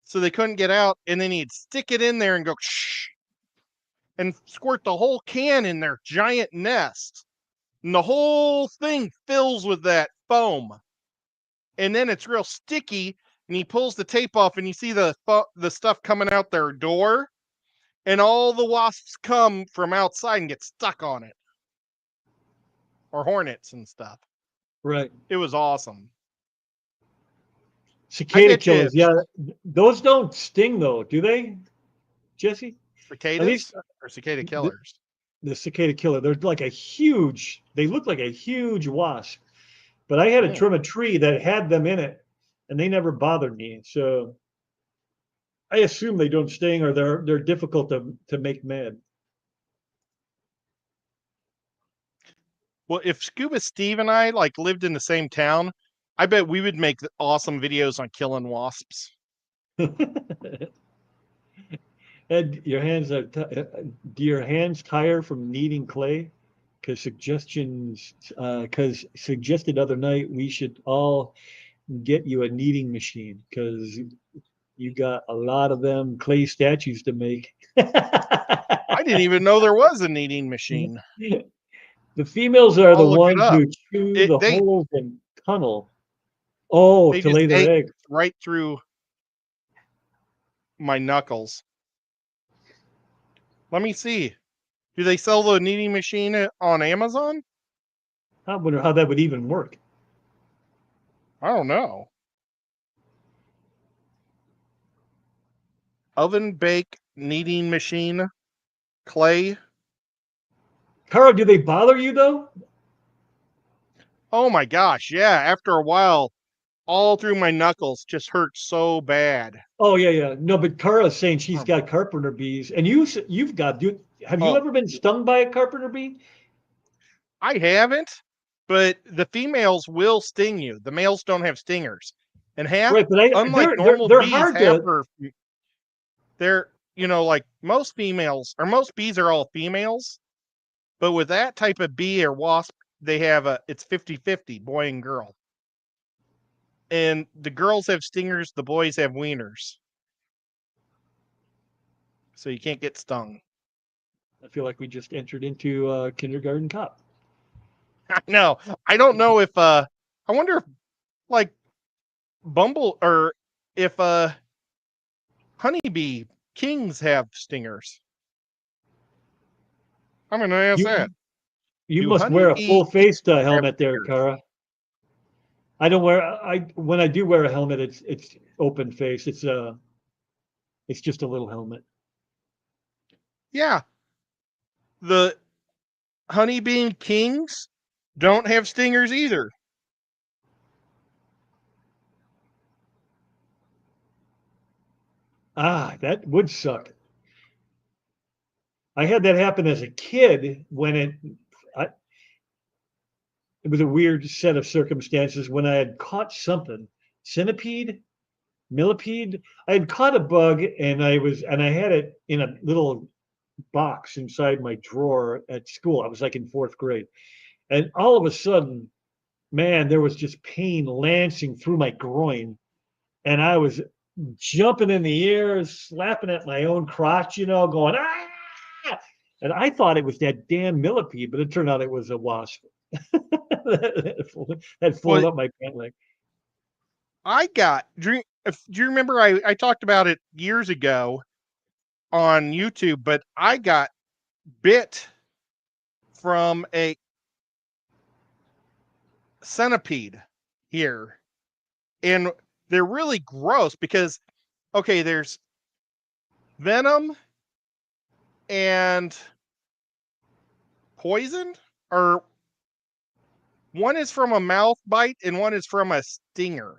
so they couldn't get out, and then he'd stick it in there and go shh, and squirt the whole can in their giant nest. And the whole thing fills with that foam. And then it's real sticky, and he pulls the tape off, and you see the stuff coming out their door, and all the wasps come from outside and get stuck on it. Or hornets and stuff. Right. It was awesome. Cicada killers, yeah. Those don't sting though, do they, Jesse? Cicadas? At least, or cicada killers? The cicada killer. They're like they look like a huge wasp. But I had to trim a tree that had them in it, and they never bothered me. So I assume they don't sting, or they're difficult to make mad. Well, if Scuba Steve and I lived in the same town, I bet we would make awesome videos on killing wasps. Ed, do your hands tire from kneading clay? Because suggested other night we should all get you a kneading machine, because you got a lot of them clay statues to make. I didn't even know there was a kneading machine. The females are the ones who chew the holes and tunnel. Oh, to lay their eggs right through my knuckles. Let me see. Do they sell the kneading machine on Amazon? I wonder how that would even work. I don't know. Oven bake kneading machine, clay. Cara, do they bother you though? Oh my gosh, yeah. After a while, all through my knuckles just hurt so bad. Oh yeah. No, but Cara's saying she's got carpenter bees, and you've got. Have you ever been stung by a carpenter bee? I haven't, but the females will sting you. The males don't have stingers, and Right, but unlike they're normal they're bees, hard to. they're like most females or most bees are all females, but with that type of bee or wasp, they have it's 50-50 boy and girl. And the girls have stingers, the boys have wieners. So you can't get stung. I feel like we just entered into kindergarten cop. I know. I don't know if I wonder if like Bumble or if honeybee kings have stingers. I'm gonna ask that. You Do must wear a honeybee full face have helmet there, stingers? Kara. I don't wear. When I do wear a helmet, it's open face. It's just a little helmet. Yeah. The honeybee kings don't have stingers either. Ah, that would suck. I had that happen as a kid when it was a weird set of circumstances when I had caught something, centipede, millipede. I had caught a bug and I had it in a little box inside my drawer at school. I was like in fourth grade. And all of a sudden, man, there was just pain lancing through my groin. And I was jumping in the air, slapping at my own crotch, going, ah! And I thought it was that damn millipede, but it turned out it was a wasp that floated Well, up my pant leg. I got. Do you remember I talked about it years ago on YouTube? But I got bit from a centipede here, and they're really gross because okay, there's venom and poison, or one is from a mouth bite and one is from a stinger.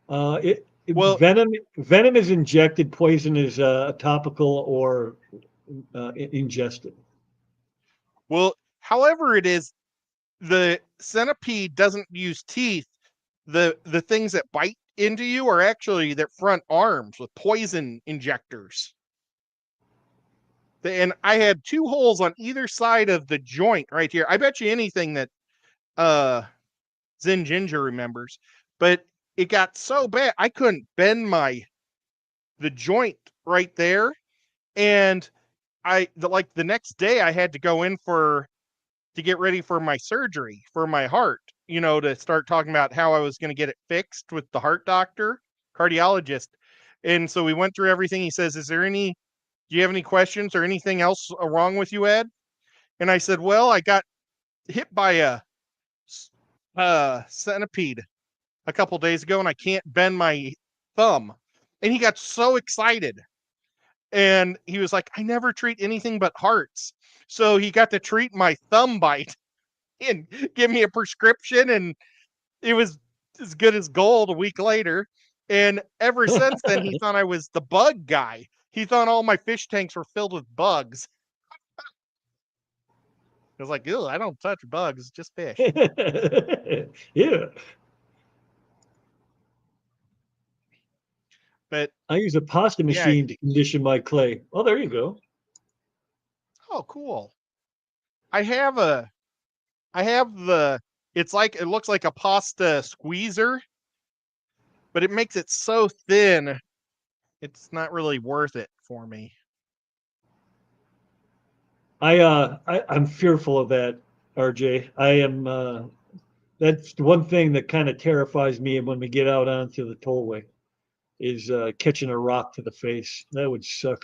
Well, Venom is injected. Poison is topical or ingested. well, however it is, the centipede doesn't use teeth. The things that bite into you are actually their front arms with poison injectors. And I had two holes on either side of the joint right here. I bet you anything that Zen Ginger remembers, but it got so bad I couldn't bend the joint right there, and the next day I had to go in to get ready for my surgery for my heart, to start talking about how I was going to get it fixed with the heart doctor, cardiologist. And so we went through everything. He says, do you have any questions or anything else wrong with you, Ed? And I said, well, I got hit by a centipede a couple days ago and I can't bend my thumb. And he got so excited. And he was like, I never treat anything but hearts. So he got to treat my thumb bite and give me a prescription, and it was as good as gold a week later. And ever since then, he thought I was the bug guy. He thought all my fish tanks were filled with bugs. I was like, ew, I don't touch bugs, just fish. Yeah. But I use a pasta yeah. machine to condition my clay. Oh, there you go. Oh, cool. I have the, it looks like a pasta squeezer, but it makes it so thin, it's not really worth it for me. I'm fearful of that, RJ. I am. That's the one thing that kind of terrifies me when we get out onto the tollway is catching a rock to the face. That would suck.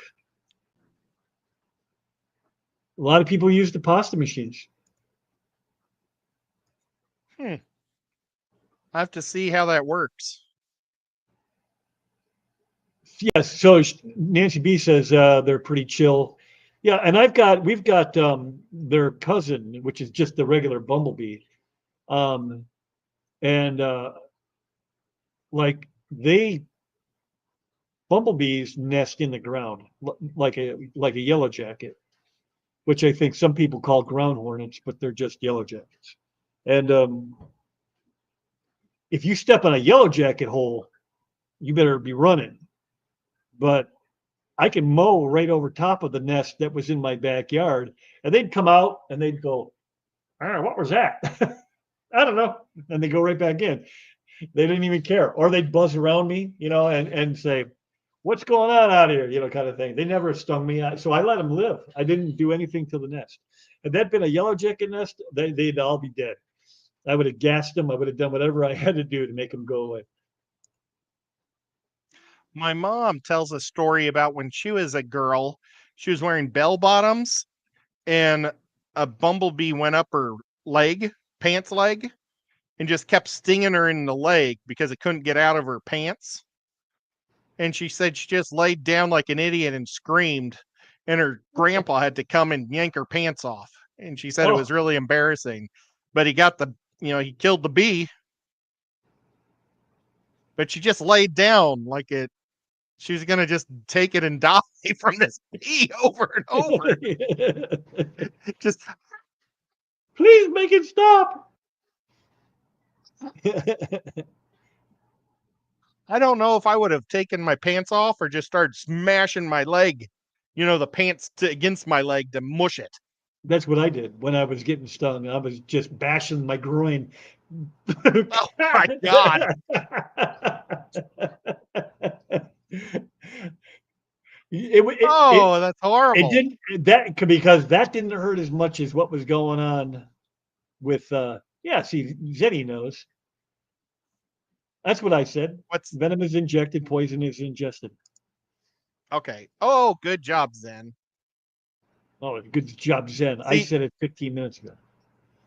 A lot of people use the pasta machines. I have to see how that works. Yes. So Nancy B says they're pretty chill. Yeah, and we've got their cousin, which is just the regular bumblebee, and like bumblebees nest in the ground like a yellow jacket, which I think some people call ground hornets, but they're just yellow jackets. And if you step on a yellow jacket hole, you better be running. But I can mow right over top of the nest that was in my backyard, and they'd come out and they'd go, what was that? I don't know. And they go right back in. They didn't even care. Or they'd buzz around me, and say, what's going on out here? Kind of thing. They never stung me. So I let them live. I didn't do anything to the nest. Had that been a yellow jacket nest, they'd all be dead. I would have gassed them. I would have done whatever I had to do to make them go away. My mom tells a story about when she was a girl, she was wearing bell bottoms and a bumblebee went up her leg, pants leg, and just kept stinging her in the leg because it couldn't get out of her pants. And she said she just laid down like an idiot and screamed, and her grandpa had to come and yank her pants off. And she said it was really embarrassing, but he got he killed the bee, but she just laid down like she was going to just take it and die from this bee over and over. Just, please make it stop. I don't know if I would have taken my pants off or just started smashing my leg, the pants against my leg to mush it. That's what I did when I was getting stung. I was just bashing my groin. Oh my God. That's horrible. It didn't because that didn't hurt as much as what was going on with see, Zenny knows. That's what I said. Venom is injected, poison is ingested. Okay. Oh, good job, Zen. Oh, good job, Zen. See, I said it 15 minutes ago.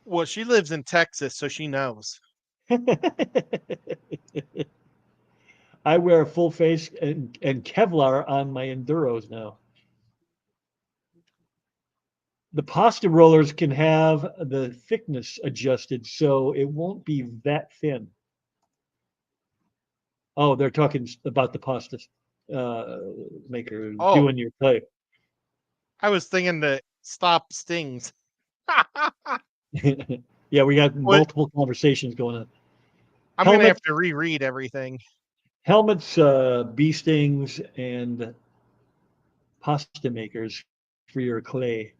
Well, she lives in Texas, so she knows. I wear a full face and Kevlar on my Enduros now. The pasta rollers can have the thickness adjusted, so it won't be that thin. Oh, they're talking about the pasta maker doing your play. I was thinking to stop stings. Yeah, we got multiple conversations going on. I'm going to have to reread everything. Helmets, bee stings, and pasta makers for your clay.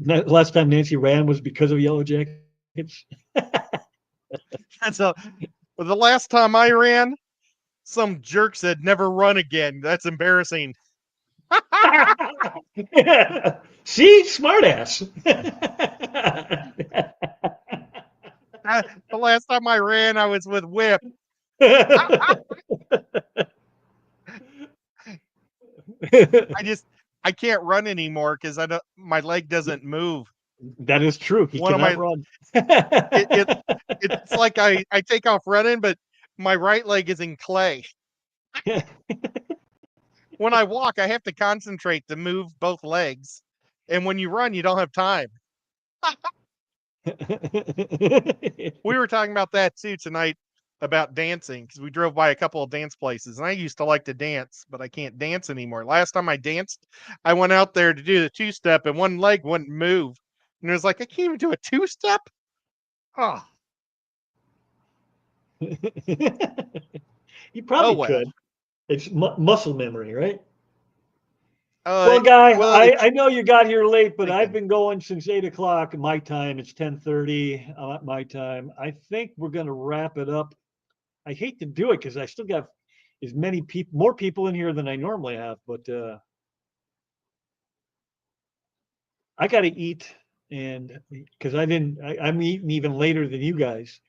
Last time Nancy ran was because of yellow jackets. So, the last time I ran, some jerk said never run again. That's embarrassing. See, smartass. The last time I ran, I was with Whip. I can't run anymore because my leg doesn't move. That is true. He cannot run. It's like I take off running, but my right leg is in clay. When I walk, I have to concentrate to move both legs. And when you run, you don't have time. We were talking about that too tonight about dancing because we drove by a couple of dance places and I used to like to dance, but I can't dance anymore. Last time I danced, I went out there to do the two-step and one leg wouldn't move. And it was like, I can't even do a two-step. Oh. You probably could. It's muscle memory, right? Well, Guy, I know you got here late, but I've been going since 8 o'clock my time. It's 10:30 my time. I think we're going to wrap it up. I hate to do it because I still got as many people, more people in here than I normally have, but I got to eat, and because I'm eating even later than you guys.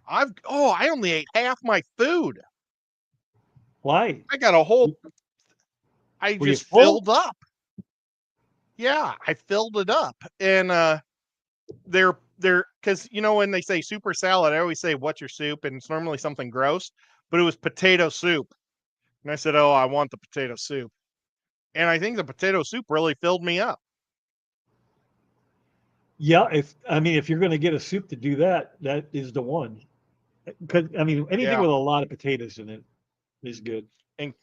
I only ate half my food. Why? I got a whole. I just filled up. Yeah, I filled it up, and they're because when they say super salad, I always say what's your soup, and it's normally something gross, but it was potato soup, and I said, oh, I want the potato soup, and I think the potato soup really filled me up. Yeah, if you're going to get a soup to do that, that is the one. Because anything with a lot of potatoes in it is good. And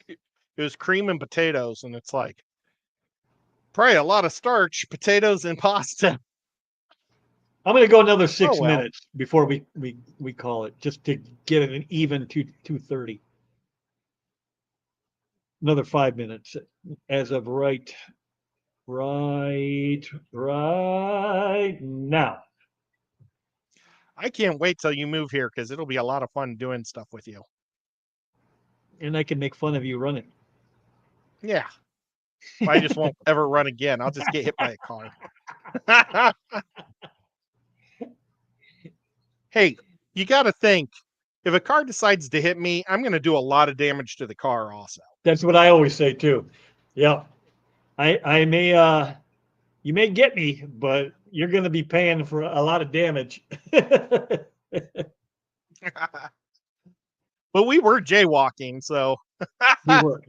It was cream and potatoes, and it's like probably a lot of starch, potatoes and pasta. I'm going to go another 6 well. minutes before we call it, just to get it an even 2:30. Another 5 minutes as of right now. I can't wait till you move here because it'll be a lot of fun doing stuff with you. And I can make fun of you running. Yeah. I just won't ever run again. I'll just get hit by a car. Hey, you got to think, if a car decides to hit me, I'm going to do a lot of damage to the car also. That's what I always say too. Yeah. I may you may get me, but you're going to be paying for a lot of damage. But we were jaywalking, so We were.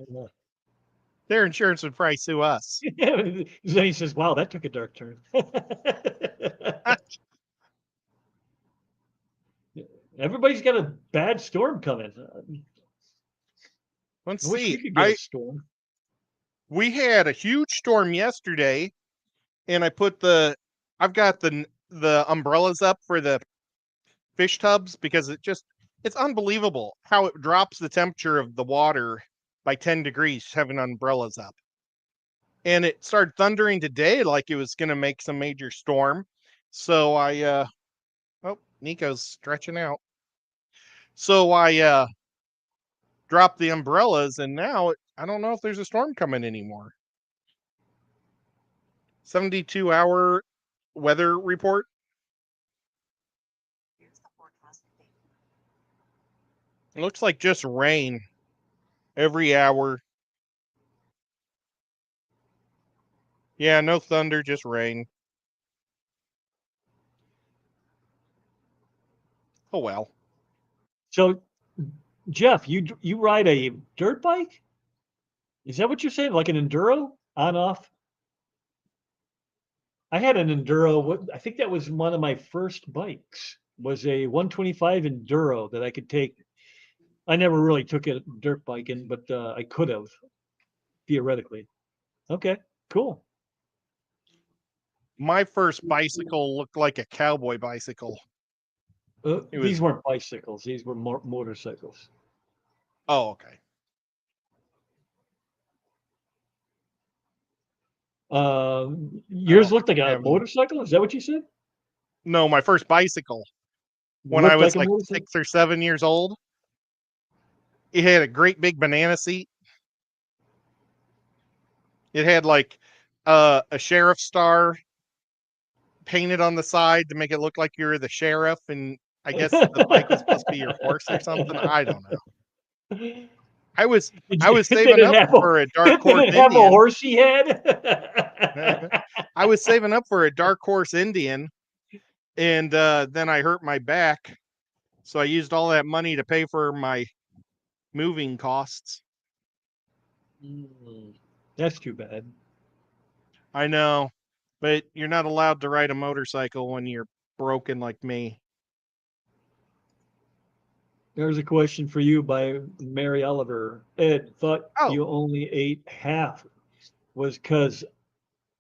their insurance would probably sue us. Then he says, "Wow, that took a dark turn." Everybody's got a bad storm coming. Let's I wish we see. could get a storm. We had a huge storm yesterday, and I've got the umbrellas up for the fish tubs because it's unbelievable how it drops the temperature of the water by 10 degrees having umbrellas up. And it started thundering today like it was going to make some major storm. So Nico's stretching out. So I dropped the umbrellas, and now I don't know if there's a storm coming anymore. 72-hour weather report. It looks like just rain every hour. Yeah, no thunder, just rain. Oh well. So, Jeff, you ride a dirt bike? Is that what you're saying? Like an enduro, on off? I had an enduro. I think that was one of my first bikes. Was a 125 enduro that I could take. I never really took it dirt biking, but I could have theoretically. Okay, cool. My first bicycle looked like a cowboy bicycle. These weren't bicycles; these were motorcycles. Oh, okay. Yours looked like a motorcycle. Is that what you said? No, my first bicycle when I was like 6 or 7 years old. It had a great big banana seat. It had like a sheriff star painted on the side to make it look like you're the sheriff, and I guess the bike was supposed to be your horse or something. I don't know. I was saving up for a dark horse Indian. Have a horse he had? I was saving up for a dark horse Indian, and then I hurt my back, so I used all that money to pay for my moving costs. That's too bad. I know, but you're not allowed to ride a motorcycle when you're broken like me. There's a question for you by Mary Oliver. Ed, thought you only ate half was because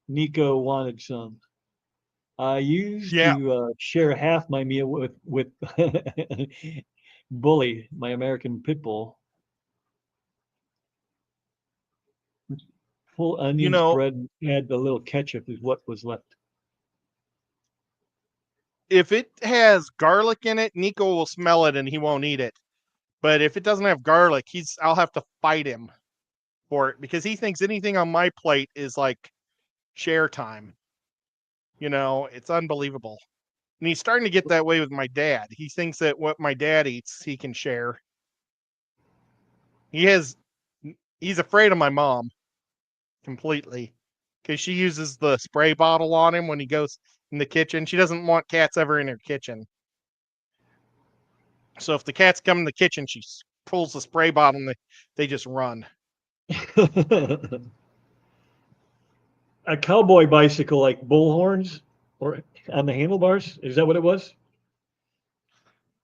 Nico wanted some. I used to share half my meal with Bully, my American pit bull. Full onions, bread, and add a little ketchup is what was left. If it has garlic in it, Nico will smell it and he won't eat it. But if it doesn't have garlic, I'll have to fight him for it because he thinks anything on my plate is like share time. You know, it's unbelievable. And he's starting to get that way with my dad. He thinks that what my dad eats, he can share. He's afraid of my mom completely because she uses the spray bottle on him when he goes in the kitchen. She doesn't want cats ever in her kitchen. So if the cats come in the kitchen, she pulls the spray bottle and they just run. A cowboy bicycle like bullhorns or on the handlebars? Is that what it was?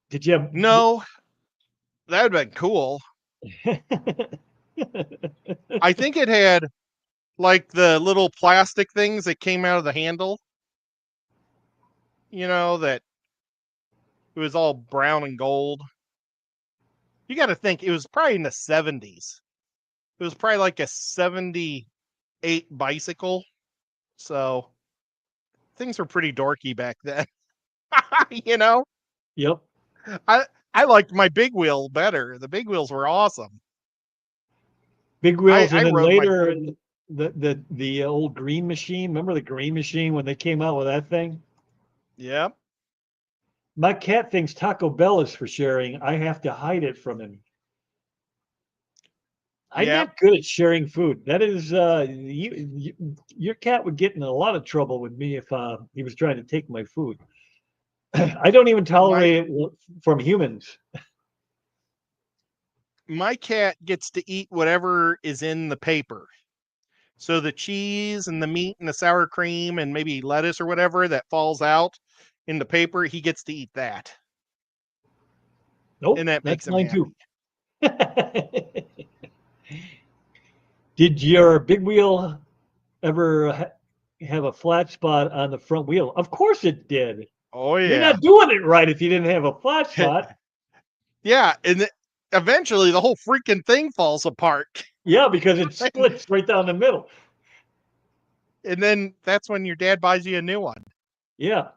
Did you have? No, that would have been cool. I think it had like the little plastic things that came out of the handle. That it was all brown and gold. You got to think it was probably in the 70s. It was probably like a 78 bicycle. So things were pretty dorky back then. you know, Yep. I liked my big wheel better. The big wheels were awesome. Big wheels, I and then rode my later the old green machine. Remember the green machine when they came out with that thing? Yep. My cat thinks Taco Bell is for sharing. I have to hide it from him. I'm Yep. not good at sharing food. That is, your cat would get in a lot of trouble with me if he was trying to take my food. I don't even tolerate it from humans. My cat gets to eat whatever is in the paper. So the cheese and the meat and the sour cream and maybe lettuce or whatever that falls out in the paper, he gets to eat that. Nope, And that makes that's him mine happy. too. Did your big wheel ever have a flat spot on the front wheel? Of course it did. Oh You're yeah. not doing it right if you didn't have a flat spot. Yeah, and eventually the whole freaking thing falls apart. Yeah, because it splits right down the middle. And then that's when your dad buys you a new one. Yeah.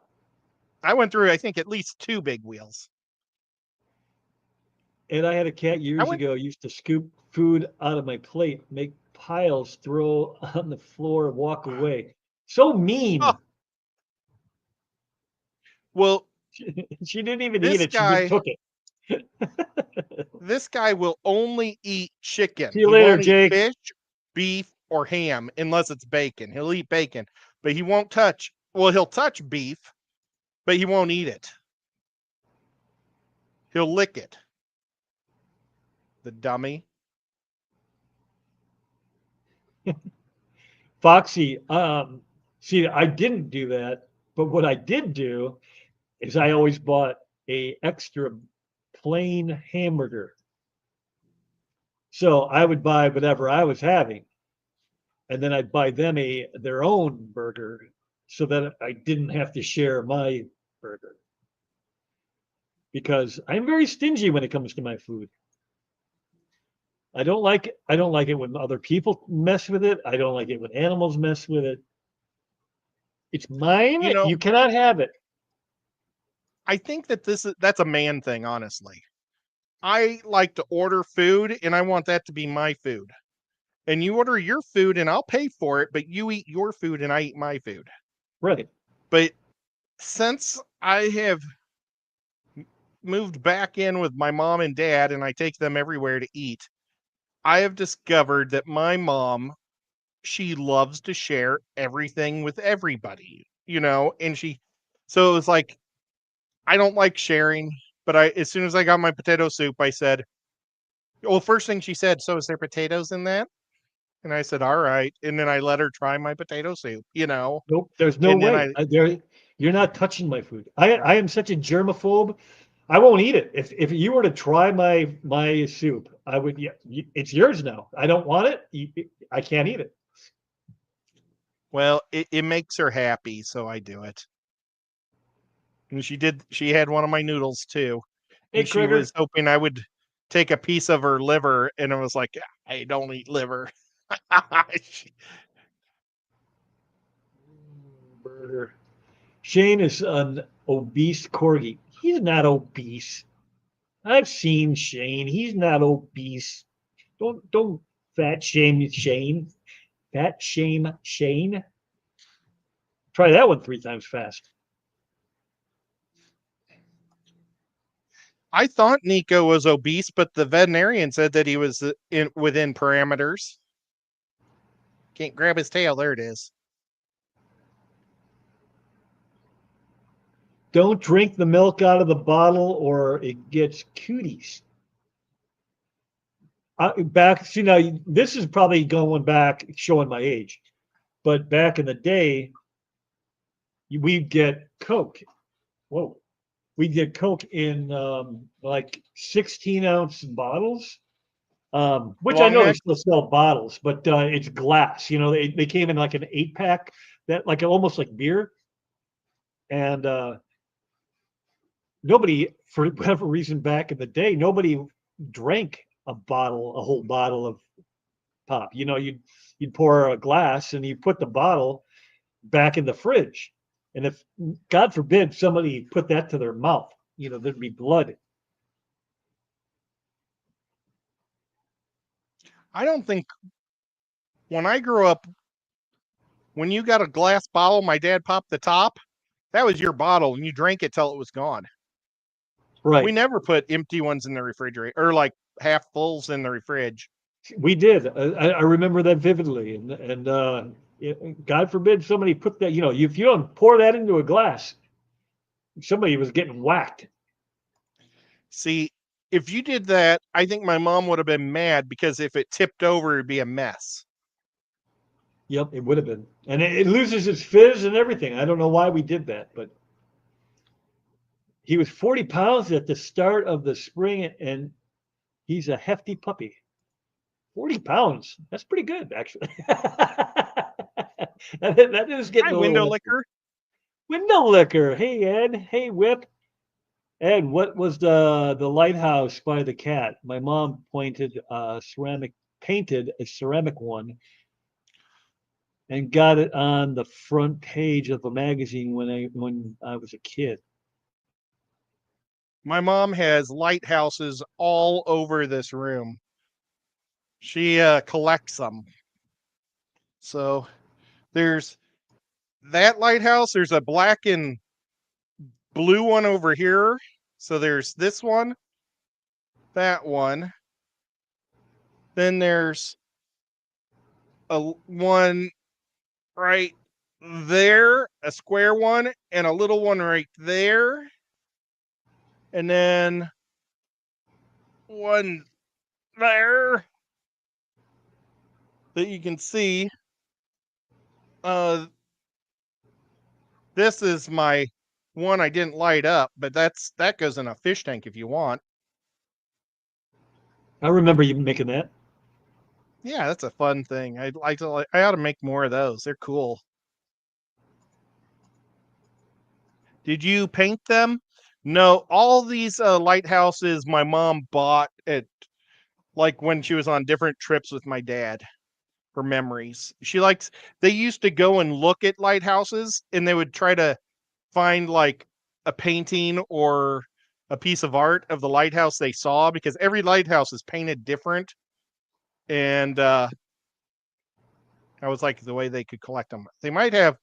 I went through, I think, at least 2 big wheels. And I had a cat I years went ago used to scoop food out of my plate, make piles, throw on the floor, and walk away. So mean. Oh, well, She didn't even eat this it. She just guy took it. this guy will only eat chicken. See you He later, won't eat Jake. fish, beef, or ham unless it's bacon. He'll eat bacon, but he won't touch, well, he'll touch beef, but he won't eat it. He'll lick it. The dummy. Foxy, see, I didn't do that, but what I did do is I always bought a extra plain hamburger. So I would buy whatever I was having, and then I'd buy them their own burger so that I didn't have to share my burger. Because I'm very stingy when it comes to my food. I don't like it when other people mess with it. I don't like it when animals mess with it. It's mine. You know, You cannot have it. I think that that's a man thing, honestly. I like to order food and I want that to be my food. And you order your food and I'll pay for it, but you eat your food and I eat my food. Right. But since I have moved back in with my mom and dad and I take them everywhere to eat, I have discovered that my mom, she loves to share everything with everybody, and so it was like, I don't like sharing, but as soon as I got my potato soup, I said, well, first thing she said, so is there potatoes in that? And I said, all right. And then I let her try my potato soup. Nope. There's no And then way. You're not touching my food. I am such a germaphobe. I won't eat it. If you were to try my soup, I would. Yeah, it's yours now. I don't want it. I can't eat it. Well, it makes her happy, so I do it. And she had one of my noodles too. Hey, And she Krieger. was hoping I would take a piece of her liver, and I was like, I don't eat liver. Burger. Shane is an obese corgi. He's not obese. I've seen Shane. He's not obese. Don't fat shame Shane. Fat shame Shane. Try that one 3 times fast. I thought Nico was obese, but the veterinarian said that he was within parameters. Can't grab his tail. There it is. Don't drink the milk out of the bottle or it gets cuties. Back, see now, this is probably going back, showing my age, but back in the day, we'd get Coke. Whoa, we'd get Coke in like 16-ounce bottles, Which I Long know they neck? still sell bottles, but it's glass. You know, they came in like an 8-pack that like almost like beer. And nobody, for whatever reason, back in the day, nobody drank a whole bottle of pop. You know, you'd pour a glass and you put the bottle back in the fridge. And if God forbid somebody put that to their mouth, you know, there'd be blood. I don't think when I grew up, when you got a glass bottle, my dad popped the top. That was your bottle, and you drank it till it was gone. Right. We never put empty ones in the refrigerator or like half fulls in the fridge. We did. I remember that vividly. And God forbid somebody put that, you know, if you don't pour that into a glass, somebody was getting whacked. See, if you did that, I think my mom would have been mad because if it tipped over, it'd be a mess. Yep, it would have been. And it loses its fizz and everything. I don't know why we did that, but he was 40 pounds at the start of the spring, and he's a hefty puppy. 40 pounds. That's pretty good, actually. that is getting Hi, a window little licker. window liquor. Hey, Ed. Hey, Whip. Ed, what was the lighthouse by the cat? My mom painted a ceramic one and got it on the front page of a magazine when I was a kid. My mom has lighthouses all over this room. She collects them. So there's that lighthouse. There's a black and blue one over here. So there's this one, that one. Then there's a one right there, a square one, and a little one right there. And then one there that you can see. This is my one I didn't light up, but that goes in a fish tank if you want. I remember you making that. Yeah, that's a fun thing. I ought to make more of those. They're cool. Did you paint them? No, all these lighthouses my mom bought at like when she was on different trips with my dad for memories. They used to go and look at lighthouses and they would try to find like a painting or a piece of art of the lighthouse they saw because every lighthouse is painted different. And that was like the way they could collect them. They might have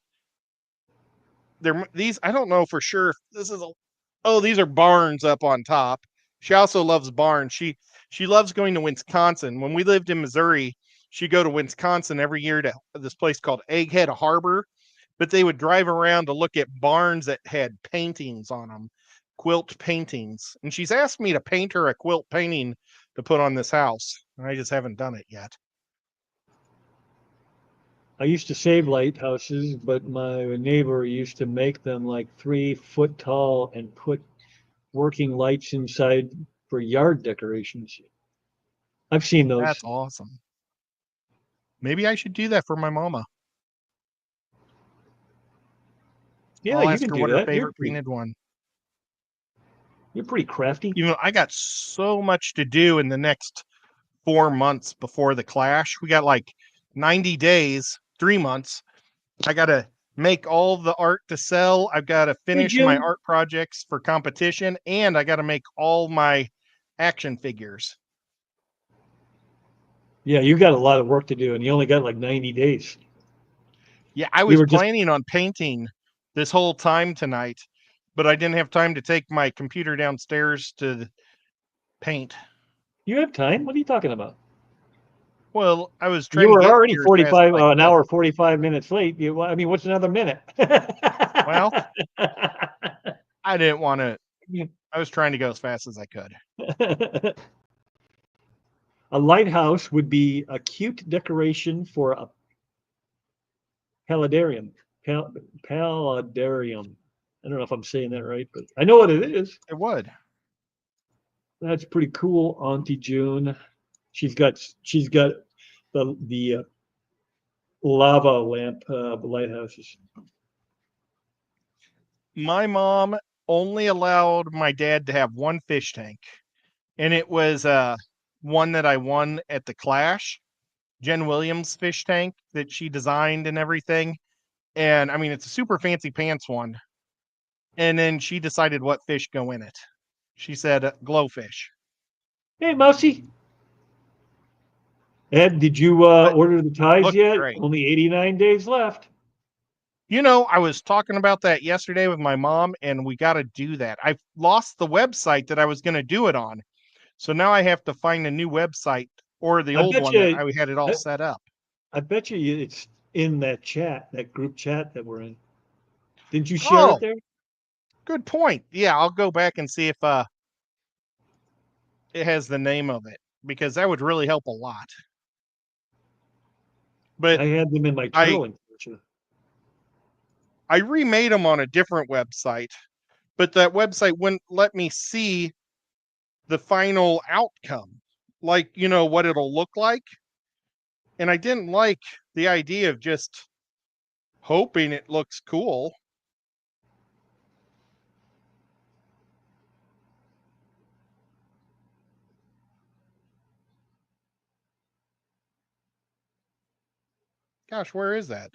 these. I don't know for sure. These are barns up on top. She also loves barns. She loves going to Wisconsin. When we lived in Missouri, she'd go to Wisconsin every year to this place called Egghead Harbor. But they would drive around to look at barns that had paintings on them, quilt paintings. And she's asked me to paint her a quilt painting to put on this house. And I just haven't done it yet. I used to save lighthouses, but my neighbor used to make them like 3 foot tall and put working lights inside for yard decorations. I've seen those. That's awesome. Maybe I should do that for my mama. Yeah, I'll you ask can her do what her that. favorite painted one. You're pretty crafty. You know, I got so much to do in the next 4 months before the Clash. We got like 90 days, 3 months. I got to make all the art to sell. I've got to finish my Jim. art projects for competition, and I got to make all my action figures. Yeah, you got a lot of work to do, and you only got like 90 days. Yeah, I was planning on painting this whole time tonight, but I didn't have time to take my computer downstairs to paint. You have time? What are you talking about? Well, I was trying You to were get already here as fast as 45, I an could. hour, 45 minutes late. I mean, what's another minute? Well, I didn't want to. I was trying to go as fast as I could. A lighthouse would be a cute decoration for a paludarium. Paludarium. I don't know if I'm saying that right, but I know what it is. It would. That's pretty cool, Auntie June. She's got the lava lamp lighthouses. My mom only allowed my dad to have one fish tank, and it was one that I won at the Clash, Jen Williams fish tank that she designed and everything. And I mean, it's a super fancy pants one. And then she decided what fish go in it. She said glowfish. Hey, Mousy. Ed, did you But order the ties looked yet? great. Only 89 days left. You know, I was talking about that yesterday with my mom, and we got to do that. I lost the website that I was going to do it on. So now I have to find a new website or the I old bet one that you. I had it all I, set up. I bet you it's in that chat, that group chat that we're in. Didn't you share it Oh, there? good point. Yeah, I'll go back and see if it has the name of it because that would really help a lot. But I had them in my I turtle enclosure. I remade them on a different website, but that website wouldn't let me see the final outcome, like, you know, what it'll look like. And I didn't like the idea of just hoping it looks cool. Gosh, where is that?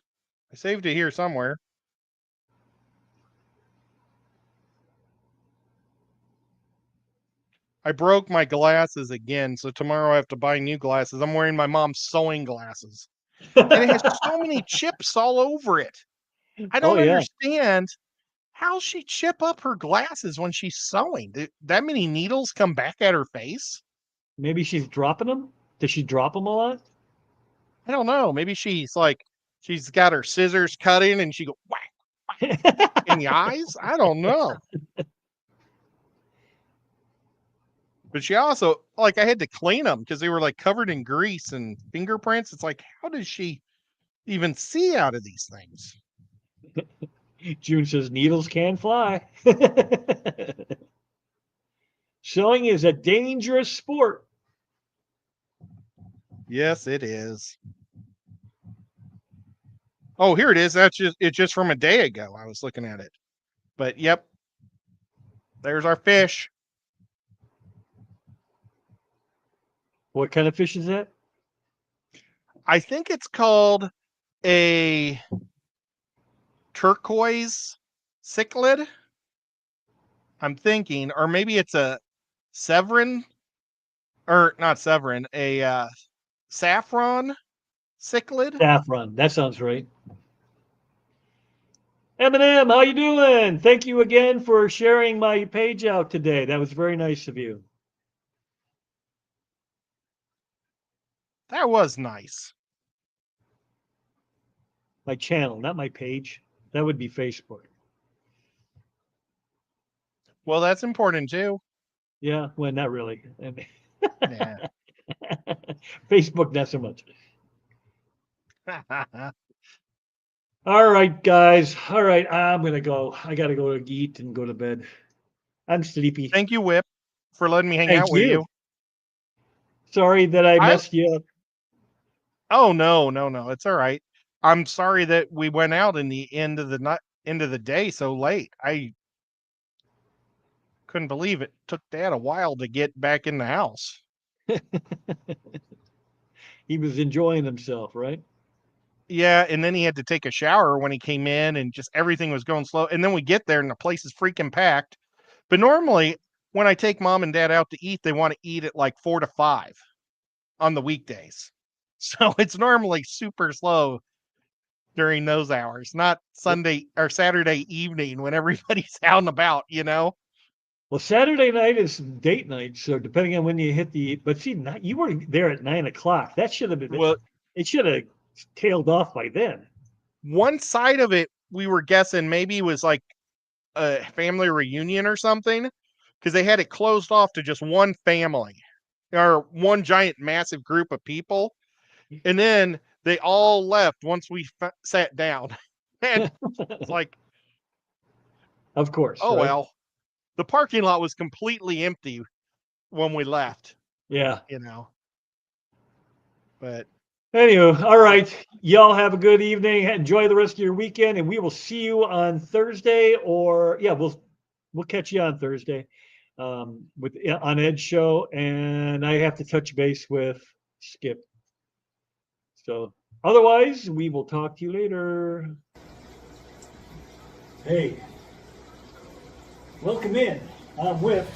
I saved it here somewhere. I broke my glasses again, so tomorrow I have to buy new glasses. I'm wearing my mom's sewing glasses. And it has so many chips all over it. I Oh don't yeah, understand how she chip up her glasses when she's sewing. That many needles come back at her face? maybe she's dropping them. Does she drop them a lot? I don't know. Maybe she's got her scissors cutting and she go whack in the eyes. I don't know. But she also like I had to clean them because they were like covered in grease and fingerprints. It's like, how does she even see out of these things? June says needles can fly. Sewing is a dangerous sport. Yes, it is. Oh, here it is. It's just from a day ago. I was looking at it. But yep, there's our fish. What kind of fish is that? I think it's called a turquoise cichlid. I'm thinking, or maybe it's a Severin, or not Severin, a saffron cichlid. Saffron. That sounds right. Eminem, how you doing? Thank you again for sharing my page out today. That was very nice of you. That was nice. My channel, not my page. That would be Facebook. Well, that's important too. Yeah, well, not really. I mean, Yeah. Facebook, not so much. All right, guys. All right, I'm gonna go. I gotta go to eat and go to bed. I'm sleepy. Thank you, Whip, for letting me hang Thank out with you. you. Sorry that I I messed you up. Oh no. It's all right. I'm sorry that we went out in the end of the day so late. I couldn't believe it took Dad a while to get back in the house. He was enjoying himself, right? Yeah, and then he had to take a shower when he came in, and just everything was going slow. And then we get there, and the place is freaking packed. But normally, when I take Mom and Dad out to eat, they want to eat at like 4 to 5 on the weekdays. So it's normally super slow during those hours, not Sunday or Saturday evening when everybody's out and about, you know? Well, Saturday night is date night, so depending on when you hit the, but see, you were there at 9 o'clock. That should have been, Well, it should have tailed off by then. one side of it, we were guessing maybe was like a family reunion or something because they had it closed off to just one family or one giant massive group of people. And then they all left once we sat down. And it's like, Of course, oh, right? well, the parking lot was completely empty when we left, Yeah. you know? But Anywho, all right. Y'all have a good evening. Enjoy the rest of your weekend, and we will see you on Thursday. Or yeah, we'll catch you on Thursday with on Ed's show, and I have to touch base with Skip. So otherwise, we will talk to you later. Hey, welcome in. I'm with